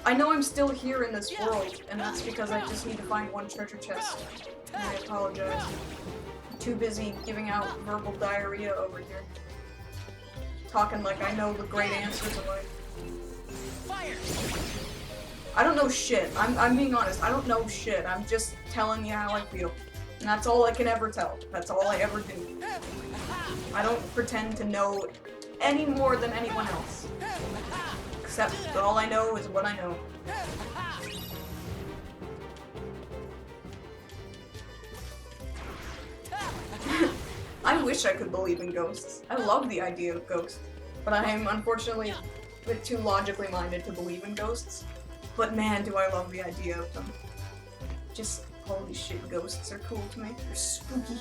S2: I know I'm still here in this world, and that's because I just need to find one treasure chest. And I apologize. I'm too busy giving out verbal diarrhea over here. Talking like I know the great answers in life.
S11: Fire!
S2: I don't know shit. I'm being honest. I don't know shit. I'm just telling you how I feel. And that's all I can ever tell. That's all I ever do. I don't pretend to know any more than anyone else. Except that all I know is what I know. I wish I could believe in ghosts. I love the idea of ghosts. But I am unfortunately a bit too logically minded to believe in ghosts. But man, do I love the idea of them. Just, holy shit, ghosts are cool to me. They're spooky.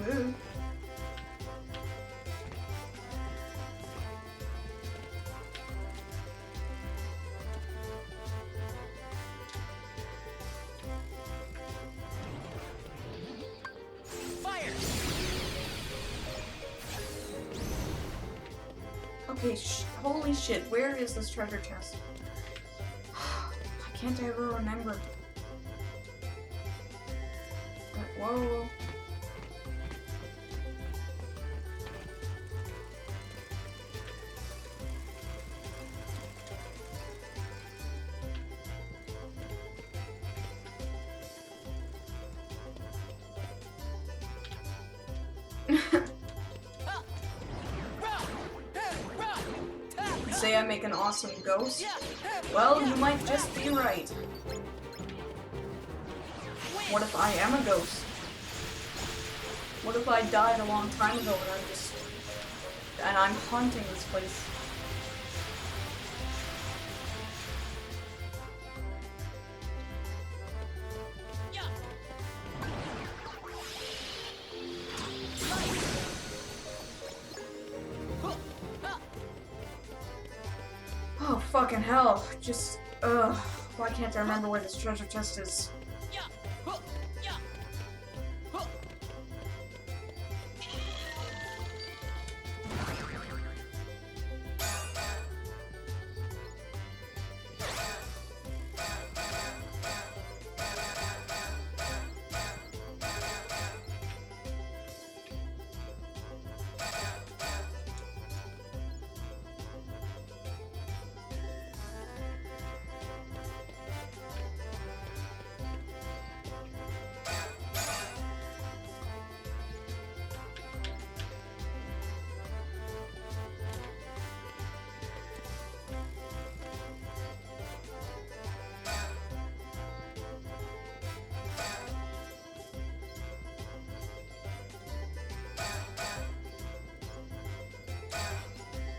S2: Woo. Okay, holy shit, where is this treasure chest? I can't ever remember. Whoa. Say I make an awesome ghost? Well, you might just be right. What if I am a ghost? What if I died a long time ago and I'm haunting this place? Oh, fucking hell. Just, why can't I remember where this treasure chest is?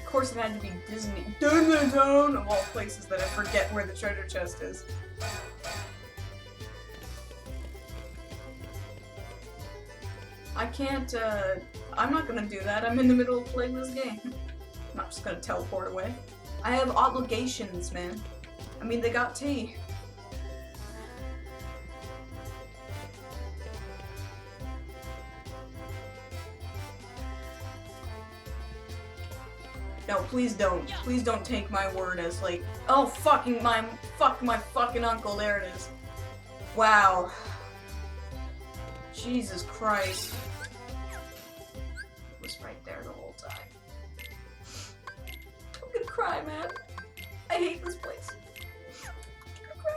S2: Of course it had to be Disney Town of all places that I forget where the treasure chest is. I can't, I'm not gonna do that. I'm in the middle of playing this game. I'm not just gonna teleport away. I have obligations, man. I mean, they got tea. No, please don't. Please don't take my word as like, oh fuck my fucking uncle, there it is. Wow. Jesus Christ. It was right there the whole time. I'm gonna cry, man. I hate this place. I'm gonna cry.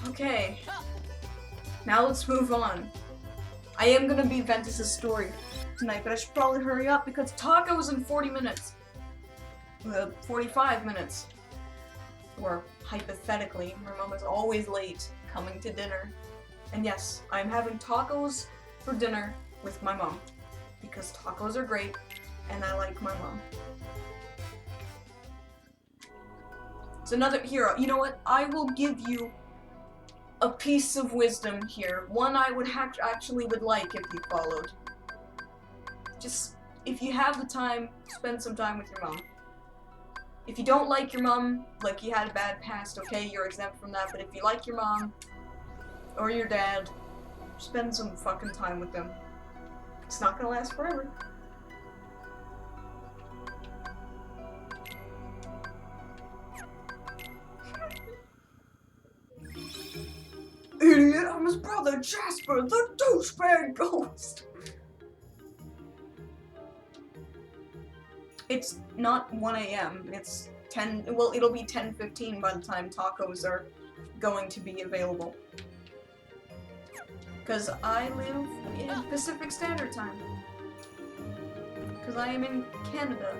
S2: Okay. Now let's move on. I am gonna be Ventus's story tonight, but I should probably hurry up because taco's in 40 minutes. 45 minutes. Or hypothetically, my mom is always late coming to dinner. And yes, I'm having tacos for dinner with my mom. Because tacos are great, and I like my mom. It's another hero. You know what? I will give you a piece of wisdom here. One I would actually would like if you followed. Just, if you have the time, spend some time with your mom. If you don't like your mom, like you had a bad past, okay, you're exempt from that, but if you like your mom, or your dad, spend some fucking time with them. It's not gonna last forever. Idiot, I'm his brother, Jasper, the douchebag ghost! It's not 1 a.m., it's 10, well, it'll be 10:15 by the time tacos are going to be available. Because I live in Pacific Standard Time. Because I am in Canada.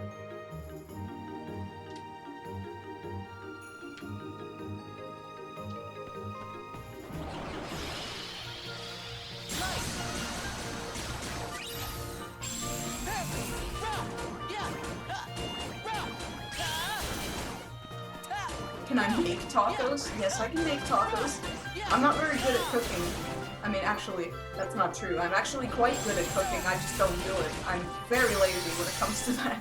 S2: Can I make tacos? Yes, I can make tacos. I'm not very good at cooking. I mean, actually, that's not true. I'm actually quite good at cooking, I just don't do it. I'm very lazy when it comes to that.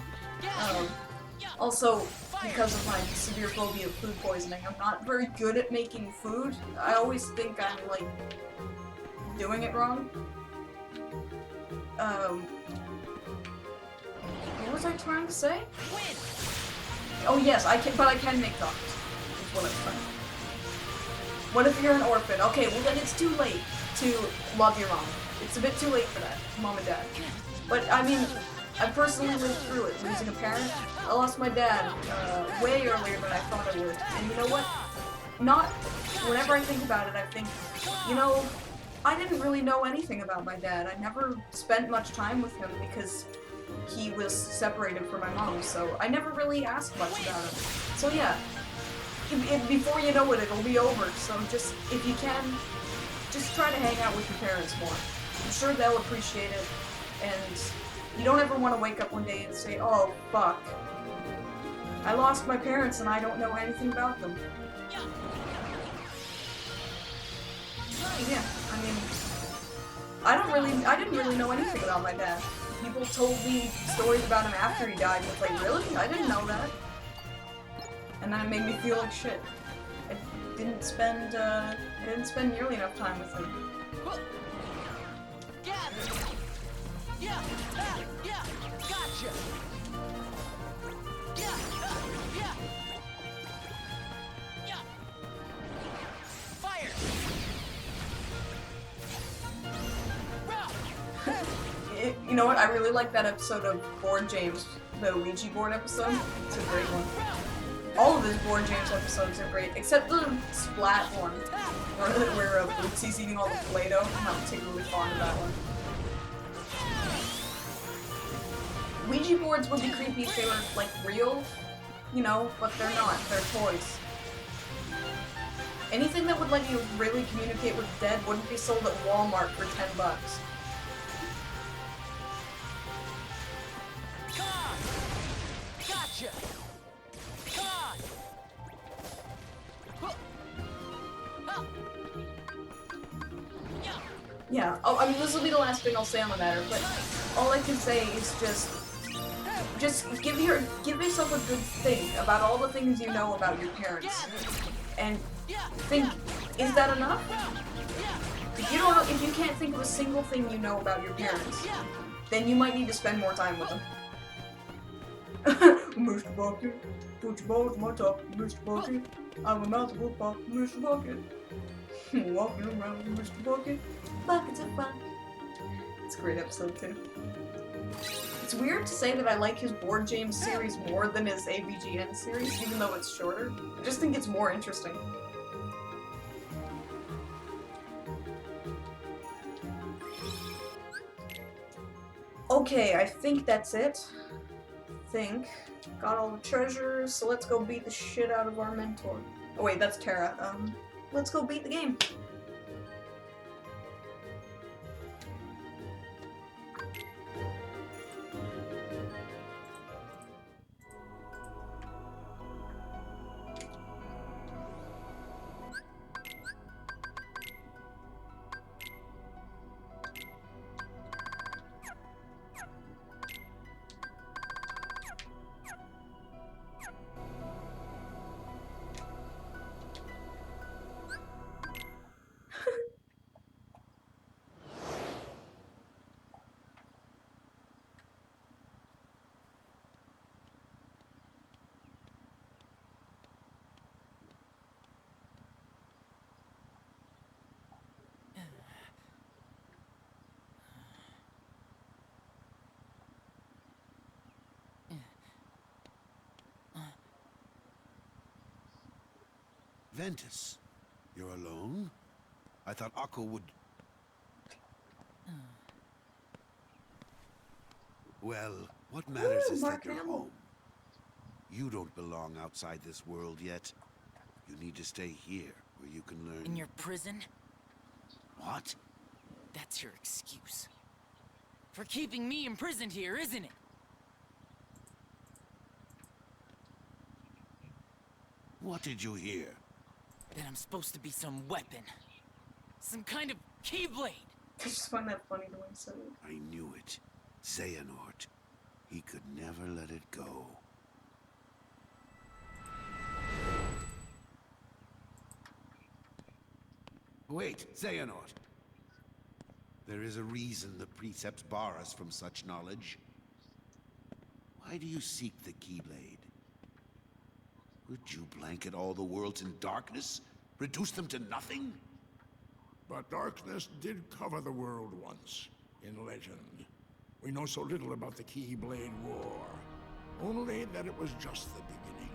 S2: Also, because of my severe phobia of food poisoning, I'm not very good at making food. I always think I'm, like, doing it wrong. What was I trying to say? Oh yes, I can, but I can make tacos. Is what I'm trying. What if you're an orphan? Okay, well then it's too late to love your mom. It's a bit too late for that, mom and dad. But I mean, I personally lived through it, losing a parent. I lost my dad way earlier than I thought I would. And you know what? Whenever I think about it, I think, you know, I didn't really know anything about my dad. I never spent much time with him because he was separated from my mom, so I never really asked much about him. So yeah, before you know it, it'll be over. So just, if you can, just try to hang out with your parents more. I'm sure they'll appreciate it, and you don't ever want to wake up one day and say, oh, fuck. I lost my parents and I don't know anything about them. Yeah, I mean, I didn't really know anything about my dad. People told me stories about him after he died, and it's like, really? I didn't know that. And then it made me feel like shit. I didn't spend nearly enough time with him.
S7: Yeah, gotcha. Yeah. Fire.
S2: You know what? I really like that episode of Board James, the Ouija board episode. It's a great one. All of his Board James episodes are great, except the Splat one, where Bootsy's eating all the Play-Doh. I'm not particularly fond of that one. Ouija boards would be creepy if they were, like, real, you know, but they're not. They're toys. Anything that would let you really communicate with the dead wouldn't be sold at Walmart for $10.
S7: Gotcha.
S2: Yeah, oh, I mean, this will be the last thing I'll say on the matter, but all I can say is just give yourself a good think about all the things you know about your parents, and think, is that enough? If you can't think of a single thing you know about your parents, then you might need to spend more time with them. Mr. Bucket, put your balls in my top, Mr. Bucket. I'm a mouthful pop, Mr. Bucket. Walking around with Mr. Bucket. Buckets of fun. It's a great episode too. It's weird to say that I like his board game series more than his AVGN series, even though it's shorter. I just think it's more interesting. Okay, I think that's it. Got all the treasures, so let's go beat the shit out of our mentor. Oh wait, that's Terra. Let's go beat the game.
S10: Ventus, you're alone? I thought Akko would... Well, what matters is that you're home. You don't belong outside this world yet. You need to stay here, where you can learn...
S8: In your prison?
S10: What?
S8: That's your excuse. For keeping me imprisoned here, isn't it?
S10: What did you hear?
S8: That I'm supposed to be some weapon. Some kind of keyblade.
S2: I just find that funny the way he said it.
S10: I knew it. Xehanort. He could never let it go. Wait, Xehanort. There is a reason the precepts bar us from such knowledge. Why do you seek the Keyblade? Would you blanket all the worlds in darkness? Reduce them to nothing?
S12: But darkness did cover the world once, in legend. We know so little about the Keyblade War. Only that it was just the beginning.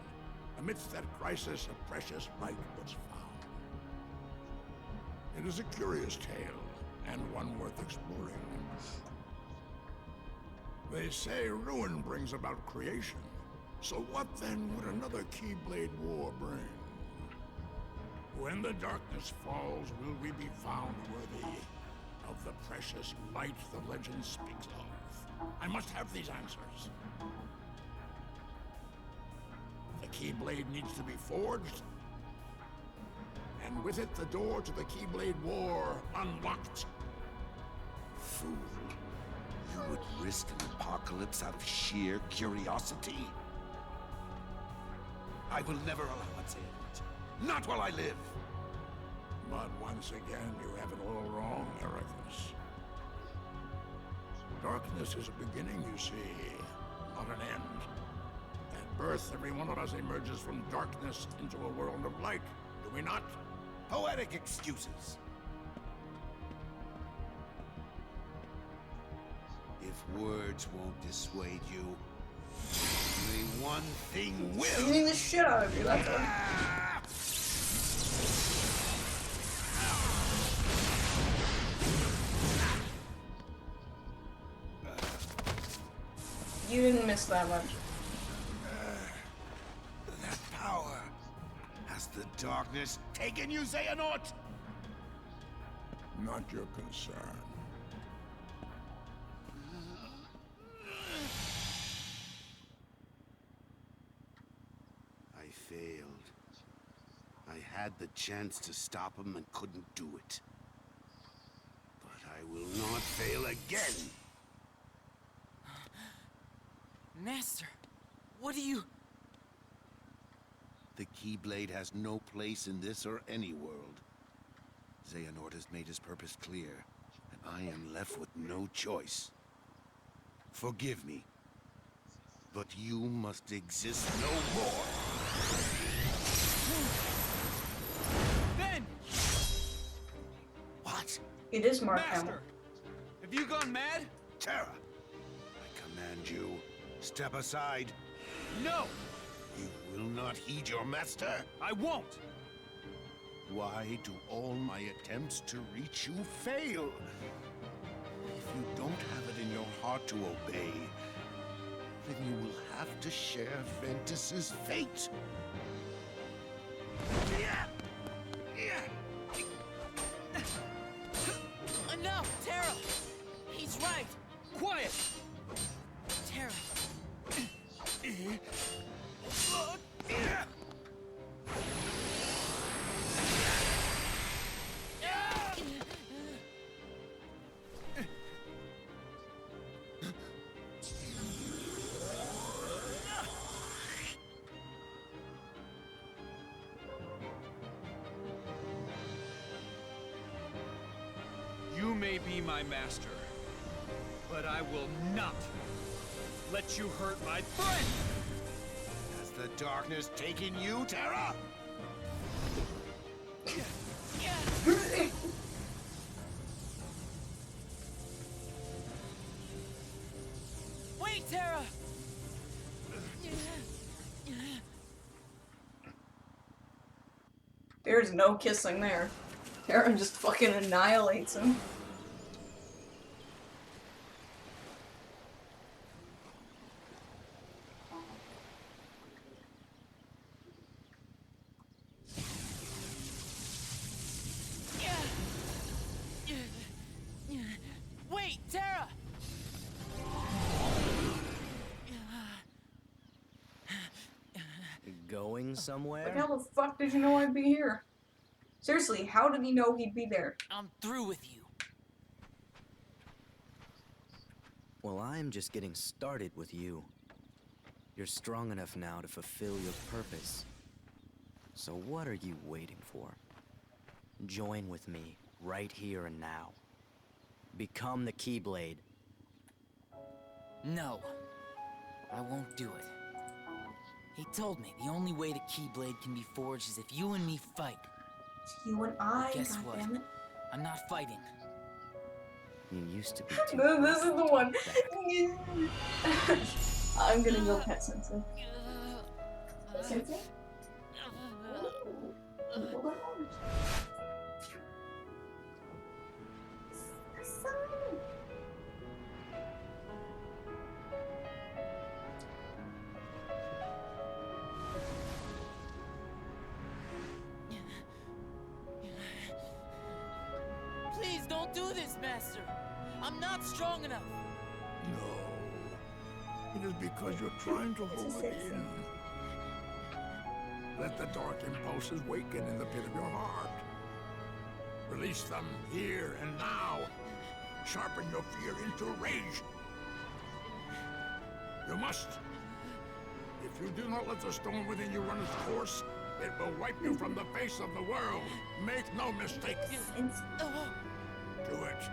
S12: Amidst that crisis, a precious light was found. It is a curious tale, and one worth exploring. They say ruin brings about creation. So what then would another Keyblade War bring? When the darkness falls, will we be found worthy of the precious light the legend speaks of? I must have these answers. The Keyblade needs to be forged, and with it the door to the Keyblade War unlocked.
S10: Fool. You would risk an apocalypse out of sheer curiosity? I will never allow it, Xehanort. Not while I live!
S12: But once again, you have it all wrong, Ericus. Darkness is a beginning, you see, not an end. At birth, every one of us emerges from darkness into a world of light, do we not?
S10: Poetic excuses. If words won't dissuade you, only one thing will!
S2: Beating the shit out of you, that's all. You didn't miss that much.
S10: That power. Has the darkness taken you, Xehanort?
S12: Not your concern.
S10: I failed. I had the chance to stop him and couldn't do it. But I will not fail again!
S8: Master, what do you...
S10: The Keyblade has no place in this or any world. Xehanort has made his purpose clear, and I am left with no choice. Forgive me, but you must exist no more!
S11: Ben!
S10: What?
S2: It is Mark
S11: Master!
S2: Hamill.
S11: Have you gone mad?
S10: Terra! I command
S9: command you. Step aside.
S11: No!
S9: You will not heed your master?
S11: I won't!
S9: Why do all my attempts to reach you fail? If you don't have it in your heart to obey, then you will have to share Ventus's fate.
S8: Enough, Terra! He's right!
S11: Quiet!
S8: Terra!
S11: You may be my master, but I will not let you hurt my friend!
S9: Has the darkness taken you, Terra?
S8: Wait, Terra!
S2: There's no kissing there. Terra just fucking annihilates him.
S8: Wait, Terra!
S13: Going somewhere?
S2: Like, how the fuck did you know I'd be here? Seriously, how did he know he'd be there?
S8: I'm through with you.
S13: Well, I'm just getting started with you. You're strong enough now to fulfill your purpose. So what are you waiting for? Join with me, right here and now. Become the Keyblade.
S8: No. I won't do it. He told me the only way the Keyblade can be forged is if you and me fight.
S2: It's you and I,
S8: Guess what?
S2: goddammit.
S8: I'm not fighting.
S13: You used to be too
S2: This is the one.
S13: back.
S2: I'm gonna go pet Sensei. Sensei? Hold on.
S8: Please don't do this, Master. I'm not strong enough.
S12: No. It is because you're trying to hold it in. Let the dark impulses waken in the pit of your heart. Release them here and now. Sharpen your fear into rage. You must. If you do not let the stone within you run its course, it will wipe you from the face of the world. Make no mistake. Do it.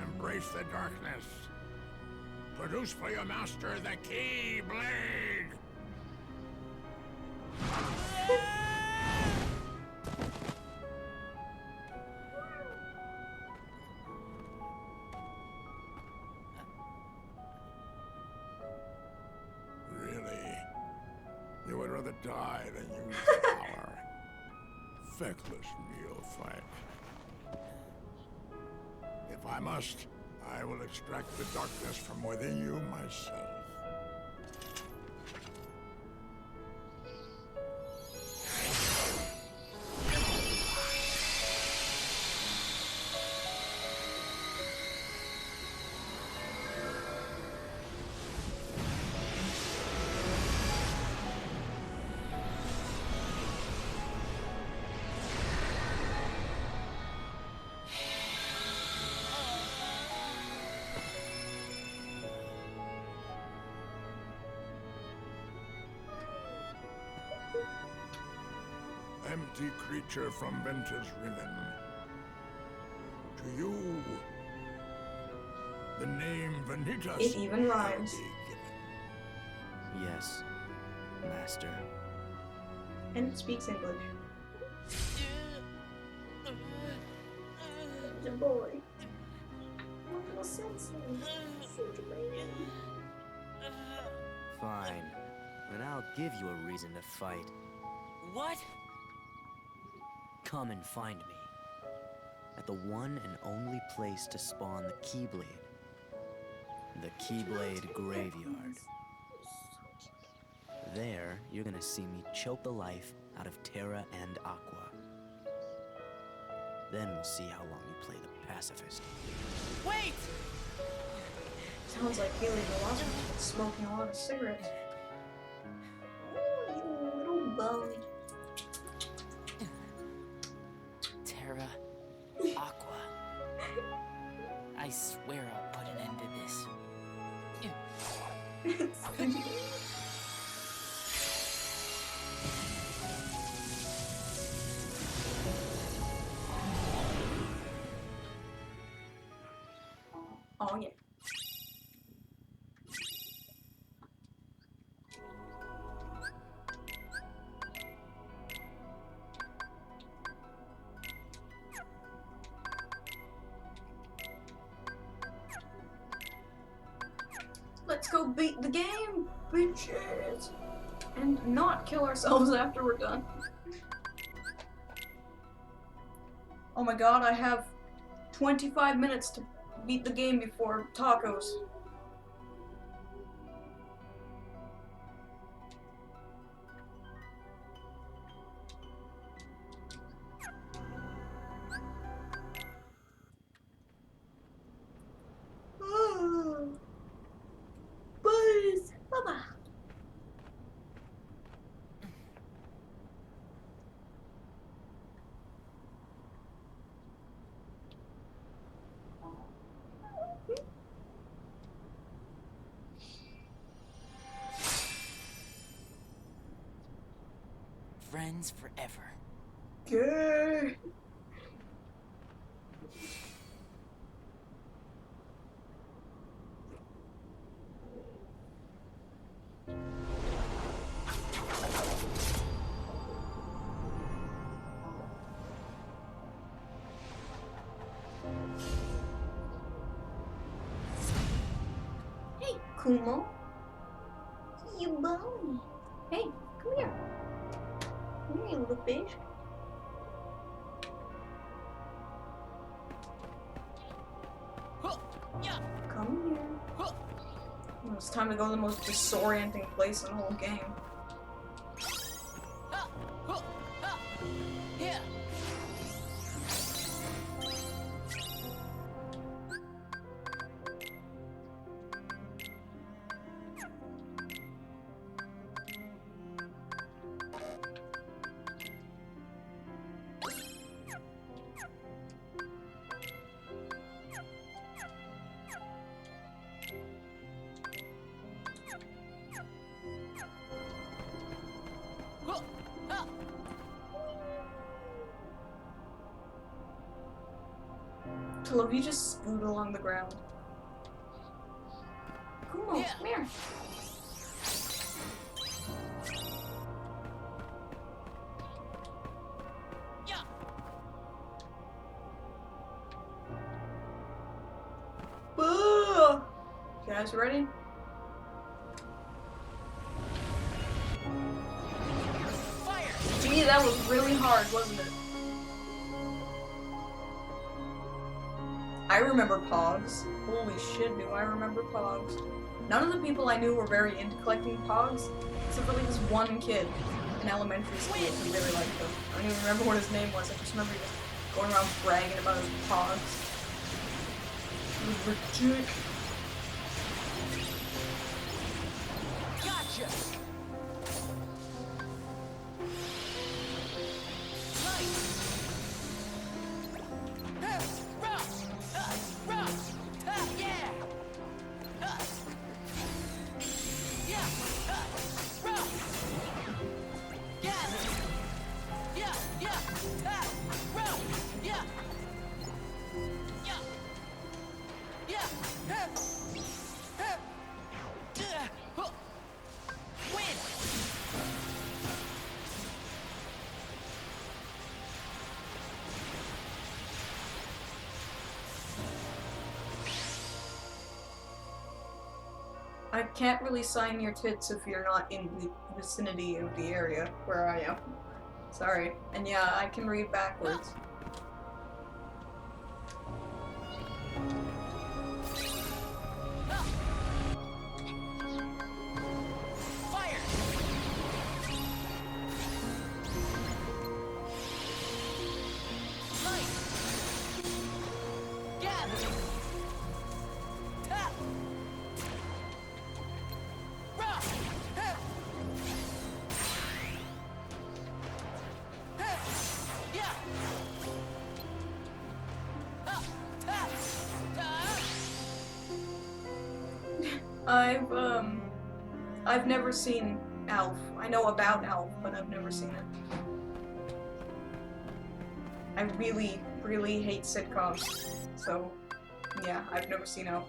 S12: Embrace the darkness. Produce for your master the Keyblade. Really? You would rather die than use the power. Feckless neophyte. If I must, I will extract the darkness from within you myself. Empty creature from Ventus Riven. To you, the name Vanitas
S2: It even rhymes.
S12: shall be given.
S13: Yes, Master.
S2: And it speaks English. Good boy. Sensei. Such a baby.
S13: Fine. Then I'll give you a reason to fight.
S8: What?
S13: Come and find me. At the one and only place to spawn the Keyblade. The Keyblade Graveyard. There, you're gonna see me choke the life out of Terra and Aqua. Then we'll see how long you play the pacifist.
S8: Wait!
S2: Sounds like Haley Velocity smoking a lot of cigarettes. Ooh, you little bum.
S8: Terra, Aqua. I swear I'll put an end to this.
S2: Oh yeah. Let's go beat the game, bitches! And not kill ourselves after we're done. Oh my god, I have 25 minutes to beat the game before tacos. Buzz! Baba!
S8: Friends forever.
S2: Gay! Hey, Kumo. You bone. Hey, come here. Come here, little fish. Come here. It's time to go to the most disorienting place in the whole game. Till you just scoot along the ground. Kumo, come here. Boo! You guys ready?
S8: Fire!
S2: Gee, that was really hard, wasn't it? I remember Pogs. Holy shit, do I remember Pogs. None of the people I knew were very into collecting Pogs, except for like this one kid in elementary school who really liked them. I don't even remember what his name was, I just remember he was going around bragging about his Pogs. It was ridiculous.
S8: Gotcha!
S2: I can't really sign your tits if you're not in the vicinity of the area where I am. Sorry. And yeah, I can read backwards. I've never seen Alf. I know about Alf, but I've never seen it. I really, really hate sitcoms. So, yeah, I've never seen Alf.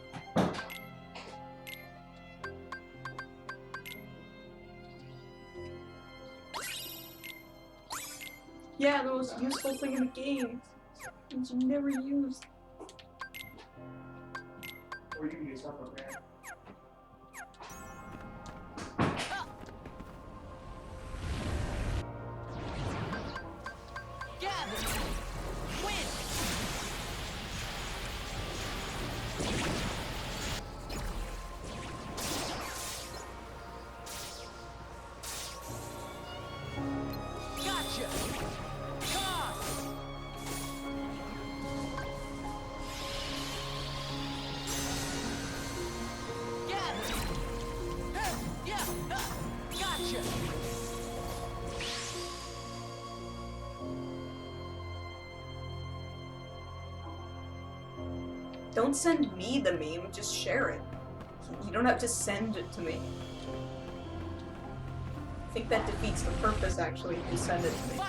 S2: Yeah, the most useful thing in the game. That you never used. Or you can use upper man. Don't send me the meme, just share it. You don't have to send it to me. I think that defeats the purpose, actually, if you send it to me.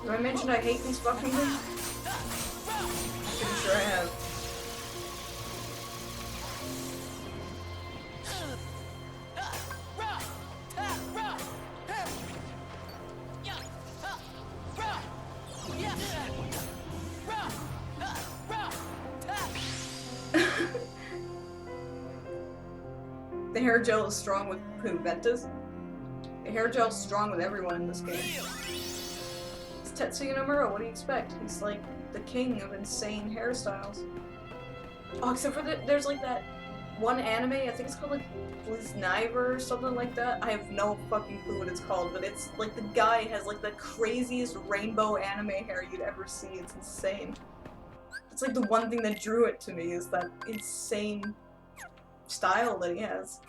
S2: Have I mentioned I hate these fucking things? Pretty sure I have. The hair gel is strong with who? Ventus? The hair gel is strong with everyone in this game. Tetsuya Nomura, what do you expect? He's like the king of insane hairstyles. Oh, except for there's like that one anime, I think it's called like Blizniver or something like that. I have no fucking clue what it's called, but it's like the guy has like the craziest rainbow anime hair you'd ever see. It's insane. It's like the one thing that drew it to me is that insane style that he has.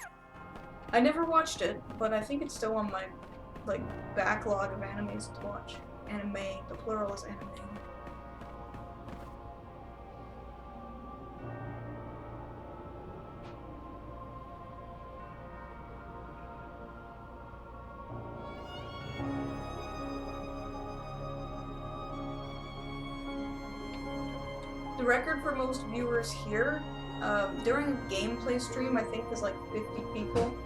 S2: I never watched it, but I think it's still on my like backlog of animes to watch. Anime, the plural is anime. The record for most viewers here, during a gameplay stream, I think is like 50 people.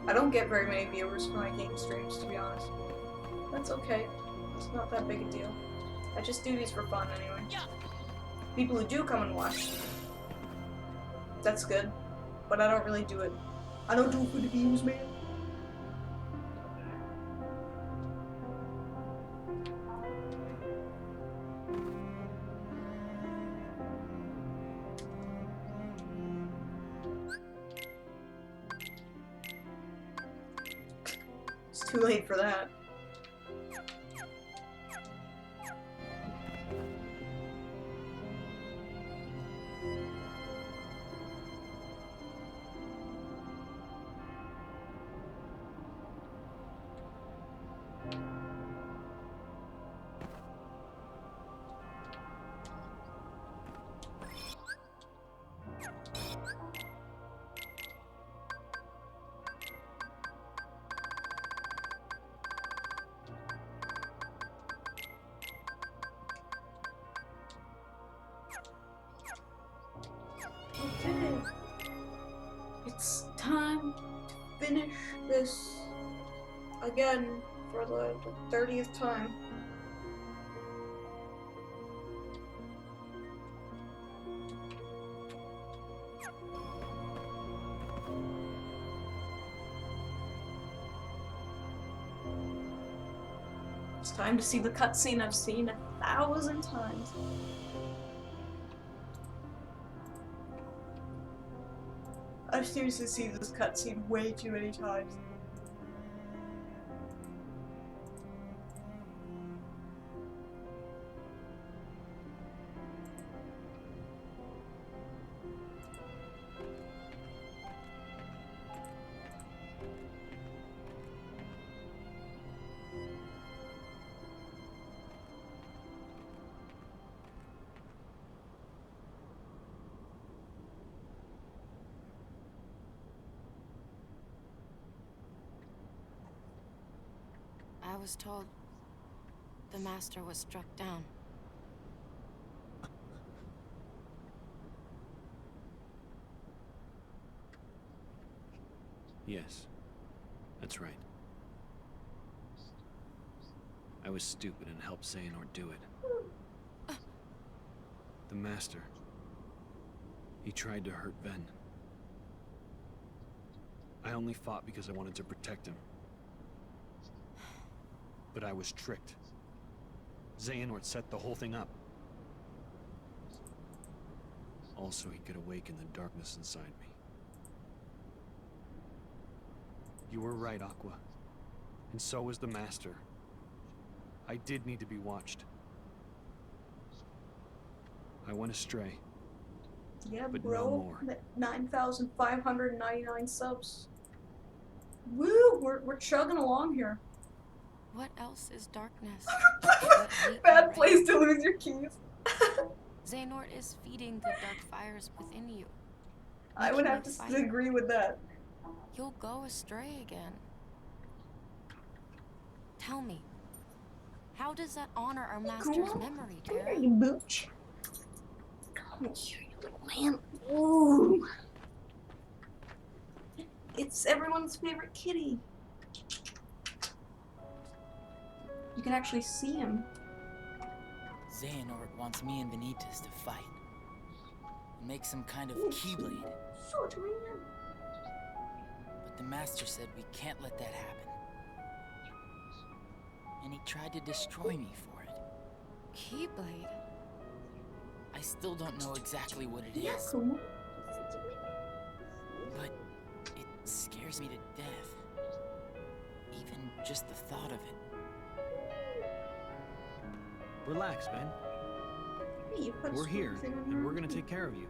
S2: I don't get very many viewers for my game streams, to be honest. That's okay. It's not that big a deal. I just do these for fun anyway. People who do come and watch, that's good. But I don't really do it. I don't do it for the views, man. It's too late for that. Okay. It's time to finish this again for the 30th time. It's time to see the cutscene I've seen 1,000 times. I've seriously seen this cutscene way too many times.
S14: I was told the master was struck down.
S15: Yes, that's right. I was stupid and helped Xehanort do it. The master. He tried to hurt Ven. I only fought because I wanted to protect him. But I was tricked. Xehanort set the whole thing up. Also, he could awaken the darkness inside me. You were right, Aqua. And so was the Master. I did need to be watched. I went astray.
S2: Yeah,
S15: but
S2: bro.
S15: no more.
S2: 9,599 subs. Woo! We're chugging along here.
S14: What else is darkness?
S2: Bad place to lose your keys.
S14: Xehanort is feeding the dark fires within you.
S2: I would have to agree with that.
S14: You'll go astray again. Tell me, how does that honor our master's memory, Tara?
S2: You booch. Come here, you little man. Ooh. It's everyone's favorite kitty. You can actually see him.
S8: Xehanort wants me and Benitez to fight. Make some kind of keyblade.
S2: Short man.
S8: But the master said we can't let that happen. And he tried to destroy me for it.
S14: Keyblade.
S8: I still don't know exactly what it
S2: Yeah,
S8: is,
S2: cool.
S8: but it scares me to death. Even just the thought of it.
S15: Relax, Ben.
S2: Hey, you put
S15: We're here,
S2: something on
S15: and
S2: your-
S15: we're gonna take care of you.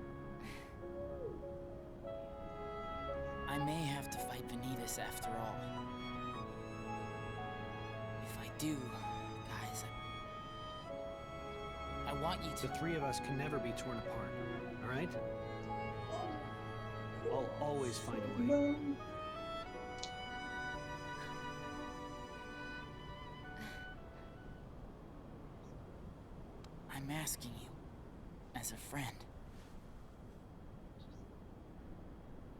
S8: I may have to fight Vanitas after all. If I do, guys, I want you to...
S15: The three of us can never be torn apart, alright? I'll always find a way.
S8: I'm asking you, as a friend.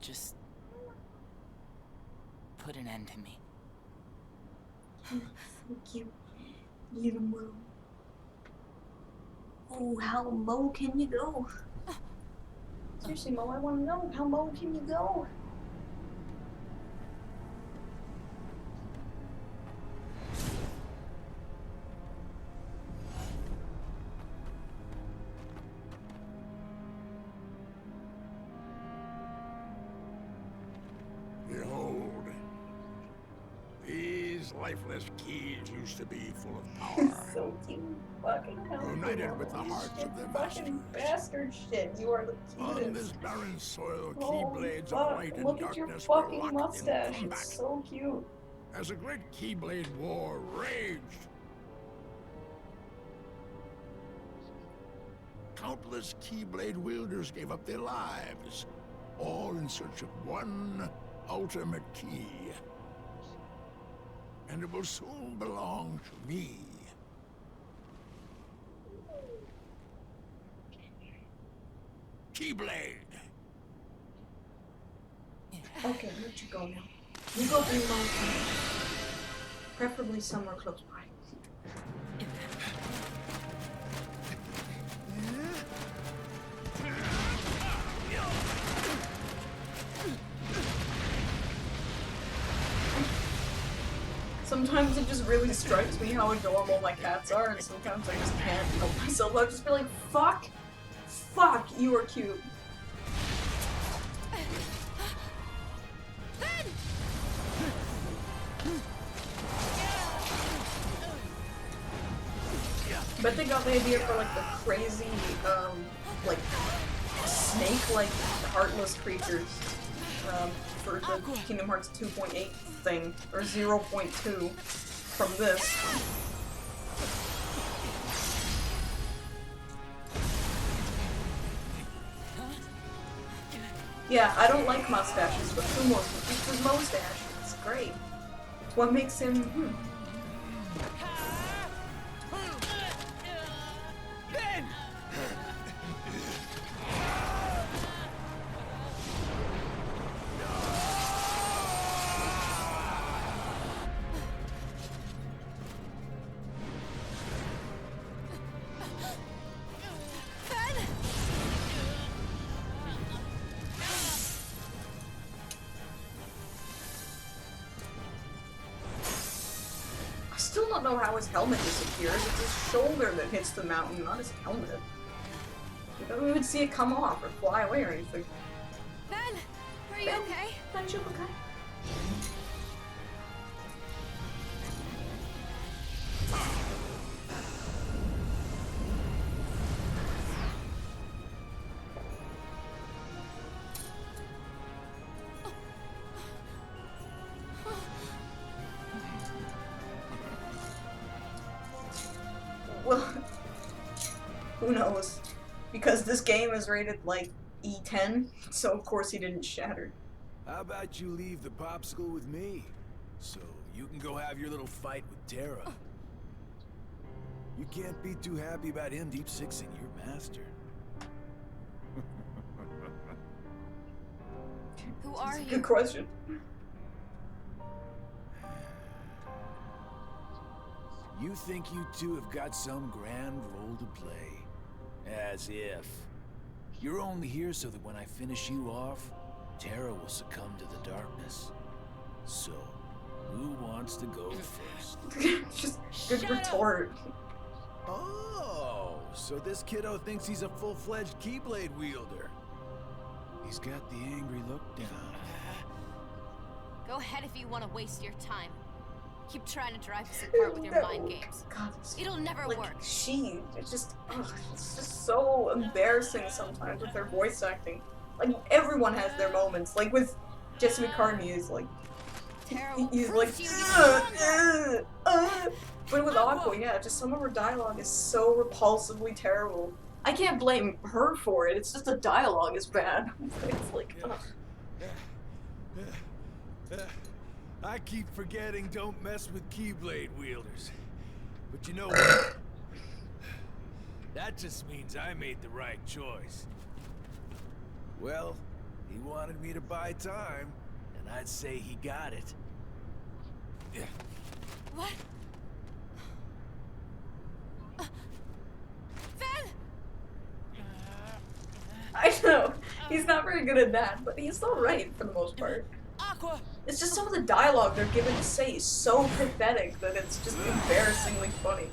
S8: Just... put an end to me.
S2: Thank you, little Mo. Oh, how low can you go? Seriously, Mo, I want to know, how low can you go?
S12: Behold, these lifeless keys used to be full of power.
S2: So cute, fucking hell.
S12: United with the hearts of their
S2: fucking
S12: masters.
S2: bastard shit. You are the
S12: On
S2: cutest.
S12: this barren soil,
S2: Holy
S12: keyblades
S2: fuck,
S12: of light and
S2: look at your
S12: darkness were
S2: fucking
S12: locked
S2: mustache.
S12: in combat.
S2: It's so cute.
S12: As a great Keyblade war raged, countless Keyblade wielders gave up their lives, all in search of one ultimate key. And it will soon belong to me. Keyblade!
S2: Okay, let you go now. You go bring Mo some. Preferably somewhere close by. Sometimes it just really strikes me how adorable my cats are, and sometimes I just can't help myself. I'll just be like, fuck! Fuck, you are cute. Bet they got the idea for like the crazy, like snake-like heartless creatures for the Kingdom Hearts 2.8 thing, or 0.2 from this. Yeah, I don't like mustaches, but Kumo's keeps his mustache. It's great. It's what makes him,
S11: Ben!
S2: I still don't know how his helmet disappears. It's his shoulder that hits the mountain, not his helmet. You don't even see it come off or fly away or anything.
S14: Ben, are you
S2: Ben,
S14: okay?
S2: Ben, you okay? Well, who knows? Because this game is rated like E10, so of course he didn't shatter.
S16: How about you leave the popsicle with me, so you can go have your little fight with Terra? You can't be too happy about him deep sixing your master.
S14: Who are you?
S2: Good question.
S16: You think you two have got some grand role to play? As if. You're only here so that when I finish you off, Terra will succumb to the darkness. So, who wants to go first?
S2: Just good retort.
S16: Oh, so this kiddo thinks he's a full-fledged Keyblade wielder. He's got the angry look down.
S14: Go ahead if you want to waste your time. Keep trying to drive us apart with your mind games.
S2: God,
S14: It'll never
S2: like,
S14: work.
S2: it's just so embarrassing sometimes with their voice acting. Like, everyone has their moments. Like, with Jesse McCartney is like, he's like, but with Aqua, yeah, just some of her dialogue is so repulsively terrible. I can't blame her for it, it's just the dialogue is bad. It's like, ugh.
S16: I keep forgetting don't mess with Keyblade wielders. But you know what? That just means I made the right choice. Well, he wanted me to buy time, and I'd say he got it.
S14: What?
S2: I know, he's not very good at that, but he's alright for the most part.
S14: Aqua.
S2: It's just some of the dialogue they're given to say is so pathetic that it's just embarrassingly funny.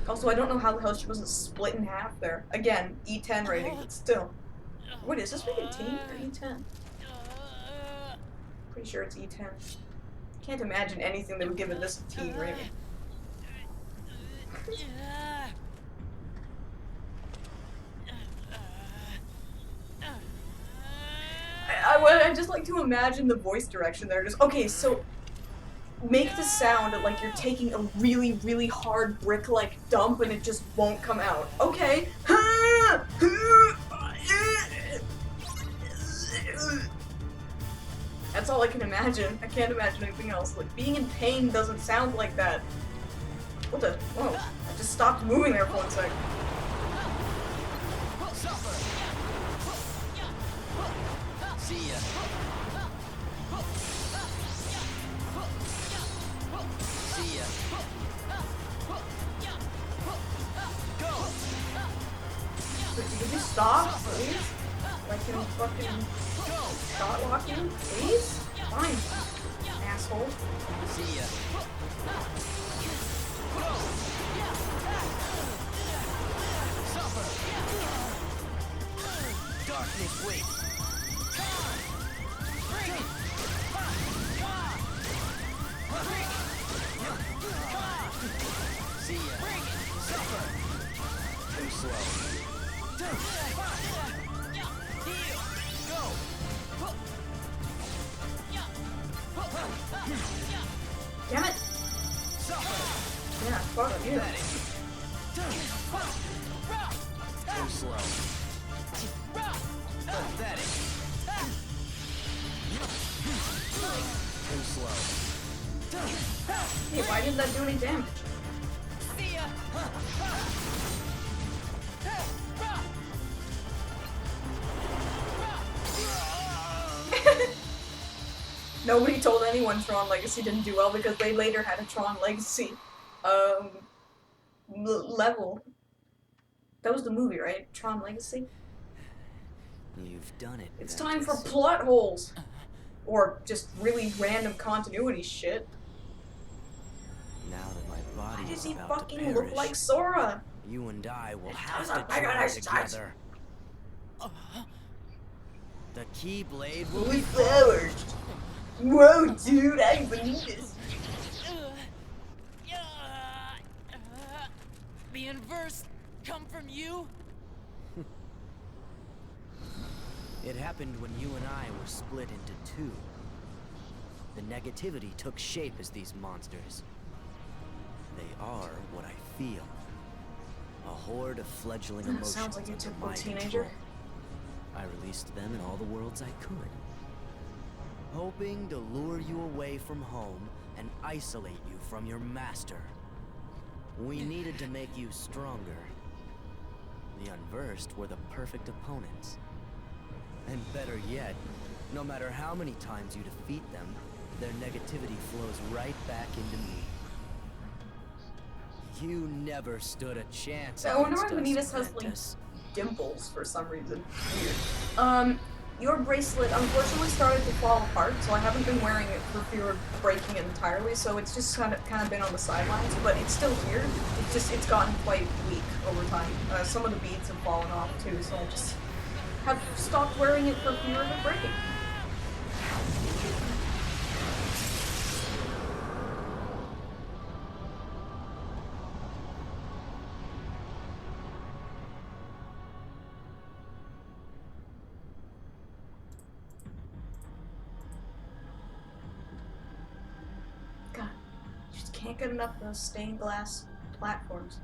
S2: Also, I don't know how the hell she wasn't split in half there. Again, E10 rating, but still. Wait, is this rated T or E10? Pretty sure it's E10. Can't imagine anything that would give it this a T rating. I just like to imagine the voice direction there. Just, okay, so make the sound like you're taking a really, really hard brick-like dump and it just won't come out. Okay. That's all I can imagine. I can't imagine anything else. Like, being in pain doesn't sound like that. What the? Whoa. I just stopped moving there for 1 second.
S8: See ya. See ya. Go.
S2: Could you stop, please? Like you fucking shot walking, please? Fine, asshole.
S8: See ya. Suffer. Darkness waits. Bring it! See ya. Bring it! Suffer! Too slow. Heal! Go!
S2: Damn it!
S8: Suffer!
S2: Yeah, fuck you.
S8: Too slow. Pathetic. Too slow.
S2: Hey, why didn't that do any damage?
S8: See ya.
S2: Nobody told anyone Tron Legacy didn't do well because they later had a Tron Legacy level. That was the movie, right? Tron Legacy?
S13: You've done it.
S2: It's time for plot holes! Or just really random continuity shit.
S13: Now that my body
S2: Why does
S13: is
S2: he
S13: about
S2: fucking
S13: to
S2: look
S13: perish,
S2: like Sora?
S13: you and I will have
S2: doesn't
S13: to
S2: make
S13: join
S2: any sense.
S13: together. The Keyblade will
S2: We
S13: be
S2: forged! Whoa, dude, I didn't believe this.
S8: The inverse come from you?
S13: It happened when you and I were split into two. The negativity took shape as these monsters. They are what I feel. A horde of fledgling emotions
S2: Sounds like a
S13: under
S2: typical
S13: my
S2: teenager.
S13: control. I released them in all the worlds I could, hoping to lure you away from home and isolate you from your master. We needed to make you stronger. The Unversed were the perfect opponents. And better yet, no matter how many times you defeat them, their negativity flows right back into me. You never stood a chance.
S2: I wonder why
S13: against us,
S2: Vanitas has like
S13: Apprentice.
S2: dimples for some reason. Weird. your bracelet unfortunately started to fall apart, so I haven't been wearing it for fear of breaking it entirely, so it's just kind of been on the sidelines, but it's still here. It's gotten quite weak over time. Some of the beads have fallen off too, so I just have stopped wearing it for fear of it breaking. Can't get enough of those stained glass platforms.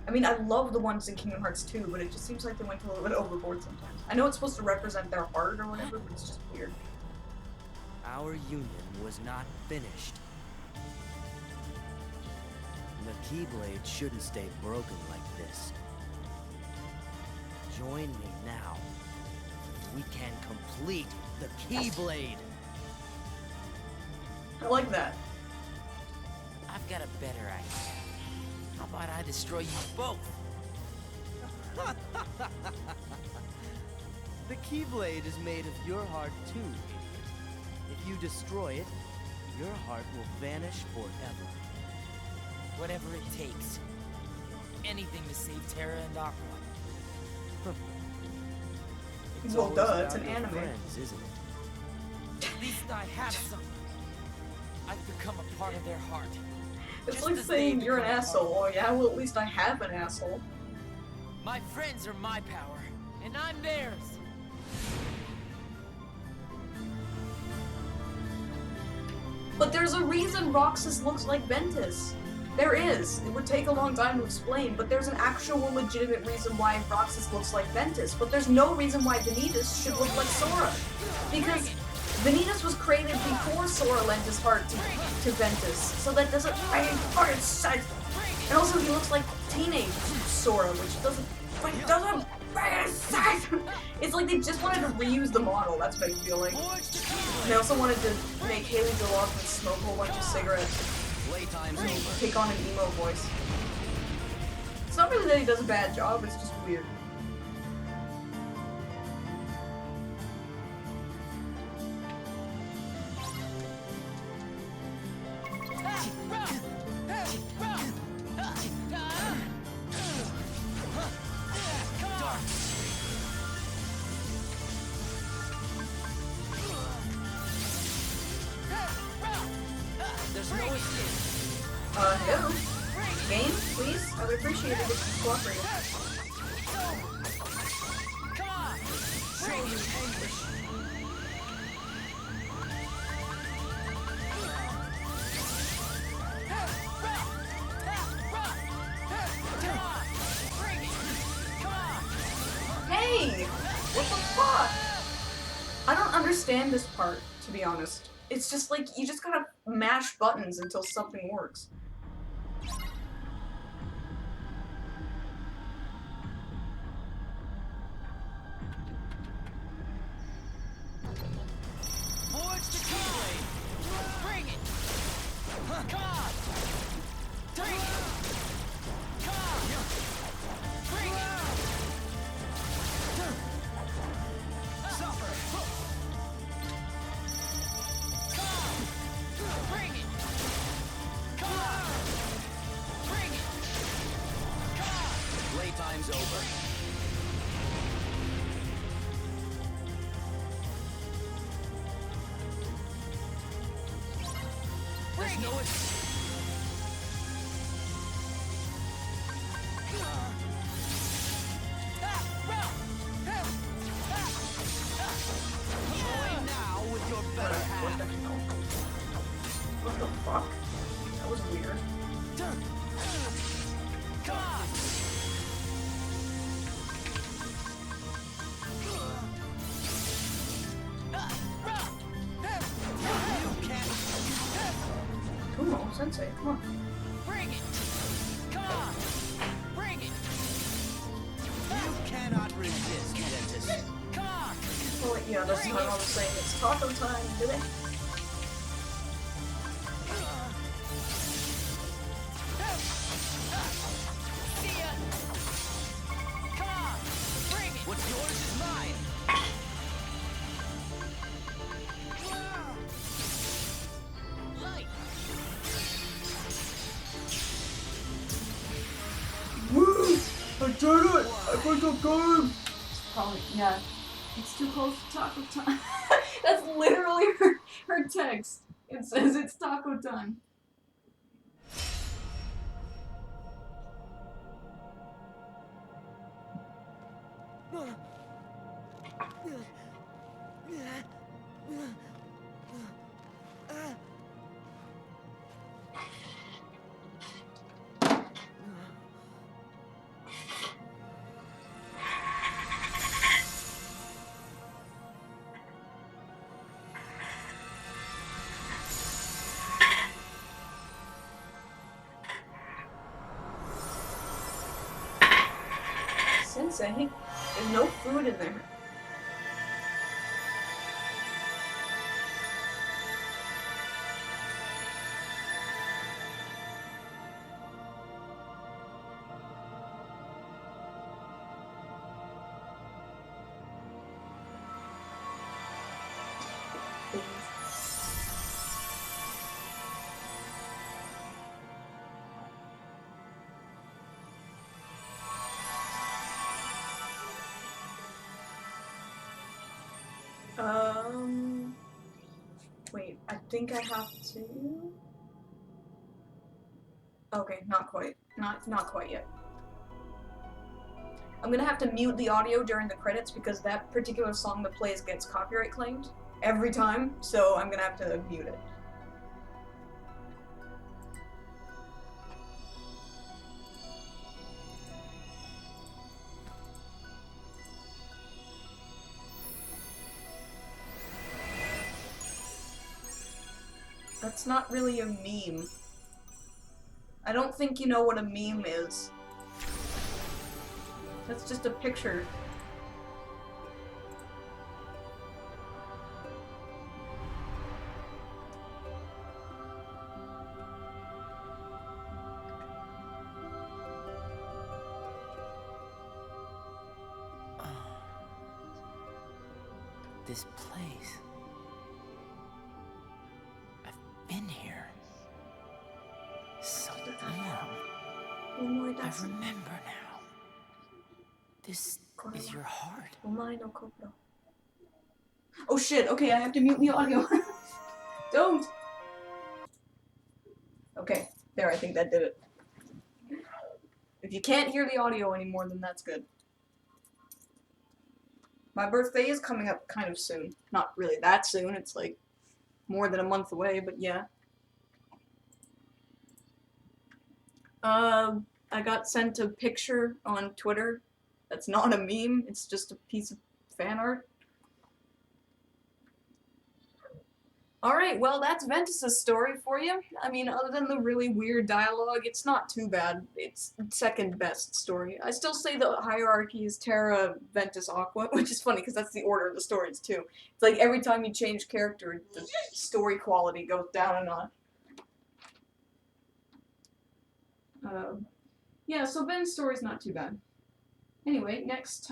S2: I mean, I love the ones in Kingdom Hearts 2, but it just seems like they went a little bit overboard sometimes. I know it's supposed to represent their heart or whatever, but it's just weird.
S13: Our union was not finished. The Keyblade shouldn't stay broken like this. Join me now. We can complete the Keyblade.
S2: I like that.
S8: I've got a better idea. How about I destroy you both?
S13: The Keyblade is made of your heart too, idiot. If you destroy it, your heart will vanish forever.
S8: Whatever it takes. Anything to save Terra and Aqua.
S2: Well, duh, it's an anime.
S13: Friends, isn't it?
S8: At least I have some. I've become a part of their heart.
S2: It's
S8: Just
S2: like
S8: as
S2: saying
S8: they
S2: you're an
S8: become
S2: asshole. Oh yeah, well at least I have an asshole.
S8: My friends are my power, and I'm theirs.
S2: But there's a reason Roxas looks like Ventus. There is. It would take a long time to explain, but there's an actual legitimate reason why Roxas looks like Ventus. But there's no reason why Vanitas should look like Sora. Because Vanitas was created before Sora lent his heart to Ventus, so that doesn't make any fucking sense. And also, he looks like teenage Sora, which doesn't make any sense. It's like they just wanted to reuse the model. That's what I feel like. And they also wanted to make Haley Joel Osment smoke a whole bunch of cigarettes. Take on an emo voice. It's not really that he does a bad job. It's just weird. Hello? Game, please? I would appreciate it if you cooperated. Hey! What the fuck? I don't understand this part, to be honest. It's just like, you just gotta mash buttons until something works.
S8: Forge the Keyblade! Bring it! God! Bring it! God! Bring it! Suffer! God! Bring it! God! Bring it! God!
S16: Playtime's over.
S8: There's no
S16: Join now with your better half.
S2: What the fuck? That was weird.
S8: God!
S2: Kumo, Sensei, come on.
S8: Bring it! God! Bring it!
S16: You cannot resist, Ventus.
S8: God!
S2: Well, yeah, that's not all I'm saying. It's taco time, do they?
S8: See ya! God! Bring it!
S16: What's yours is mine.
S2: did it! I beat the game!
S1: Probably, yeah. It's too close to taco time. That's literally her text. It says it's taco time.
S2: Sensei, there's no food in there. Wait, I think I have to... Okay, not quite. Not quite yet. I'm gonna have to mute the audio during the credits because that particular song that plays gets copyright claimed every time, so I'm gonna have to mute it. That's not really a meme. I don't think you know what a meme is. That's just a picture.
S8: This place. I've been here. So warm. I remember now. This is your heart.
S2: Oh shit, okay, I have to mute the audio. Don't! Okay, there, I think that did it. If you can't hear the audio anymore, then that's good. My birthday is coming up kind of soon. Not really that soon, it's like more than a month away, but yeah. I got sent a picture on Twitter. That's not a meme, it's just a piece of fan art. Alright, well that's Ventus's story for you. I mean, other than the really weird dialogue, it's not too bad. It's second best story. I still say the hierarchy is Terra, Ventus, Aqua, which is funny because that's the order of the stories too. It's like every time you change character, the story quality goes down a notch. Yeah, so Ben's story's not too bad. Anyway, next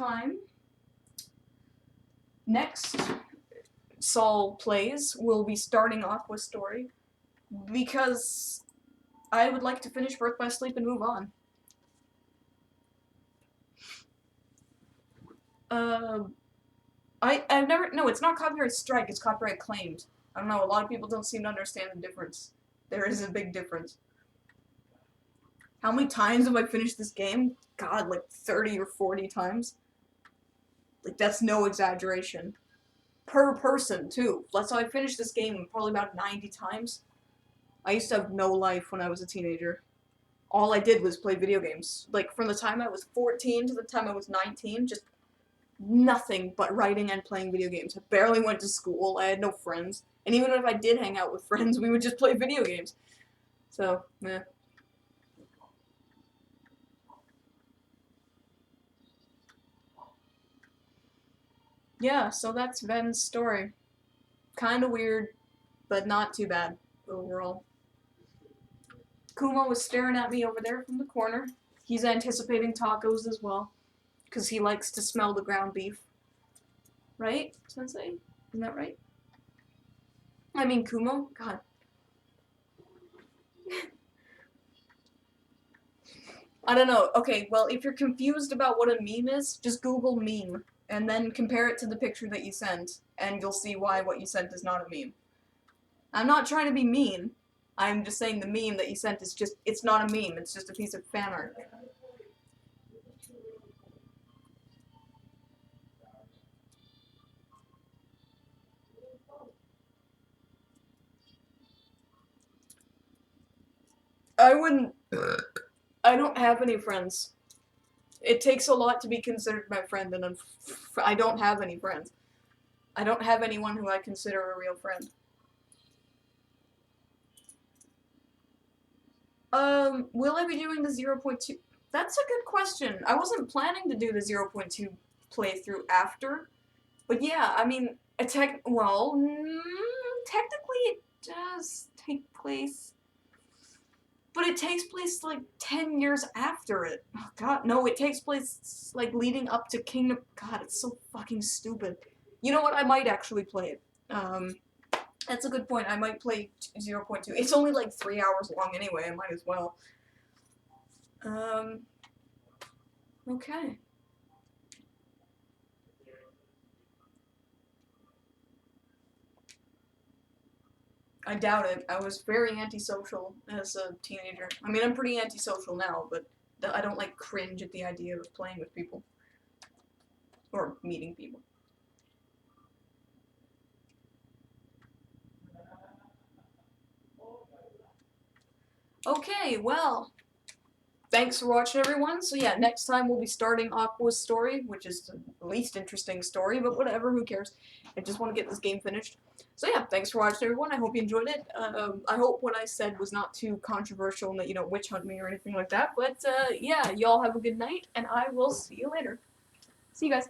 S2: Sol plays, we'll be starting off with story, because I would like to finish Birth by Sleep and move on. I've never, no, it's not copyright strike, it's copyright claimed. I don't know, a lot of people don't seem to understand the difference. There is a big difference. How many times have I finished this game? God, like 30 or 40 times. Like, that's no exaggeration. Per person, too. That's how I finished this game probably about 90 times. I used to have no life when I was a teenager. All I did was play video games. Like, from the time I was 14 to the time I was 19, just nothing but writing and playing video games. I barely went to school, I had no friends. And even if I did hang out with friends, we would just play video games. So, meh. Yeah, so that's Ven's story. Kinda weird, but not too bad overall. Kuma was staring at me over there from the corner. He's anticipating tacos as well, because he likes to smell the ground beef. Right, Sensei? Isn't that right? I mean, Kumo? God. I don't know. Okay, well, if you're confused about what a meme is, just Google meme, and then compare it to the picture that you sent, and you'll see why what you sent is not a meme. I'm not trying to be mean. I'm just saying the meme that you sent is just, it's not a meme, it's just a piece of fan art. I wouldn't... I don't have any friends. It takes a lot to be considered my friend, and I don't have any friends. I don't have anyone who I consider a real friend. Will I be doing the 0.2? That's a good question. I wasn't planning to do the 0.2 playthrough after. But yeah, I mean, technically it does take place. But it takes place like 10 years after it. Oh god, no, it takes place like leading up to Kingdom. God, it's so fucking stupid. You know what? I might actually play it. That's a good point. I might play 0.2. It's only like 3 hours long anyway. I might as well. Okay. I doubt it. I was very antisocial as a teenager. I mean, I'm pretty antisocial now, but I don't like cringe at the idea of playing with people. Or meeting people. Okay, well, thanks for watching, everyone. So yeah, next time we'll be starting Aqua's story, which is the least interesting story, but whatever, who cares. I just want to get this game finished. So yeah, thanks for watching, everyone. I hope you enjoyed it. I hope what I said was not too controversial and that you don't witch hunt me or anything like that. But yeah, y'all have a good night, and I will see you later. See you guys.